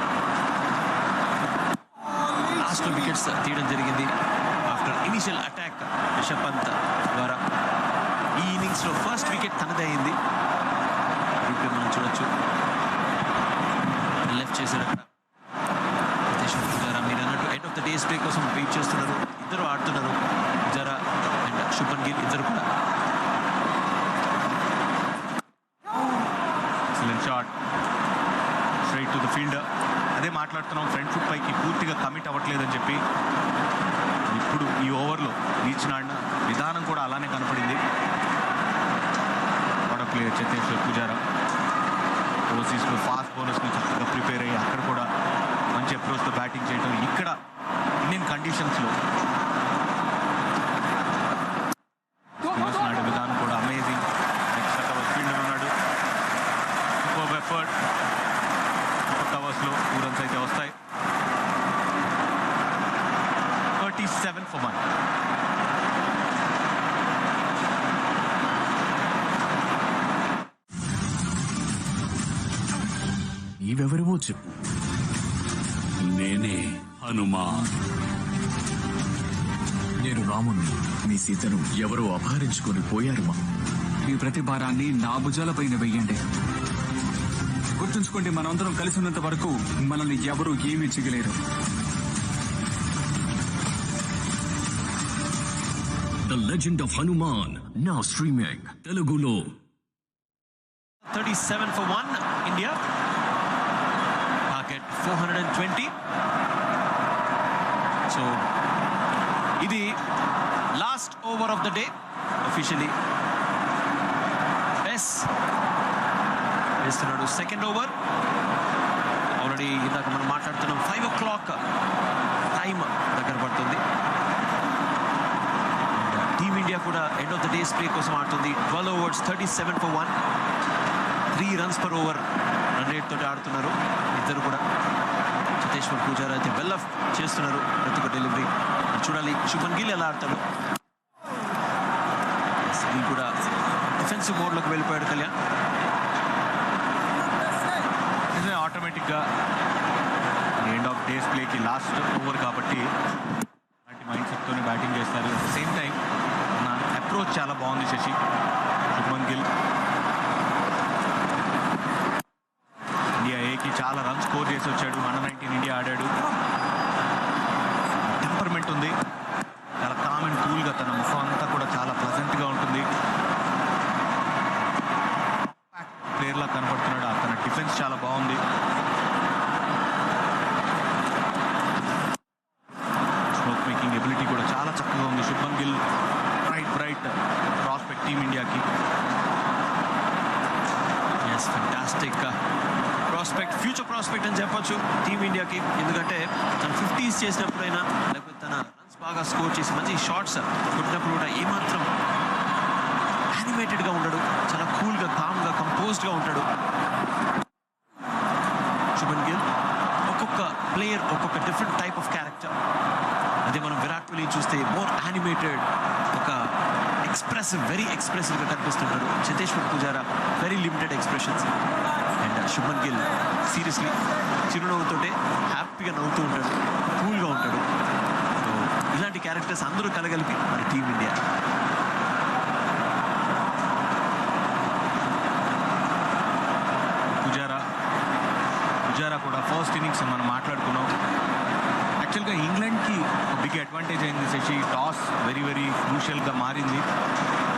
S: లాస్ట్లో వికెట్స్ తీయడం జరిగింది after initial attack Rishabh Pant ద్వారా. ఈ ఇన్నింగ్స్లో ఫస్ట్ వికెట్ తనదే అయింది. ఇప్పుడు మనం చూడొచ్చు లెఫ్ట్ చేశారు అక్కడ. పుజారా మీరు అన్నట్టు end of the day spray కోసం వెయిట్ చేస్తున్నారు. ఇద్దరు ఆడుతున్నారు, పుజారా అండ్ శుభన్ గిల్ ఇద్దరు కూడా.
G: Excellent shot straight to the fielder. అదే మాట్లాడుతున్నాం, ఫ్రంట్ ఫుట్ పైకి పూర్తిగా కమిట్ అవ్వట్లేదని చెప్పి. ఇప్పుడు ఈ ఓవర్లో రీచ్ ఆడిన విధానం కూడా అలానే కనపడింది. వాటర్ ప్లేయర్ చేతేశ్వర్ పుజారా ఓవర్సీస్లో ఫాస్ట్ బౌలర్స్ని చక్కగా ప్రిపేర్ అయ్యి అక్కడ కూడా మంచి అప్రోచ్తో బ్యాటింగ్ చేయడం. ఇక్కడ ఇండియన్ కండిషన్స్లో ఆడే విధానం కూడా అమేజింగ్. నెక్స్ట్ కవర్స్ ఫీల్డర్ ఉన్నాడు, సూపర్ ఎఫర్ట్. సూపర్ కవర్స్లో 2 runs అయితే వస్తాయి. 37 for 1.
D: నీవెవరివో చెప్పు. నేనే హనుమాన్.
O: నేను రాముణ్ణి. మీ సీతను ఎవరో అపహరించుకొని పోయారు. మీ ప్రతి భారాన్ని నా భుజాలపైన వెయ్యండి. గుర్తుంచుకోండి, మనందరం కలిసి ఉన్నంత వరకు మనల్ని ఎవరూ ఏమీ చేయలేరు.
D: The Legend of Hanuman, now streaming Telugulo.
S: 37 for 1 India. Target 420. So ఇది last over of the day officially. ఎస్ వేస్తున్నాడు సెకండ్ ఓవర్. ఆల్రెడీ ఇందాక మనం మాట్లాడుతున్నాం 5 o'clock టైం దగ్గర పడుతుంది. టీమిండియా కూడా end of the day spray కోసం ఆడుతుంది. 12 overs 37 for 1. 3 runs per over run rate తోటి ఆడుతున్నారు ఇద్దరు కూడా. చేతేశ్వర్ పుజారా అయితే వెల్ ఆఫ్ చేస్తున్నారు ప్రతి ఒక్క డెలివరీ. చూడాలి శుభన్ గిల్ ఎలా ఆడతాడు. గిల్ కూడా డిఫెన్సివ్ మోడ్లోకి వెళ్ళిపోయాడు. కళ్యాణ్
G: ఆటోమేటిక్గా ఎండ్ ఆఫ్ డేస్ ప్లేకి లాస్ట్ ఓవర్ కాబట్టి అలాంటి మైండ్ సెట్తోనే బ్యాటింగ్ చేస్తారు. అట్ ద సేమ్ టైం నా అప్రోచ్ చాలా బాగుంది శశి. శుభన్ గిల్ చాలా రన్స్ స్కోర్ చేసి వచ్చాడు. అండర్-19 ఇండియా ఆడాడు. టెంపర్మెంట్ ఉంది, చాలా కామ్ అండ్ కూల్గా తన ముఖం అంతా కూడా చాలా ప్లెజెంట్గా ఉంటుంది. ప్లేయర్లా కనపడుతున్నాడు. తన డిఫెన్స్ చాలా బాగుంది. స్ట్రోక్ మేకింగ్ ఎబిలిటీ కూడా చాలా చక్కగా ఉంది. Shubman Gill bright prospect team ఇండియాకి. Yes, fantastic prospect, future prospect అని చెప్పొచ్చు టీమిండియాకి. ఎందుకంటే తన 50s చేసినప్పుడైనా లేకపోతే తన రన్స్ బాగా స్కోర్ చేసి మంచి షాట్స్ కొట్టినప్పుడు కూడా ఏమాత్రం యానిమేటెడ్గా ఉండడు. చాలా కూల్గా, కామ్గా, కంపోజ్డ్గా ఉంటాడు శుభన్ గిల్. ఒక్కొక్క ప్లేయర్ ఒక్కొక్క డిఫరెంట్ టైప్ ఆఫ్ క్యారెక్టర్. అదే మనం విరాట్ కోహ్లీ చూస్తే మోర్ యానిమేటెడ్, ఒక ఎక్స్ప్రెసివ్, వెరీ ఎక్స్ప్రెసివ్గా కనిపిస్తుంటాడు. Cheteshwar Pujara very limited expressions. And Shubman Gill seriously చిరునవ్వుతోటే హ్యాపీగా నవ్వుతూ ఉంటాడు, కూల్గా ఉంటాడు. సో ఇలాంటి క్యారెక్టర్స్ అందరూ కలగలిపి మన టీమిండియా. పుజారా కూడా ఫస్ట్ ఇన్నింగ్స్ మనం మాట్లాడుకున్నాం. యాక్చువల్గా ఇంగ్లాండ్కి ఒక బిగ్ అడ్వాంటేజ్ అయింది శశి. టాస్ వెరీ వెరీ క్రూషియల్గా మారింది.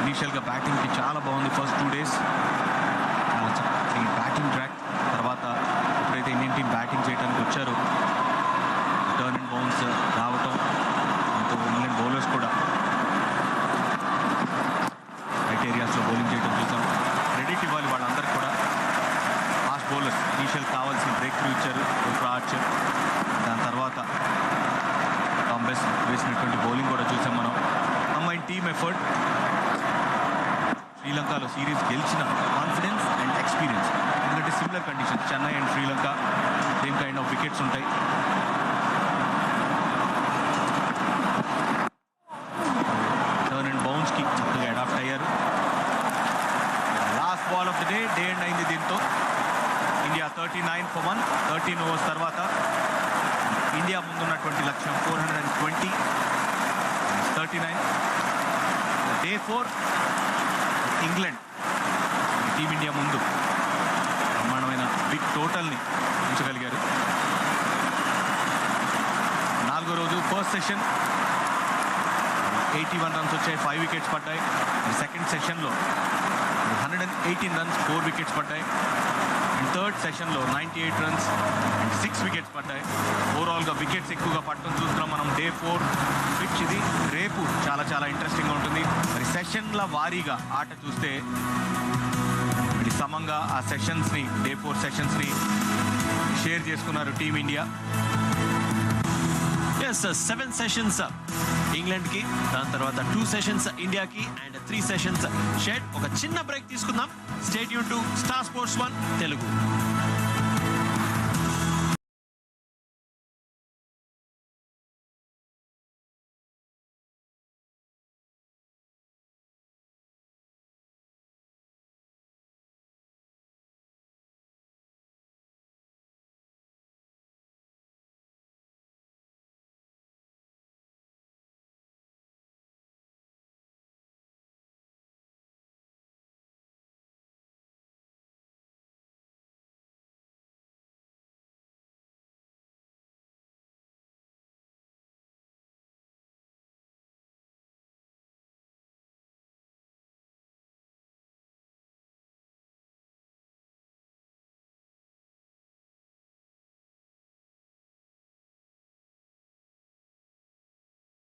G: ఇనీషియల్గా బ్యాటింగ్కి చాలా బాగుంది ఫస్ట్ 2 days. చాలా చక్కటి బ్యాటింగ్ ట్రాక్. తర్వాత ఎప్పుడైతే ఇండియన్ టీం బ్యాటింగ్ చేయడానికి వచ్చారో టర్న్ అండ్ బౌన్స్ రావటం, దాంతో ఇంగ్లాండ్ బౌలర్స్ కూడా రైట్ ఏరియాస్లో బౌలింగ్ చేయడం చూసాం. క్రెడిట్ ఇవ్వాలి వాళ్ళందరికీ కూడా. ఫాస్ట్ బౌలర్స్ ఇనీషియల్ కావాల్సిన బ్రేక్ త్రూ ఇచ్చారు ఆర్చర్. దాని తర్వాత టాంబెస్ వేసినటువంటి బౌలింగ్ కూడా చూసాం మనం. Combine team effort. శ్రీలంకలో సిరీస్ గెలిచిన కాన్ఫిడెన్స్ అండ్ ఎక్స్పీరియన్స్. ఎందుకంటే similar condition, Chennai and Sri Lanka same kind of wickets ఉంటాయి. టర్న్ అండ్ బౌన్స్కి చక్కగా అడాప్ట్ అయ్యారు. Last ball of the day end అయింది దీంతో. India 39 for 1. 13 overs తర్వాత ఇండియా ముందున్నటువంటి లక్ష్యం 420, 39. Day 4 ఇంగ్లాండ్ టీమిండియా ముందు బ్రహ్మాండమైన బిగ్ టోటల్ని ఉంచగలిగారు. 4వ రోజు ఫస్ట్ సెషన్ 81 runs వచ్చాయి, 5 wickets పడ్డాయి. సెకండ్ సెషన్లో 118 runs, 4 wickets పడ్డాయి. అండ్ థర్డ్ సెషన్లో 98 runs అండ్ 6 wickets పడ్డాయి. ఓవరాల్గా వికెట్స్ ఎక్కువగా పట్టడం చూస్తున్నాం మనం. Day 4 పిచ్ ఇది. రేపు చాలా చాలా ఇంట్రెస్టింగ్గా ఉంటుంది. మరి సెషన్ల వారీగా ఆట చూస్తే మరి సమంగా ఆ సెషన్స్ని, Day 4 సెషన్స్ని షేర్ చేసుకున్నారు టీమిండియా. ఎస్, 7 sessions ఇంగ్లాండ్కి, దాని తర్వాత 2 sessions ఇండియాకి అండ్ 3 sessions షెడ్. ఒక చిన్న బ్రేక్ తీసుకుందాం. Stay tune to star sports 1 Telugu.